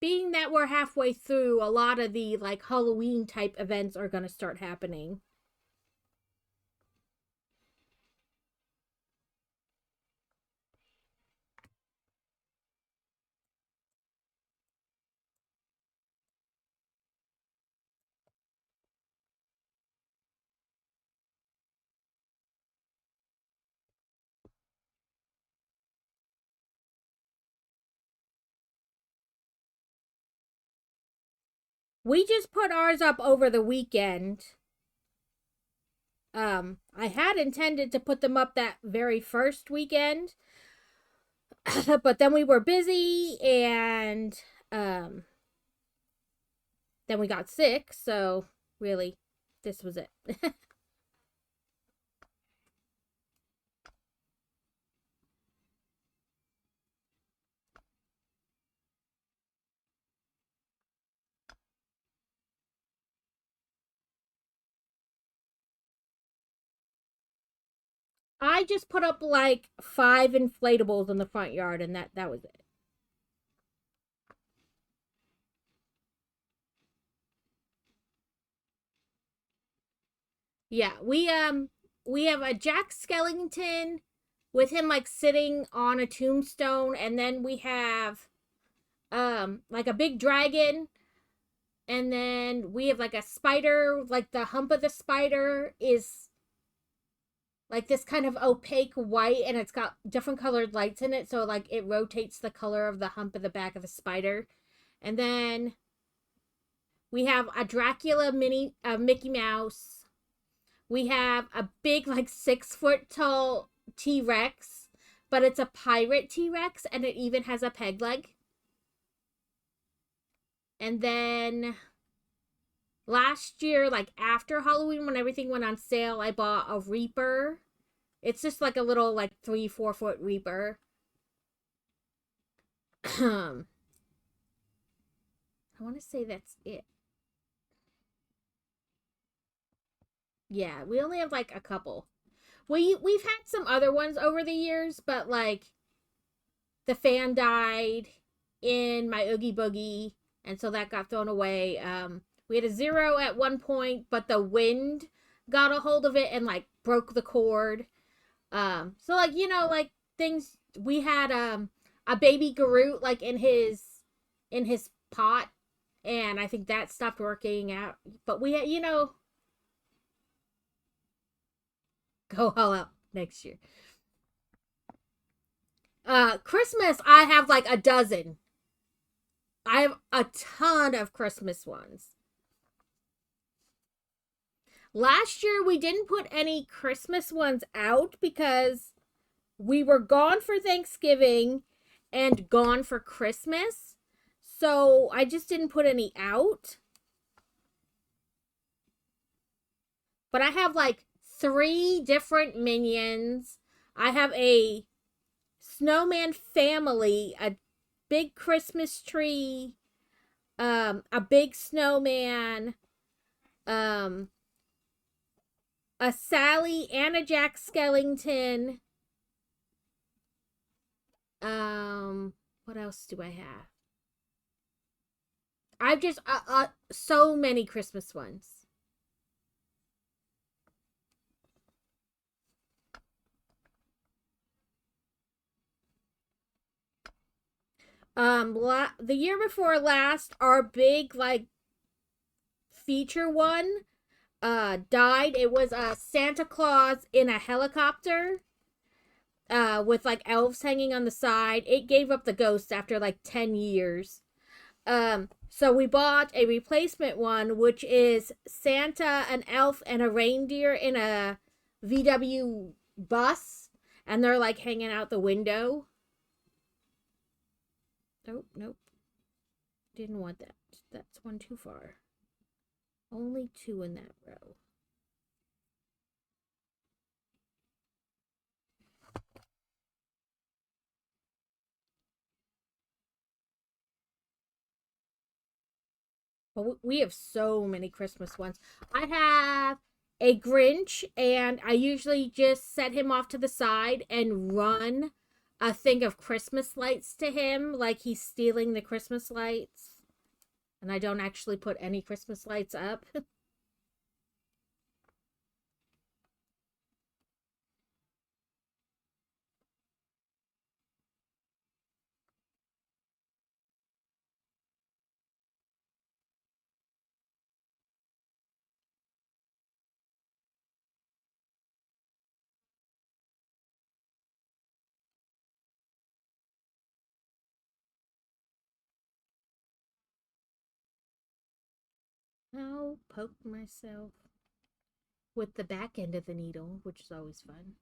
Being that we're halfway through, a lot of the like Halloween type events are going to start happening. We just put ours up over the weekend. I had intended to put them up that very first weekend, but then we were busy and then we got sick, so really this was it. I just put up like 5 inflatables in the front yard and that was it. Yeah, we have a Jack Skellington with him like sitting on a tombstone, and then we have like a big dragon, and then we have like a spider, like the hump of the spider is like this kind of opaque white, and it's got different colored lights in it, so like it rotates the color of the hump of the back of the spider. And then we have a Dracula mini Mickey Mouse. We have a big like 6 foot tall T-Rex, but it's a pirate T-Rex and it even has a peg leg. And then last year, like after Halloween, when everything went on sale, I bought a Reaper. It's just like a little like 3, 4 foot Reaper. I want to say that's it. Yeah, we only have like a couple. We've had some other ones over the years, but like the fan died in my Oogie Boogie, and so that got thrown away. We had a Zero at one point, but the wind got a hold of it and like broke the cord. So like like things we had a baby Garut like in his pot, and I think that stopped working out. But we had go all out next year. Christmas I have like a dozen. I have a ton of Christmas ones. Last year we didn't put any Christmas ones out because we were gone for Thanksgiving and gone for Christmas. So I just didn't put any out. But I have like 3 different minions. I have a snowman family, a big Christmas tree, a big snowman, um, a Sally and a Jack Skellington. What else do I have? I've just so many Christmas ones. The year before last, our big like feature one died. It was Santa Claus in a helicopter with like elves hanging on the side. It gave up the ghost after like 10 years. So we bought a replacement one, which is Santa, an elf, and a reindeer in a VW bus, and they're like hanging out the window. Nope, nope. Didn't want that. That's one too far. Only two in that row. But we have so many Christmas ones. I have a Grinch, and I usually just set him off to the side and run a thing of Christmas lights to him, like he's stealing the Christmas lights. And I don't actually put any Christmas lights up. I'll poke myself with the back end of the needle, which is always fun.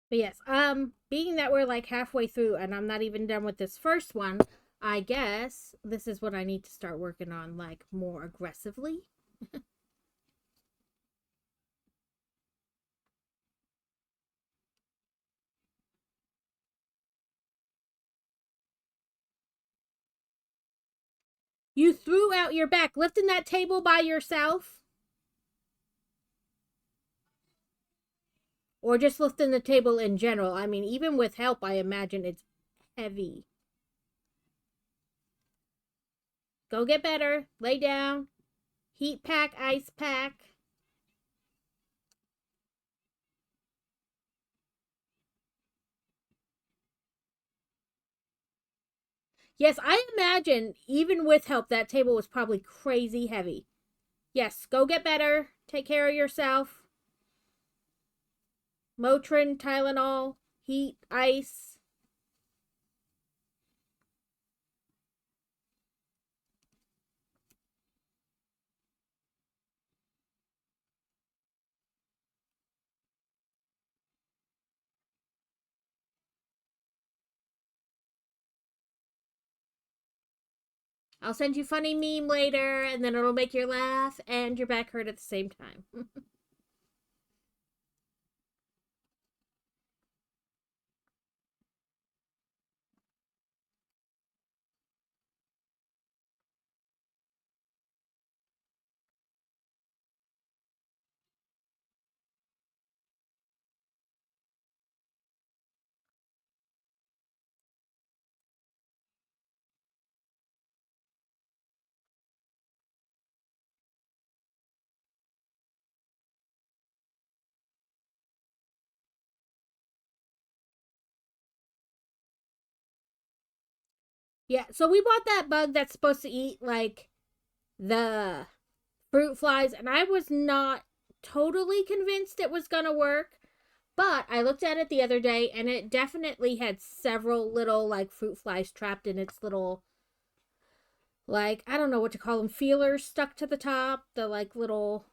But yes, being that we're like halfway through and I'm not even done with this first one, I guess this is what I need to start working on like more aggressively. You threw out your back, lifting that table by yourself? Or just lifting the table in general? I mean, even with help, I imagine it's heavy. Go get better. Lay down. Heat pack, ice pack. Yes, I imagine even with help, that table was probably crazy heavy. Yes, go get better. Take care of yourself. Motrin, Tylenol, heat, ice. I'll send you funny meme later, and then it'll make you laugh and your back hurt at the same time. Yeah, so we bought that bug that's supposed to eat like the fruit flies, and I was not totally convinced it was gonna work. But I looked at it the other day and it definitely had several little like fruit flies trapped in its little like, I don't know what to call them, feelers stuck to the top, the like little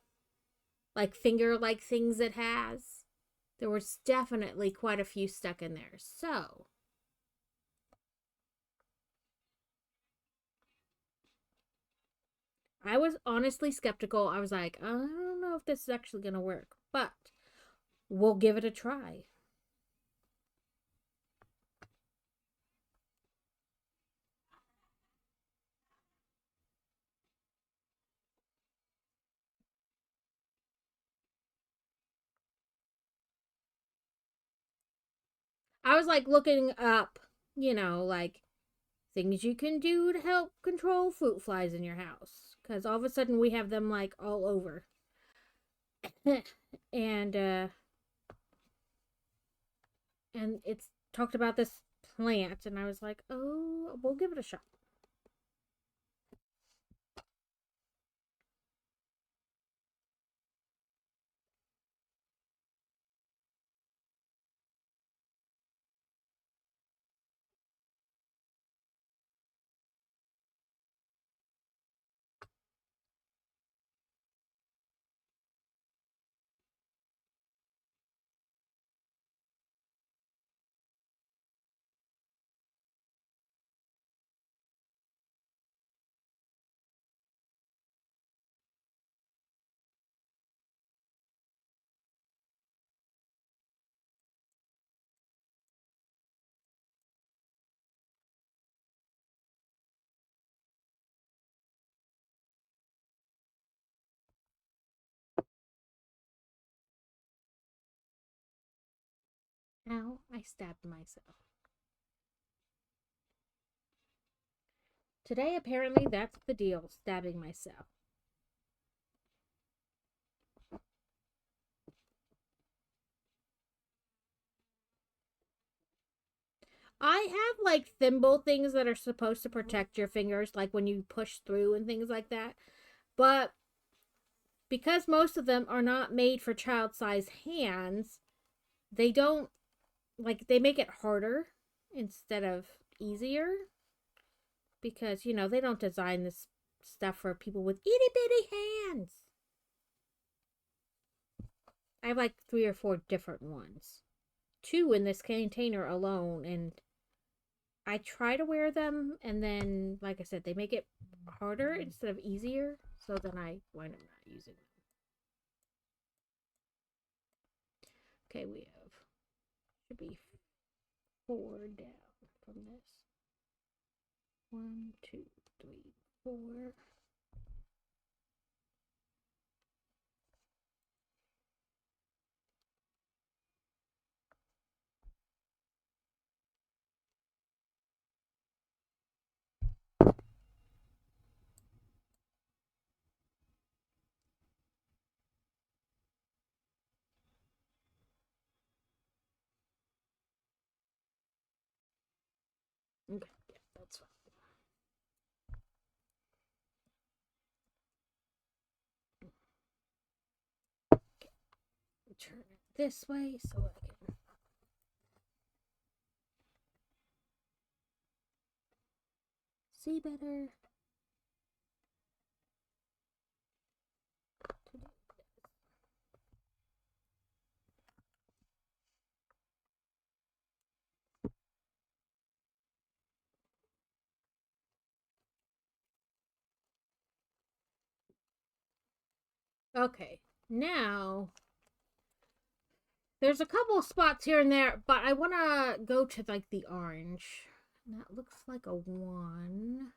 like finger like things it has. There was definitely quite a few stuck in there. So I was honestly skeptical. I was like, I don't know if this is actually going to work, but we'll give it a try. I was like looking up, like things you can do to help control fruit flies in your house. Because all of a sudden we have them like all over. and and it's talked about this plant, and I was like, oh, we'll give it a shot. Ow, I stabbed myself. Today, apparently, that's the deal, stabbing myself. I have like thimble things that are supposed to protect your fingers, like when you push through and things like that. But because most of them are not made for child size hands, they don't, like, they make it harder instead of easier. Because, they don't design this stuff for people with itty bitty hands. I have like 3 or 4 different ones. 2 in this container alone, and I try to wear them, and then, like I said, they make it harder instead of easier, so then I wind up not using them. Okay, we have, should be 4 down from this. 1, 2, 3, 4. Okay, yeah, that's fine. Turn it this way so I can see better. Okay, now there's a couple of spots here and there, but I want to go to like the orange. And that looks like a 1.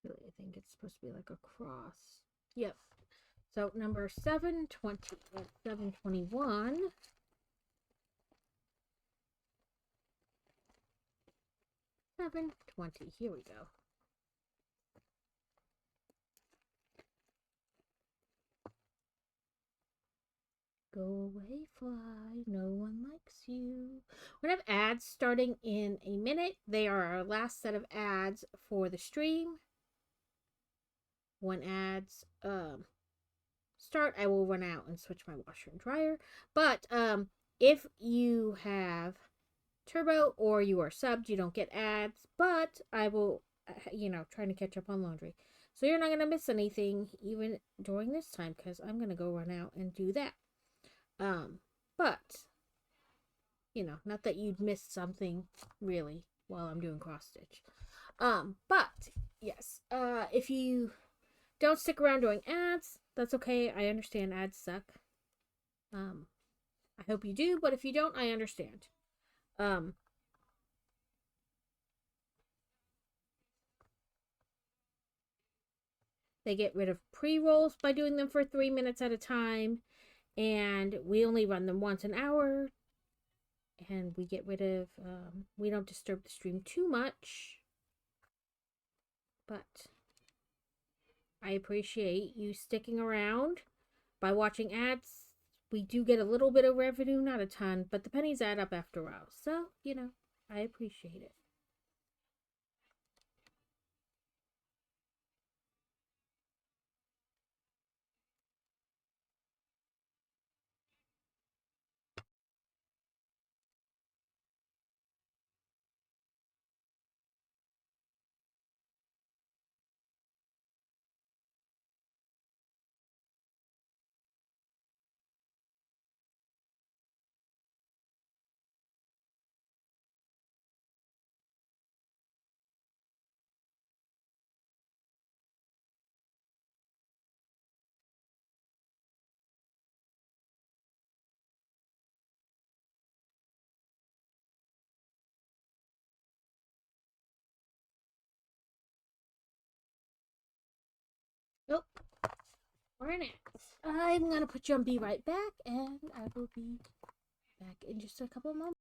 Really, I think it's supposed to be like a cross. Yep. So number 720. 721. 720. Here we go. Go away, fly. No one likes you. We have ads starting in a minute. They are our last set of ads for the stream. When ads start, I will run out and switch my washer and dryer. But if you have Turbo or you are subbed, you don't get ads. But I will, trying to catch up on laundry. So you're not going to miss anything even during this time because I'm going to go run out and do that. But, not that you'd miss something really while I'm doing cross stitch. But yes, if you don't stick around doing ads, that's okay. I understand ads suck. I hope you do, but if you don't, I understand. They get rid of pre-rolls by doing them for 3 minutes at a time, and we only run them once an hour, and we get rid of, we don't disturb the stream too much, but I appreciate you sticking around. By watching ads, we do get a little bit of revenue, not a ton, but the pennies add up after a while. So, I appreciate it. Oh, we're in it. I'm going to put you on Be Right Back, and I will be back in just a couple of moments.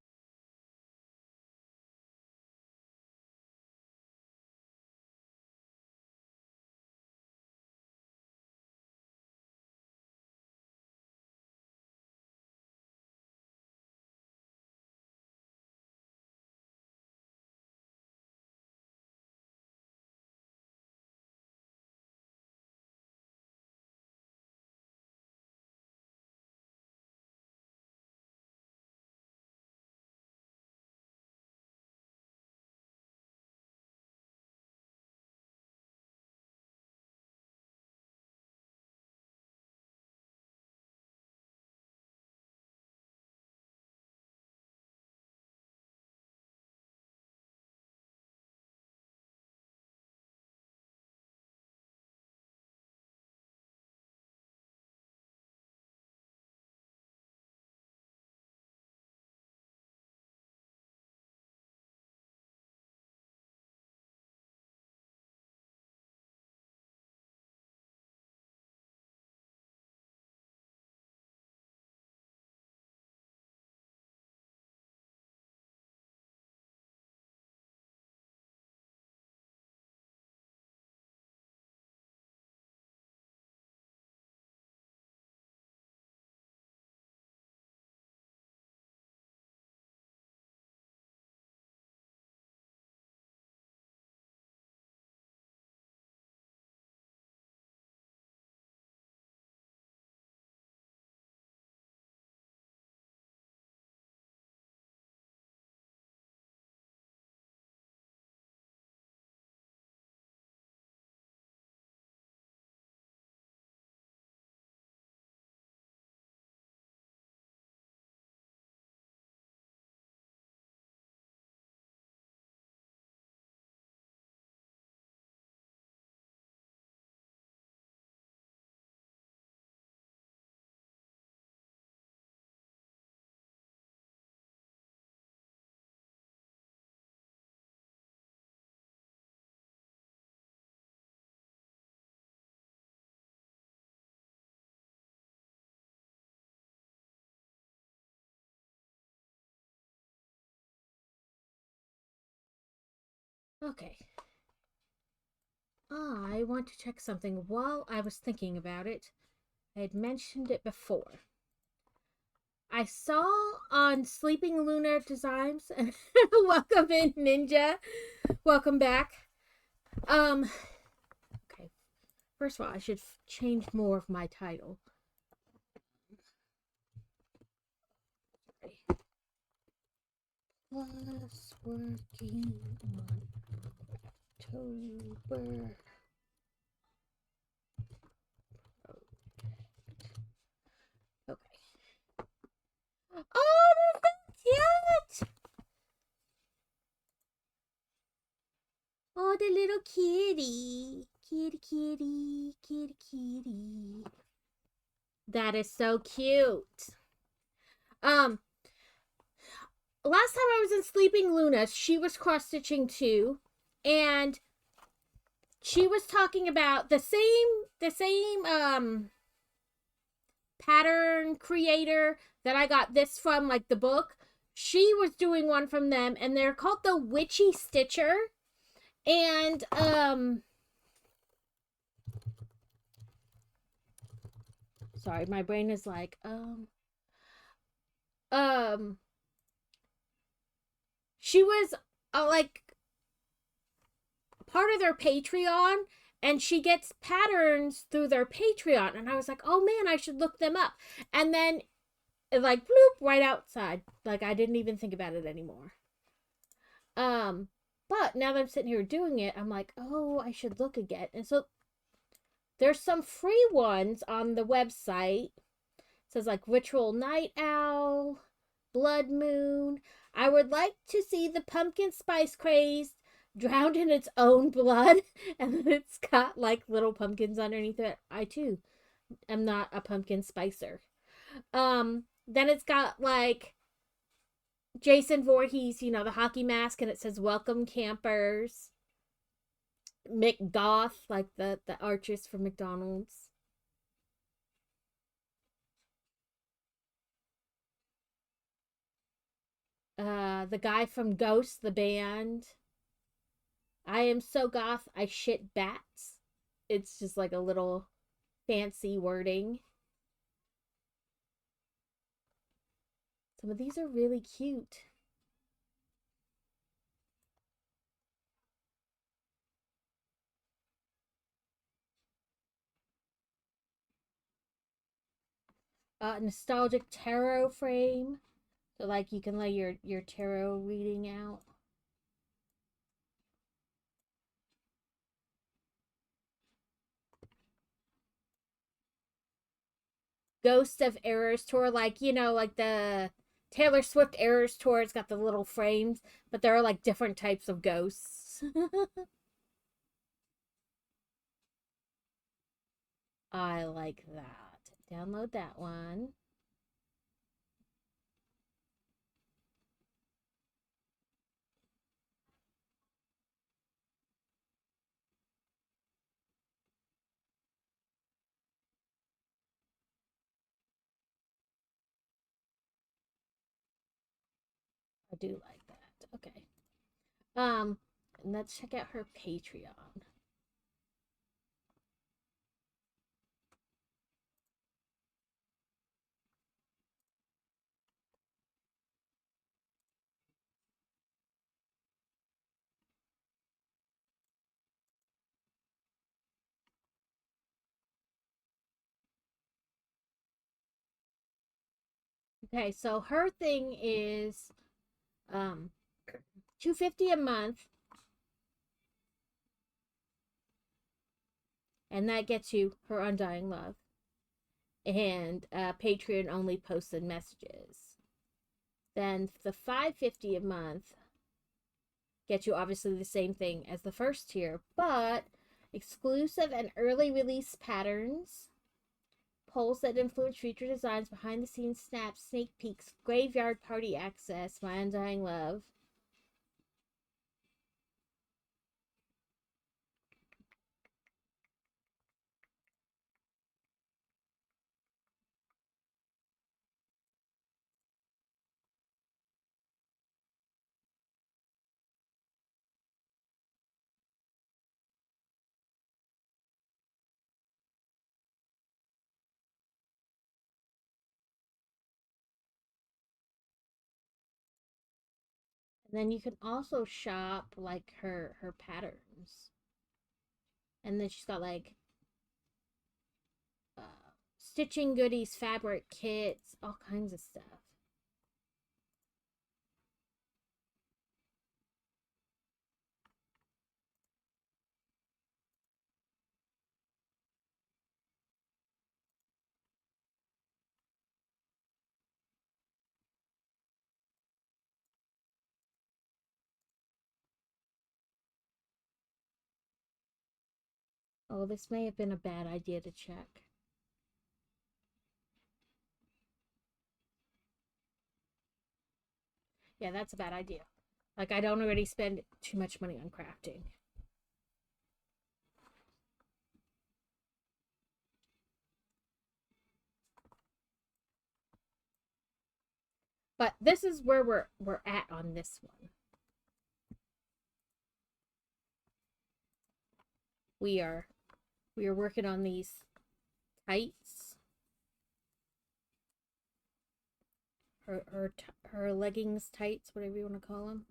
Okay. I want to check something while I was thinking about it. I had mentioned it before. I saw on Sleeping Lunar Designs. Welcome in, Ninja. Welcome back. Okay. First of all, I should change more of my title. Plus working on October. Okay. Oh, that's cute! Oh, the little kitty. Kitty, kitty, kitty, kitty. That is so cute. Um, last time I was in Sleeping Luna, she was cross stitching too, and she was talking about the same pattern creator that I got this from, like the book. She was doing one from them, and they're called the Witchy Stitcher. And sorry, my brain is like she was like part of their Patreon, and she gets patterns through their Patreon, and I was like, oh man, I should look them up. And then like bloop right outside, like I didn't even think about it anymore. But now that I'm sitting here doing it, I'm like, oh, I should look again. And so there's some free ones on the website. It says like Ritual Night Owl, Blood Moon. I would like to see the pumpkin spice craze drowned in its own blood. And then it's got like little pumpkins underneath it. I too am not a pumpkin spicer. Then it's got like Jason Voorhees, the hockey mask, and it says welcome campers. McGoth, like the arches from McDonald's. The guy from Ghost, the band. I am so goth, I shit bats. It's just like a little fancy wording. Some of these are really cute. Nostalgic tarot frame. So like you can lay your tarot reading out. Ghost of Errors Tour, like like the Taylor Swift Errors Tour. It's got the little frames, but there are like different types of ghosts. I like that. Download that one. I do like that. Okay. Um, and let's check out her Patreon. Okay, so her thing is um $250 a month, and that gets you her undying love and Patreon only posts and messages. Then the $550 a month gets you obviously the same thing as the first tier, but exclusive and early release patterns, polls that influence future designs, behind the scenes snaps, sneak peeks, graveyard party access, my undying love. Then you can also shop like her patterns. And then she's got like uh, stitching goodies, fabric kits, all kinds of stuff. Oh, this may have been a bad idea to check. Yeah, that's a bad idea. Like, I don't already spend too much money on crafting. But this is where we're at on this one. We are working on these tights. Her leggings tights, whatever you want to call them.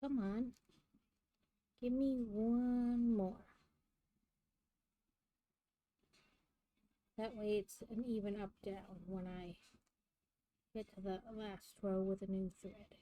Come on. Give me one more. That way it's an even up down when I get to the last row with a new thread.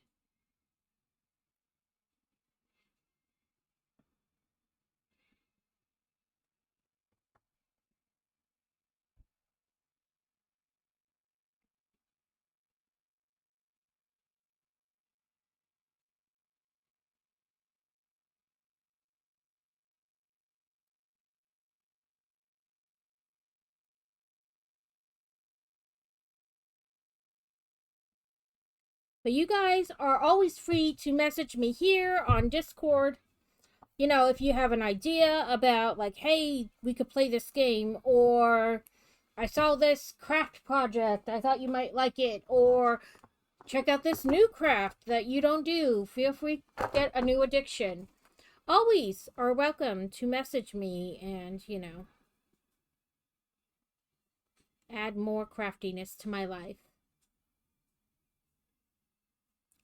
But you guys are always free to message me here on Discord. You know, if you have an idea about, like, hey, we could play this game, or I saw this craft project, I thought you might like it, or check out this new craft that you don't do. Feel free to get a new addiction. Always are welcome to message me and, add more craftiness to my life.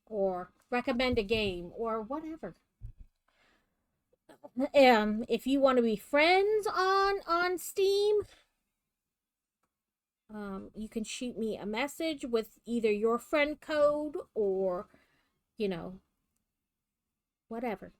Or recommend a game or whatever. If you want to be friends on Steam, you can shoot me a message with either your friend code or, you know, whatever.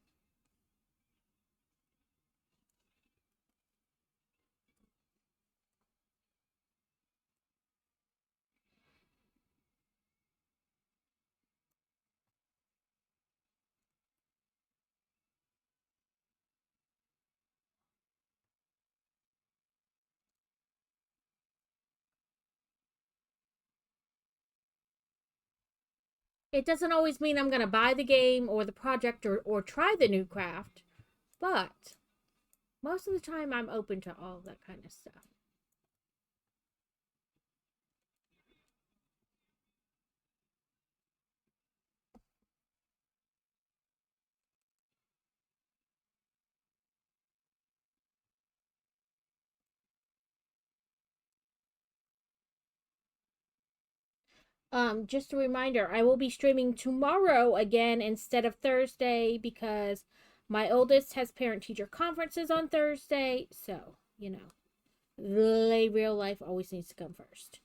It doesn't always mean I'm going to buy the game or the project or try the new craft, but most of the time I'm open to all that kind of stuff. Just a reminder, I will be streaming tomorrow again instead of Thursday because my oldest has parent teacher conferences on Thursday. So, real life always needs to come first.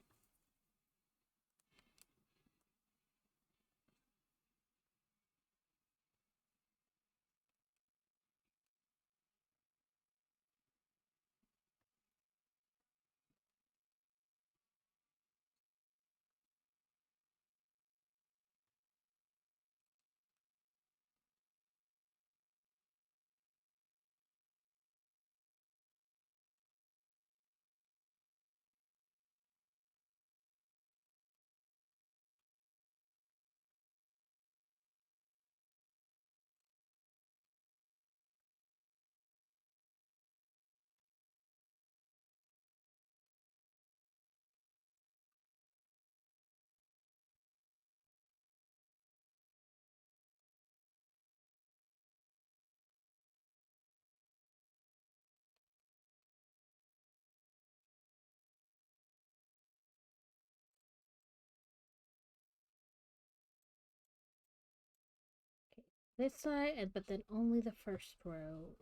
this side, but then only the first row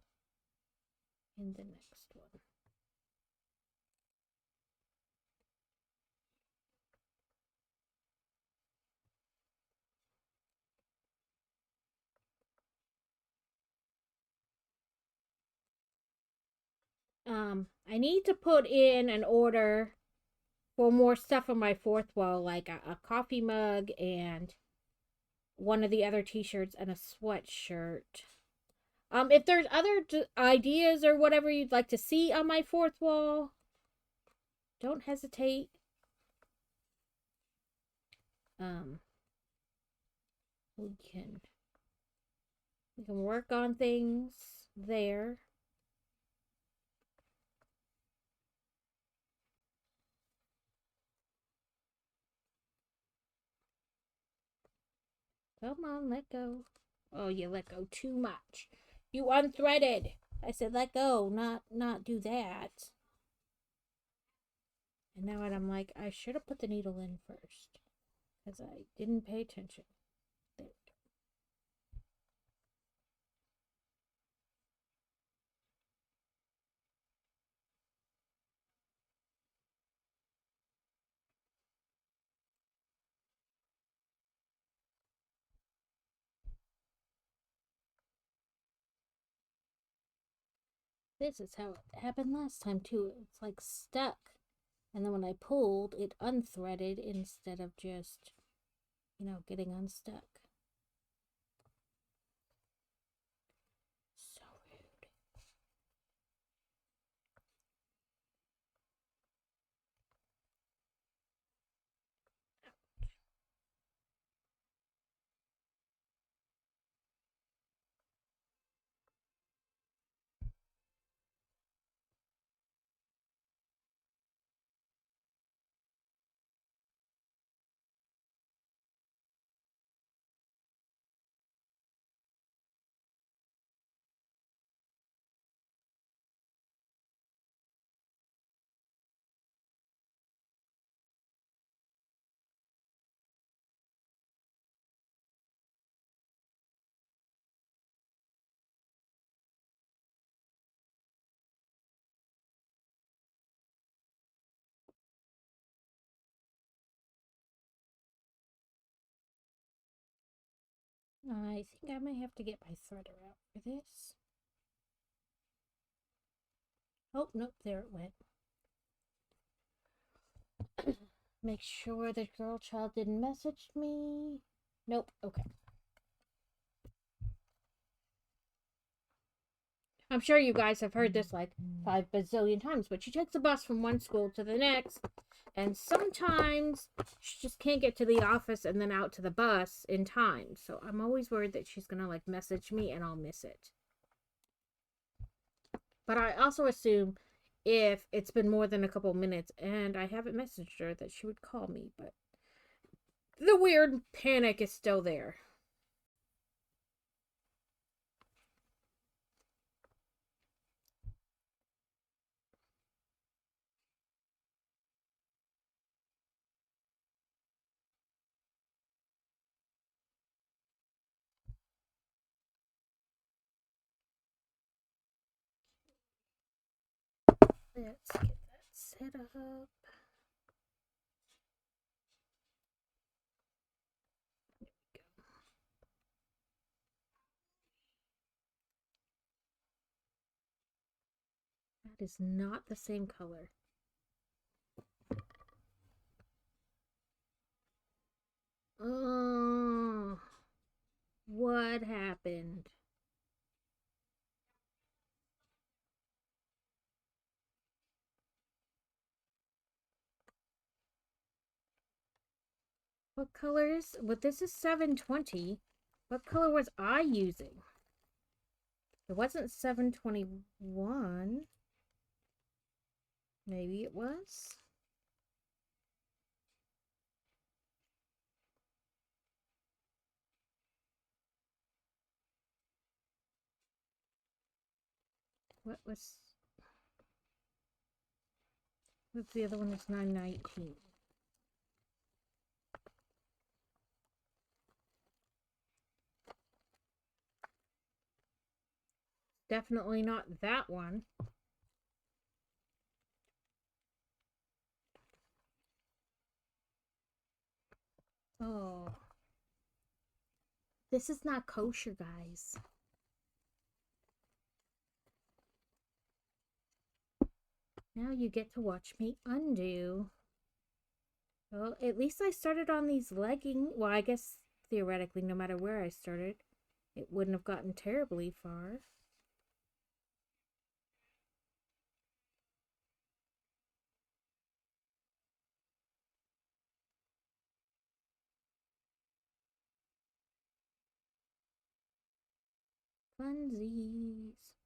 in the next one. I need to put in an order for more stuff on my fourth wall, like a coffee mug and one of the other t-shirts and a sweatshirt. If there's other ideas or whatever you'd like to see on my fourth wall, don't hesitate. We can work on things there. Come on, let go. Oh, you let go too much. You unthreaded. I said let go, not do that. And now I'm like, I should have put the needle in first. Because I didn't pay attention. There we go. This is how it happened last time too. It's like stuck. And then when I pulled, it unthreaded instead of just, getting unstuck. So rude. I think I may have to get my threader out for this. Oh, nope, there it went. Make sure the girl child didn't message me. Nope, okay. I'm sure you guys have heard this like 5 bazillion times, but she takes a bus from one school to the next, and sometimes she just can't get to the office and then out to the bus in time. So I'm always worried that she's gonna like message me and I'll miss it. But I also assume if it's been more than a couple minutes and I haven't messaged her that she would call me, but the weird panic is still there. Let's get that set up. That is not the same color. Oh, what happened? What color is, but this is 720. What color was I using? It wasn't 721. Maybe it was. What was, what's the other one? Is 919. Definitely not that one. Oh. This is not kosher, guys. Now you get to watch me undo. Well, at least I started on these leggings. Well, I guess theoretically, no matter where I started, it wouldn't have gotten terribly far. Funsies.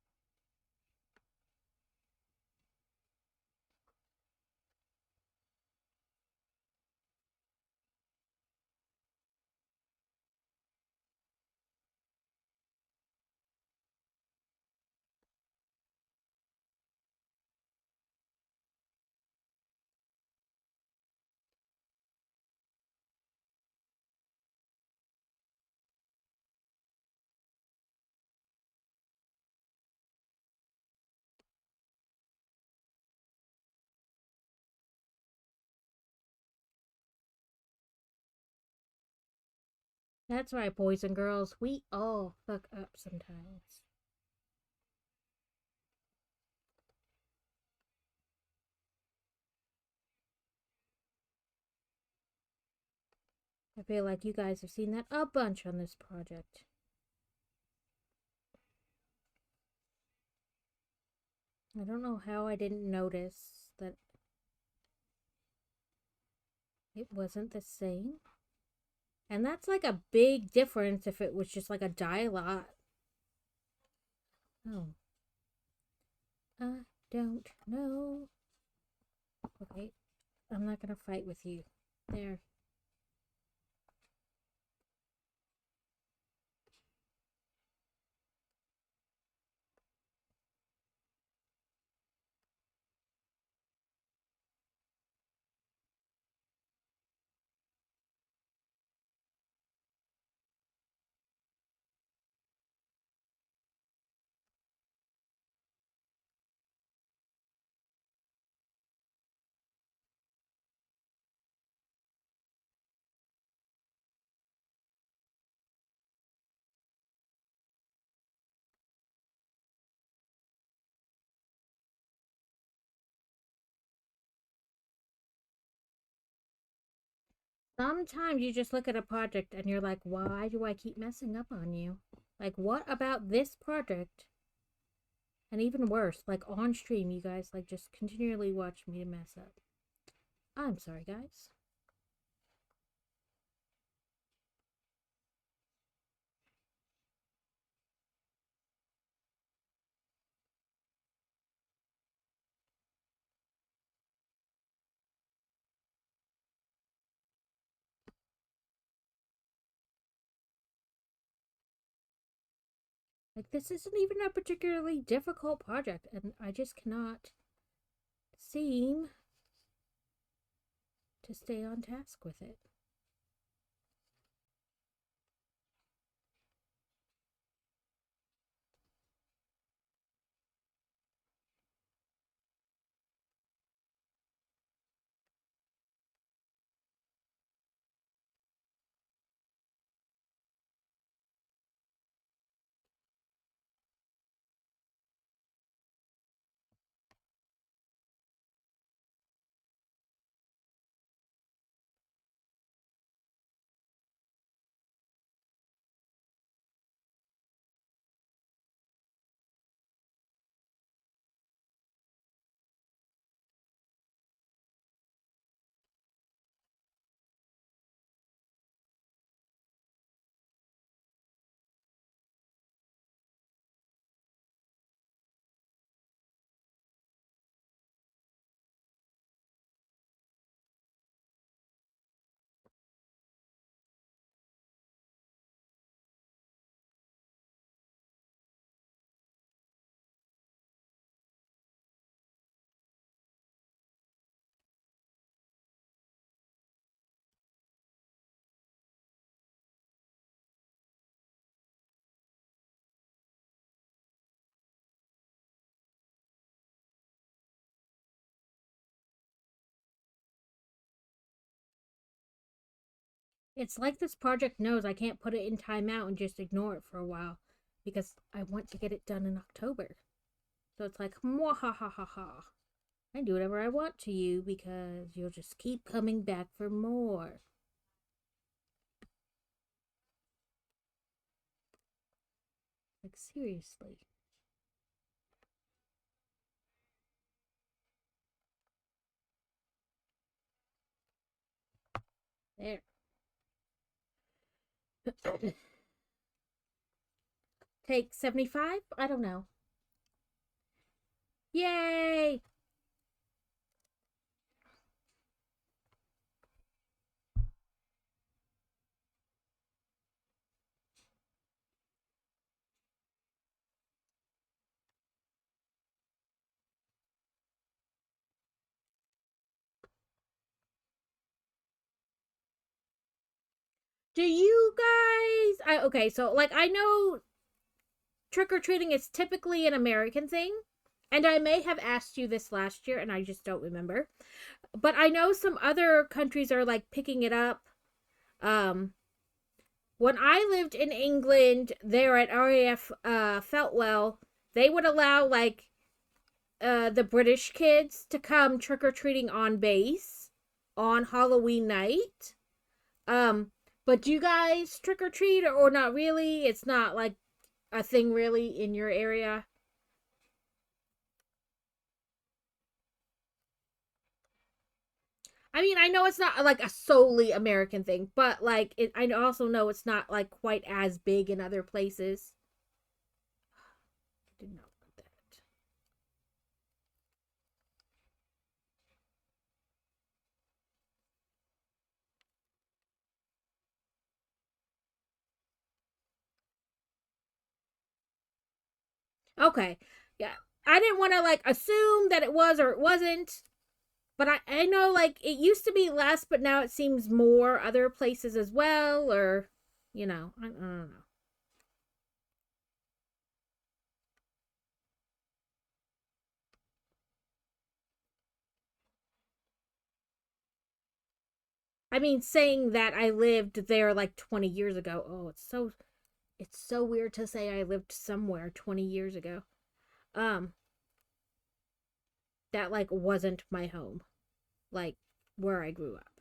That's right, boys and girls. We all fuck up sometimes. I feel like you guys have seen that a bunch on this project. I don't know how I didn't notice that it wasn't the same. And that's like a big difference if it was just like a dialogue. Oh. I don't know. Okay. I'm not gonna fight with you. There. Sometimes you just look at a project and you're like, why do I keep messing up on you? Like, what about this project? And even worse, like on stream, you guys like just continually watch me mess up. I'm sorry, guys. Like, this isn't even a particularly difficult project, and I just cannot seem to stay on task with it. It's like this project knows I can't put it in timeout and just ignore it for a while because I want to get it done in October. So it's like, mwahahaha. I do whatever I want to you because you'll just keep coming back for more. Like, seriously. There. Take 75? I don't know. Yay! Do you guys okay, so like I know trick or treating is typically an American thing, and I may have asked you this last year and I just don't remember. But I know some other countries are like picking it up. Um when I lived in England there at RAF Feltwell, they would allow like the British kids to come trick or treating on base on Halloween night. Um, but do you guys trick or treat or not really? It's not like a thing really in your area. I mean, I know it's not like a solely American thing, but like I also know it's not like quite as big in other places. I didn't know about that. Okay, yeah, I didn't want to like assume that it was or it wasn't. But I know like it used to be less, but now it seems more other places as well, or I don't know. I mean, saying that I lived there like 20 years ago. Oh, it's so weird to say I lived somewhere 20 years ago. Um, that like wasn't my home, like where I grew up.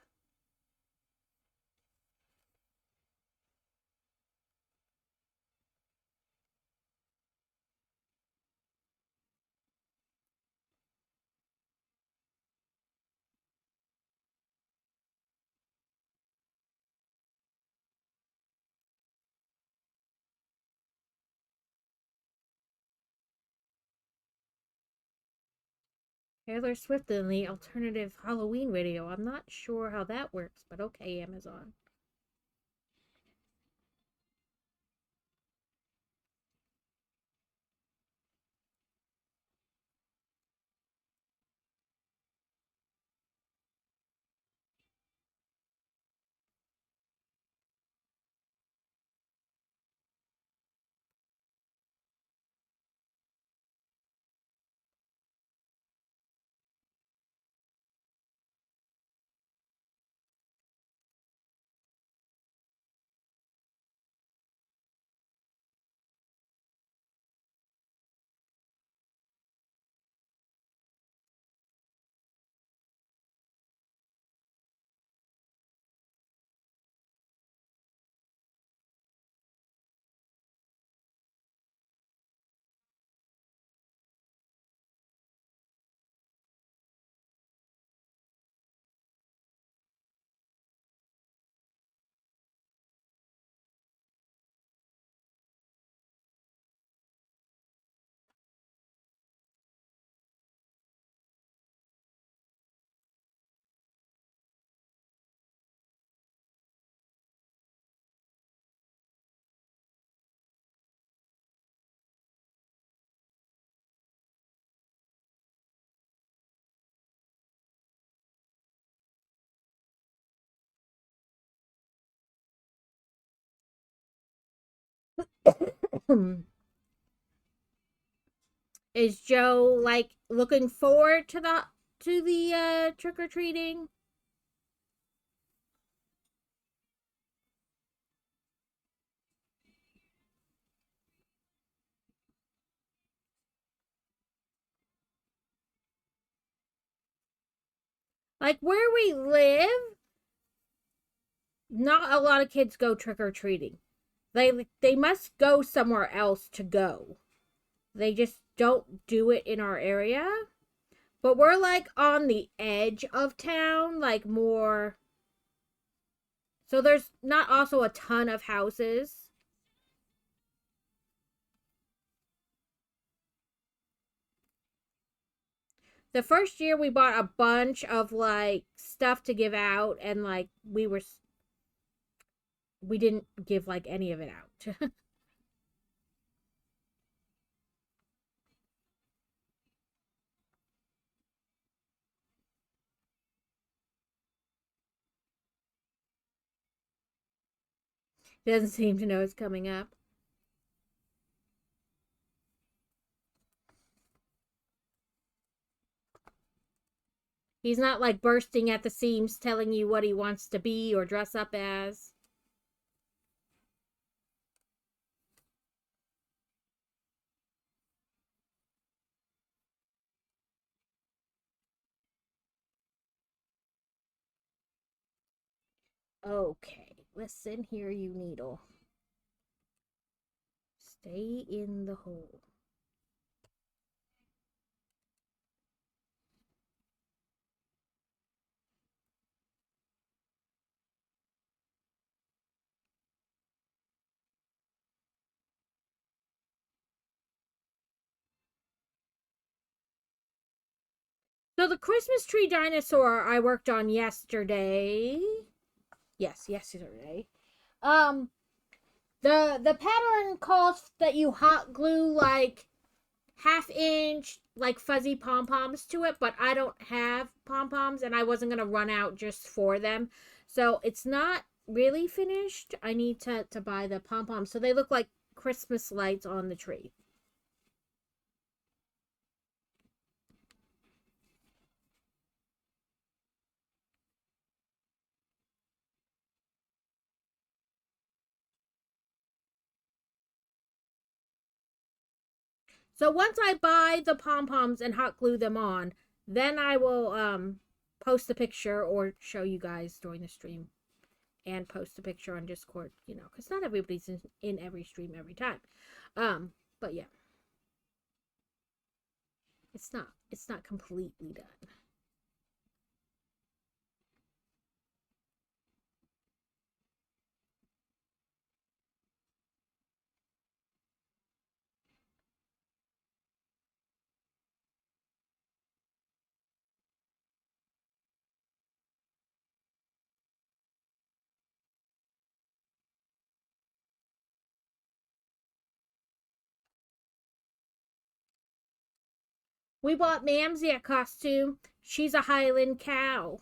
Taylor Swift in the alternative Halloween video. I'm not sure how that works, but okay, Amazon. Is Joe like looking forward to the trick or treating? Like where we live, not a lot of kids go trick or treating. They must go somewhere else to go. They just don't do it in our area. But we're like on the edge of town, like more. So there's not also a ton of houses. The first year we bought a bunch of like stuff to give out, and like we didn't give like any of it out. Doesn't seem to know it's coming up. He's not like bursting at the seams telling you what he wants to be or dress up as. Okay, listen here, you needle. Stay in the hole. So the Christmas tree dinosaur I worked on yesterday. Yes, yesterday. Um, the pattern calls that you hot glue like half-inch like fuzzy pom-poms to it, but I don't have pom-poms and I wasn't gonna run out just for them, so it's not really finished. I need to buy the pom-poms so they look like Christmas lights on the tree. So once I buy the pom-poms and hot glue them on, then I will post a picture or show you guys during the stream and post a picture on Discord, because not everybody's in every stream every time. But yeah, it's not completely done. We bought Mamsie a costume. She's a Highland cow.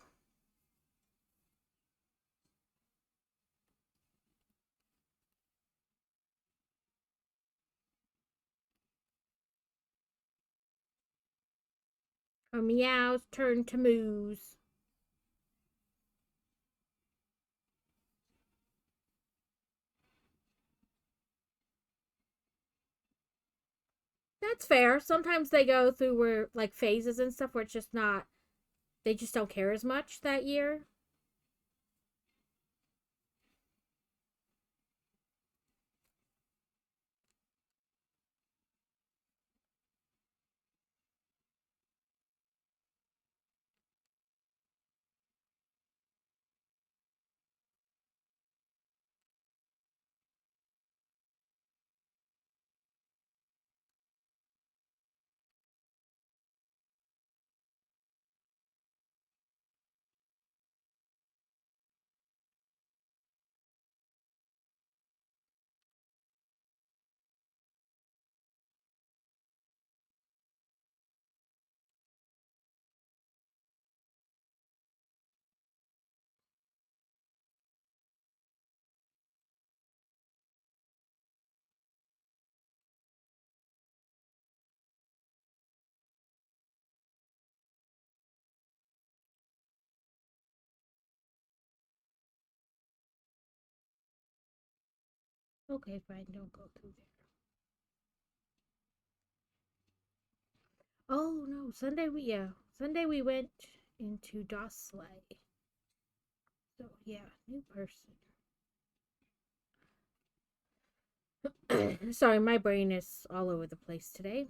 Her meows turned to moos. That's fair. Sometimes they go through where like phases and stuff where it's just not they just don't care as much that year. Okay, fine, don't go through there. Oh no, Sunday we went. into Dosley. So yeah, new person. Sorry, my brain is all over the place today.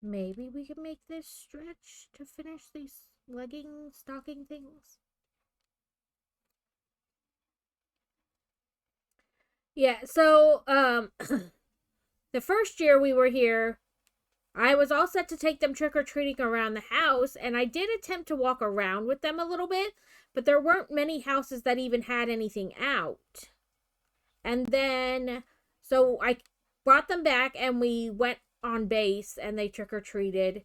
Maybe we can make this stretch to finish these legging stocking things. Yeah, so the first year we were here, I was all set to take them trick or treating around the house, and I did attempt to walk around with them a little bit, but there weren't many houses that even had anything out. And then, so I brought them back and we went on base and they trick or treated.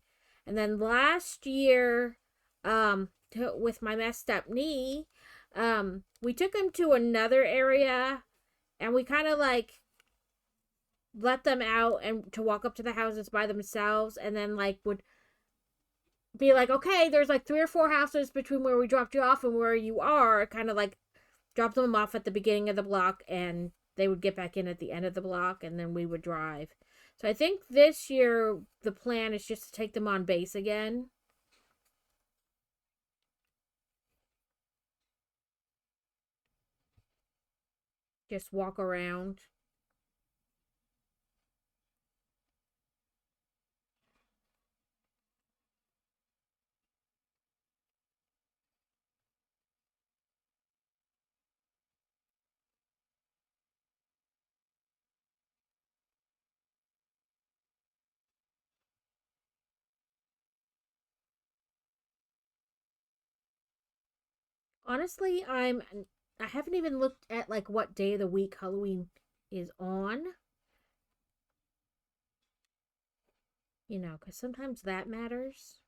And then last year, with my messed up knee, we took them to another area and we kind of like let them out and to walk up to the houses by themselves, and then like would be like, okay, there's like 3 or 4 houses between where we dropped you off and where you are, kind of like drop them off at the beginning of the block and they would get back in at the end of the block and then we would drive. So I think this year the plan is just to take them on base again. Just walk around. Honestly, I haven't even looked at like what day of the week Halloween is on. You know, because sometimes that matters.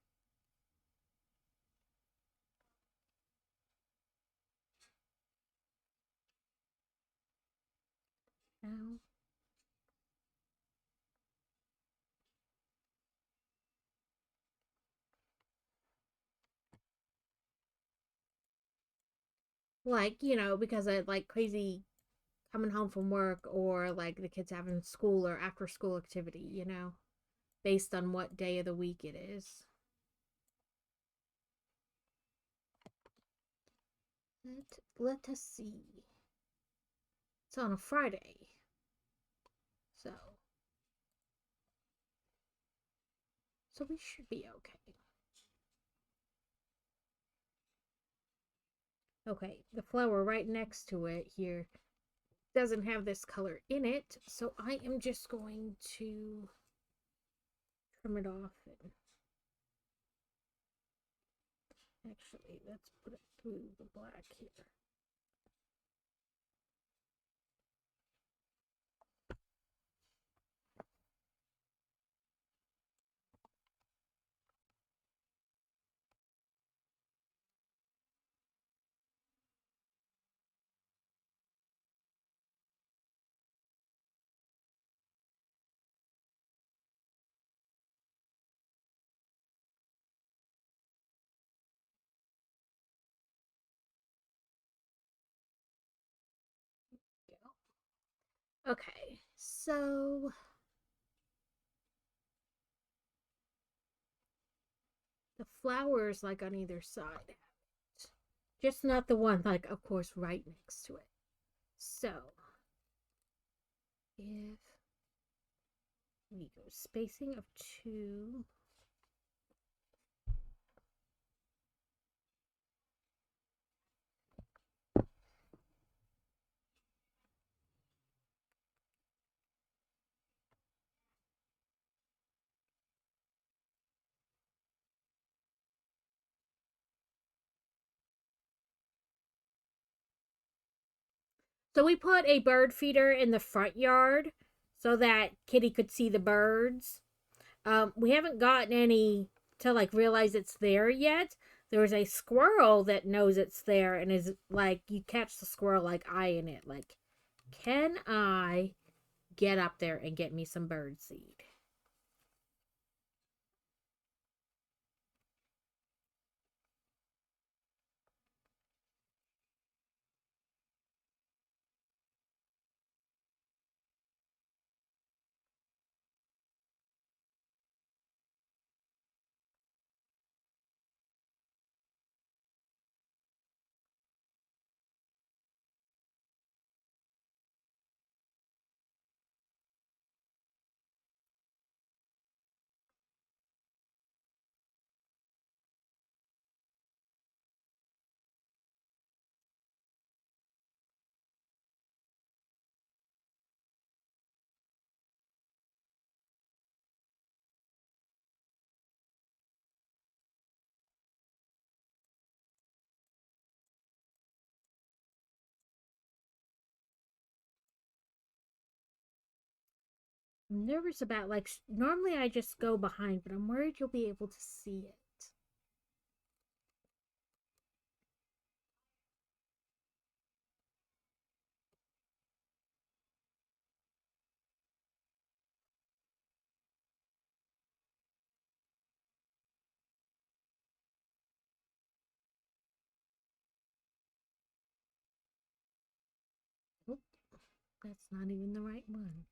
Ow. Like, you know, because I like crazy coming home from work or like the kids having school or after school activity, you know, based on what day of the week it is. Let us see. It's on a Friday. So we should be okay. Okay, the flower right next to it here doesn't have this color in it, so I am just going to trim it off and actually let's put it through the black here. Okay, so the flowers like on either side, just not the one like of course right next to it. So if we go spacing of 2, So we put a bird feeder in the front yard so that Kitty could see the birds. We haven't gotten any to like realize it's there yet. There was a squirrel that knows it's there and is like, you catch the squirrel like eyeing it, like, can I get up there and get me some bird seed? I'm nervous about like normally I just go behind, but I'm worried you'll be able to see it. Oop, that's not even the right one.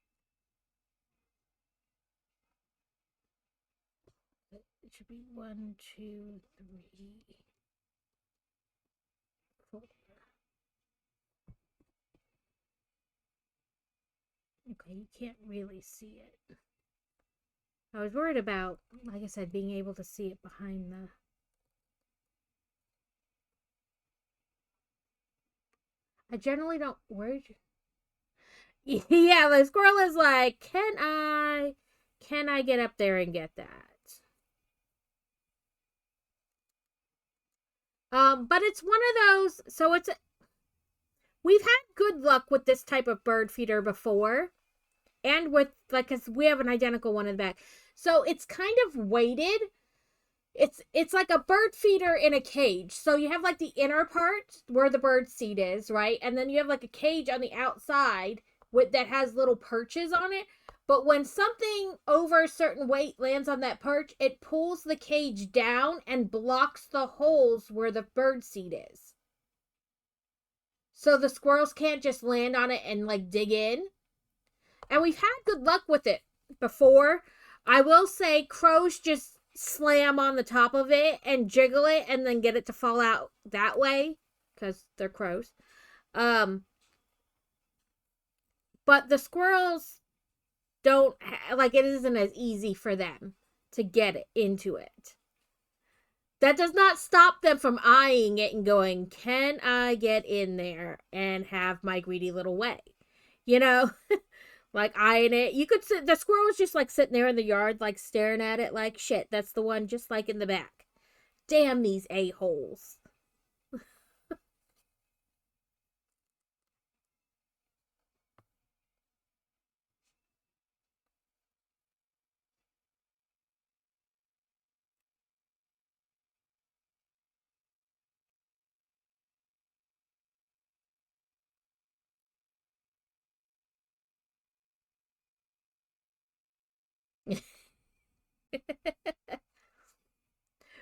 It should be 1, 2, 3, 4. Okay, you can't really see it. I was worried about, like I said, being able to see it behind the. I generally don't. Where? Yeah, the squirrel is like, can I get up there and get that? But it's one of those. So we've had good luck with this type of bird feeder before, and with like, cause we have an identical one in the back. So it's kind of weighted. It's like a bird feeder in a cage. So you have like the inner part where the bird seed is, right? And then you have like a cage on the outside with that has little perches on it. But when something over a certain weight lands on that perch, it pulls the cage down and blocks the holes where the bird seed is. So the squirrels can't just land on it and like dig in. And we've had good luck with it before. I will say crows just slam on the top of it and jiggle it and then get it to fall out that way because they're crows. Um, but the squirrels don't like it isn't as easy for them to get it into it. That does not stop them from eyeing it and going, "Can I get in there and have my greedy little way?" You know? Like eyeing it. You could sit, the squirrel was just like sitting there in the yard, like staring at it, like, shit, that's the one just like in the back. Damn these a-holes.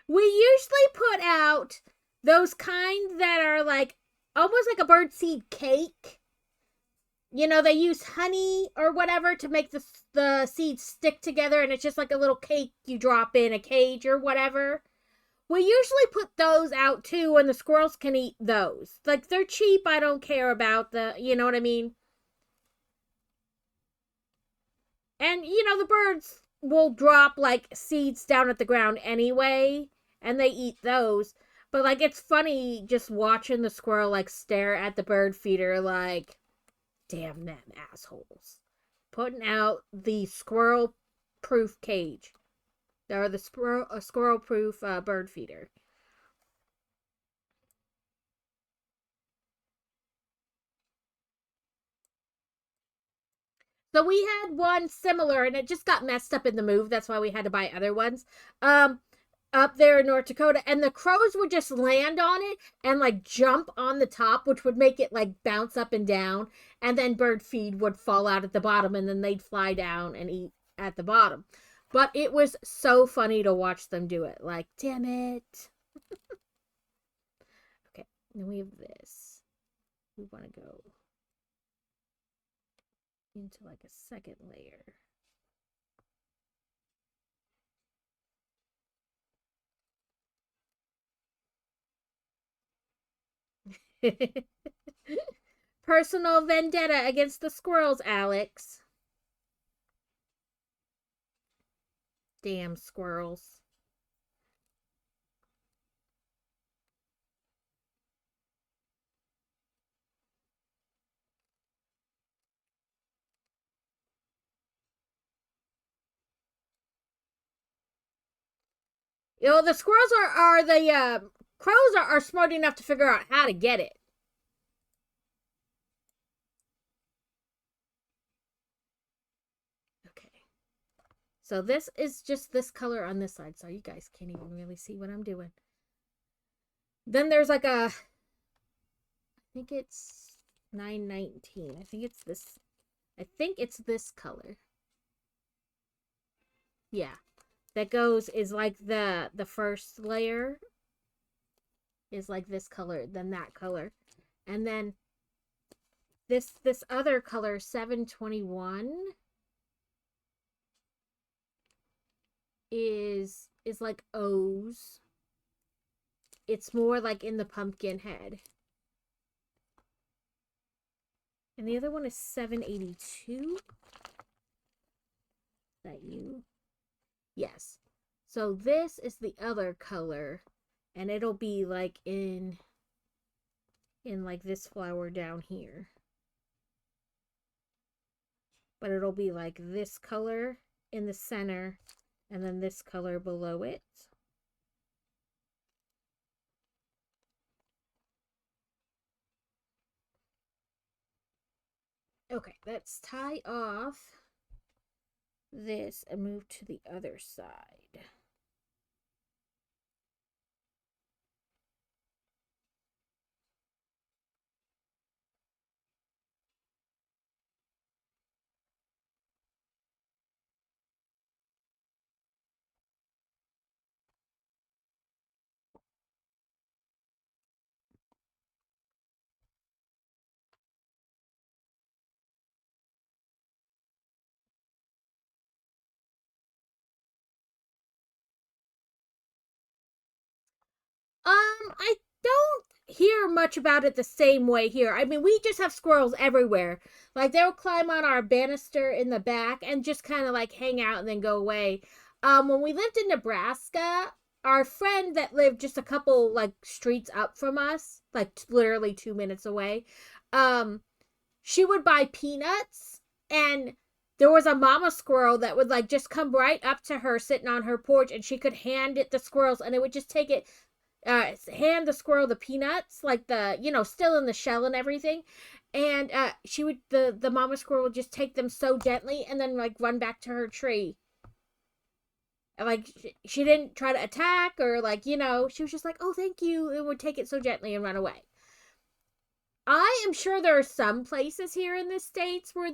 We usually put out those kind that are like almost like a birdseed cake. You know, they use honey or whatever to make the seeds stick together, and it's just like a little cake you drop in a cage or whatever. We usually put those out too, and the squirrels can eat those. Like, they're cheap. I don't care about you know what I mean? And, the birds will drop like seeds down at the ground anyway, and they eat those. But, like, it's funny just watching the squirrel, like, stare at the bird feeder, like, damn them assholes. Putting out the squirrel proof cage. Or the squirrel proof bird feeder. So we had one similar, and it just got messed up in the move. That's why we had to buy other ones. Um, Up there in North Dakota, and the crows would just land on it and like jump on the top, which would make it like bounce up and down, and then bird feed would fall out at the bottom, and then they'd fly down and eat at the bottom. But it was so funny to watch them do it. Like, damn it. Okay, then we have this. We want to go into like a second layer. Personal vendetta against the squirrels, Alex. Damn squirrels. You know, the squirrels are the crows are smart enough to figure out how to get it. Okay. So this is just this color on this side, so you guys can't even really see what I'm doing. Then there's like a, I think it's 919. I think it's this. I think it's this color. Yeah. That goes is like the first layer is like this color, then that color. And then this other color 721 is like O's. It's more like in the pumpkin head. And the other one is 782. Is that you? Yes. So this is the other color, and it'll be like in like this flower down here. But it'll be like this color in the center and then this color below it. Okay, let's tie off this and move to the other side. I don't hear much about it the same way here. I mean, we just have squirrels everywhere. Like they'll climb on our banister in the back and just kind of like hang out and then go away. When we lived in Nebraska, our friend that lived just a couple like streets up from us, like literally 2 minutes away, she would buy peanuts, and there was a mama squirrel that would like just come right up to her sitting on her porch, and she could hand it the squirrels, and it would just take it, hand the squirrel the peanuts, like the, still in the shell and everything. And she would, the mama squirrel would just take them so gently and then like run back to her tree. And, like she didn't try to attack or like, she was just like, oh, thank you. It would take it so gently and run away. I am sure there are some places here in the States where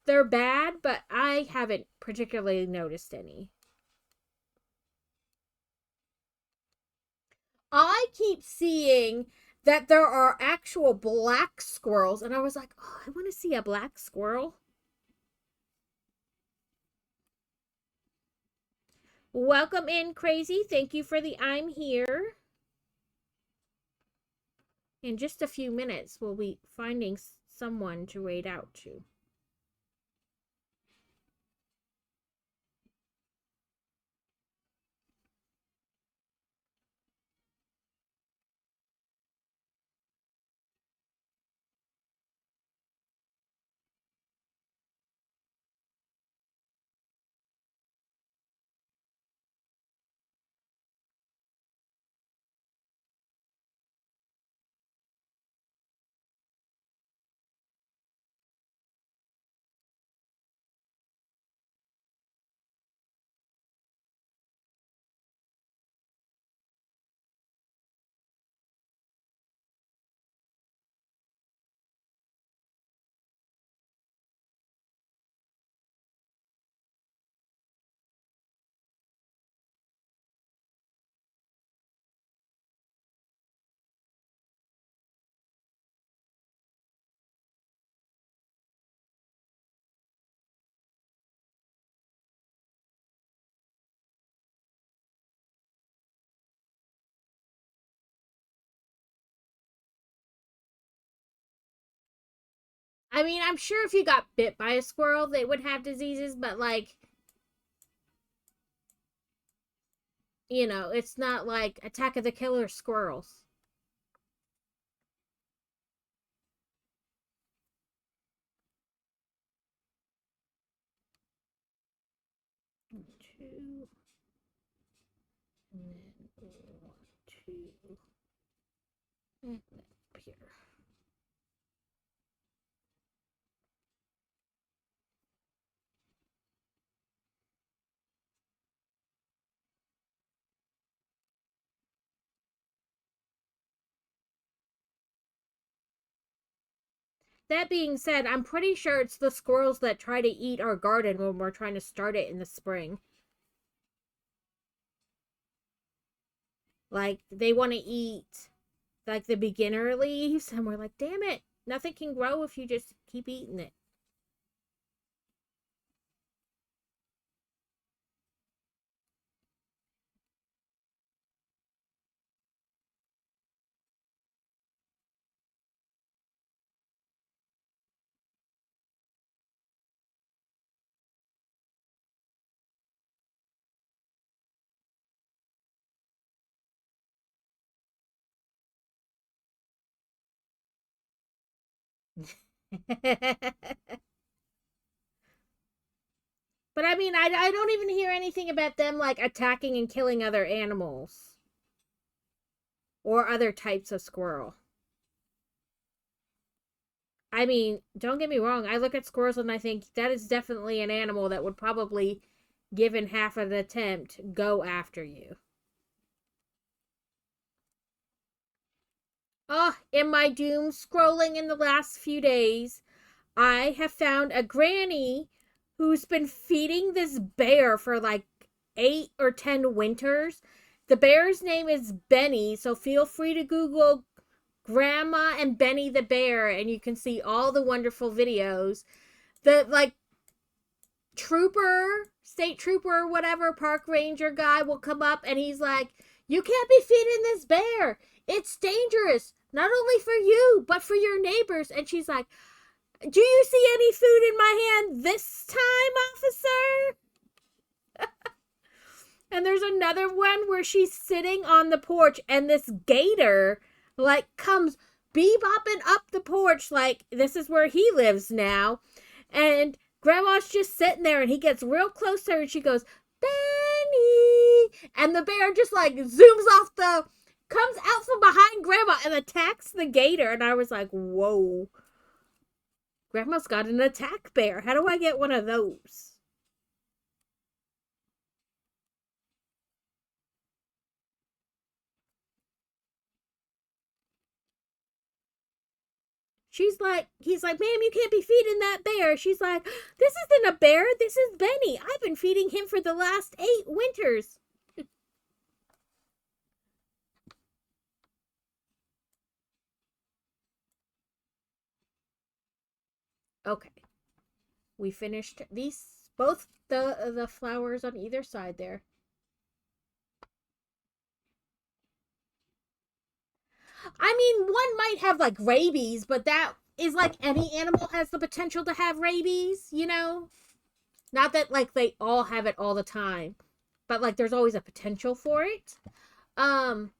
they're bad, but I haven't particularly noticed any. I keep seeing that there are actual black squirrels, and I was like, oh, I want to see a black squirrel. Welcome in, Crazy. Thank you for the I'm here. In just a few minutes, we'll be finding someone to raid out to. I mean, I'm sure if you got bit by a squirrel, they would have diseases, but like, you know, it's not like Attack of the Killer Squirrels. Two, and then one, two, and then up here. That being said, I'm pretty sure it's the squirrels that try to eat our garden when we're trying to start it in the spring. Like, they want to eat, like, the beginner leaves, and we're like, damn it, nothing can grow if you just keep eating it. But I mean, I don't even hear anything about them like attacking and killing other animals or other types of squirrel. I mean, don't get me wrong, I look at squirrels and I think that is definitely an animal that would probably, given half an attempt, go after you. Oh, in my doom scrolling in the last few days, I have found a granny who's been feeding this bear for like 8 or 10 winters. The bear's name is Benny, so feel free to Google Grandma and Benny the bear, and you can see all the wonderful videos. The like trooper, state trooper, or whatever, park ranger guy will come up and he's like, "You can't be feeding this bear. It's dangerous, not only for you, but for your neighbors." And she's like, "Do you see any food in my hand this time, officer?" And there's another one where she's sitting on the porch and this gator like comes bebopping up the porch like this is where he lives now. And grandma's just sitting there and he gets real close to her and she goes, "Benny." And the bear just like zooms off the comes out from behind grandma and attacks the gator. And I was like, whoa. Grandma's got an attack bear. How do I get one of those? He's like, "Ma'am, you can't be feeding that bear." She's like, "This isn't a bear. This is Benny. I've been feeding him for the last 8 winters." Okay. We finished these, both the flowers on either side there. I mean, one might have like rabies, but that is like any animal has the potential to have rabies, you know? Not that like they all have it all the time, but like there's always a potential for it. Um,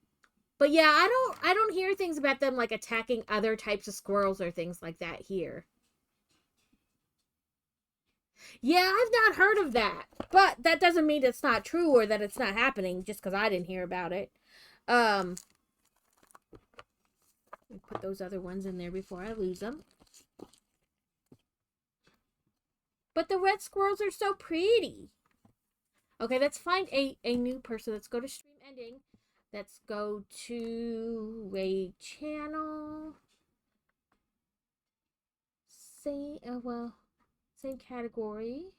but yeah, I don't hear things about them like attacking other types of squirrels or things like that here. Yeah, I've not heard of that. But that doesn't mean it's not true or that it's not happening just cuz I didn't hear about it. Um put those other ones in there before I lose them. But the red squirrels are so pretty. Okay, let's find a new person. Let's go to stream ending. Let's go to a channel. Same category.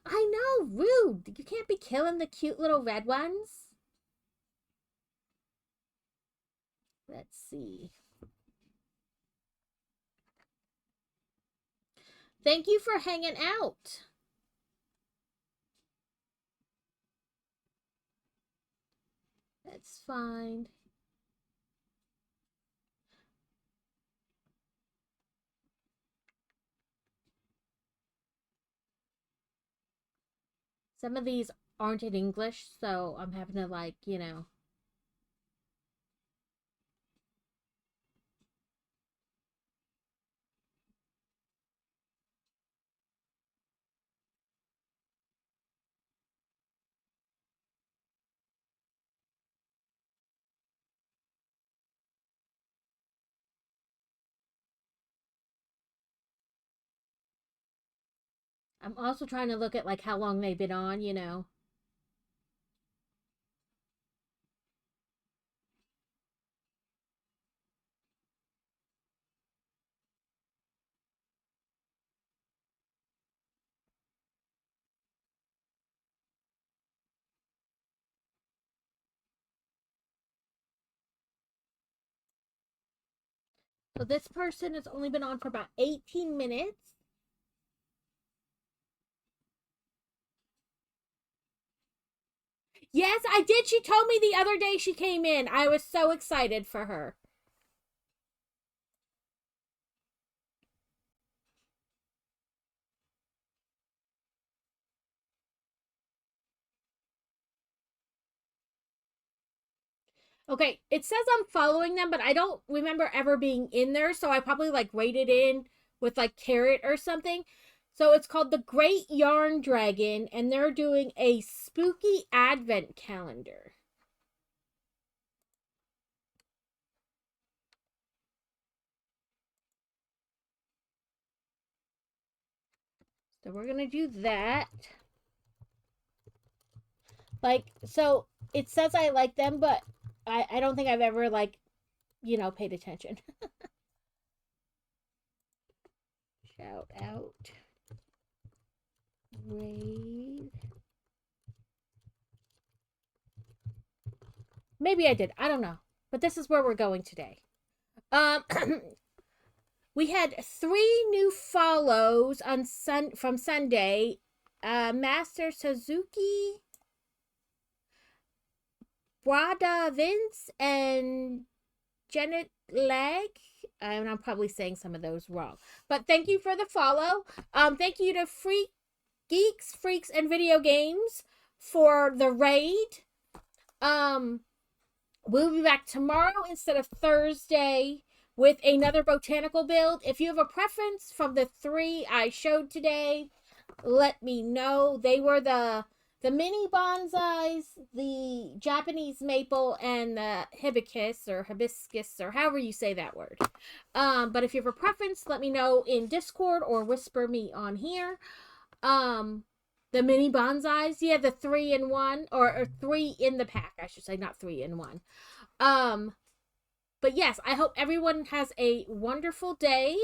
I know, rude. You can't be killing the cute little red ones. Let's see. Thank you for hanging out. That's fine. Some of these aren't in English, so I'm having to, like, you know. I'm also trying to look at, like, how long they've been on, you know. So this person has only been on for about 18 minutes. Yes, I did. She told me the other day she came in. I was so excited for her. Okay, it says I'm following them, but I don't remember ever being in there, so I probably like rated in with like carrot or something. So it's called the Great Yarn Dragon, and they're doing a spooky advent calendar. So we're gonna do that. Like, so it says I like them, but I don't think I've ever, like, you know, paid attention. Shout out. Raid. Maybe I did. I don't know. But this is where we're going today. Um we had 3 new follows on from Sunday. Master Suzuki, Brada Vince, and Janet Leg. And I'm probably saying some of those wrong. But thank you for the follow. Thank you to Freak Geeks, Freaks, and Video Games for the raid. We'll be back tomorrow instead of Thursday with another botanical build. If you have a preference from the 3 I showed today, let me know. They were the mini bonsais, the Japanese maple, and the hibiscus, or however you say that word. But if you have a preference, let me know in Discord or whisper me on here. The mini bonsais, yeah, the 3-in-1, or 3 in the pack, I should say, not 3-in-1. But yes, I hope everyone has a wonderful day.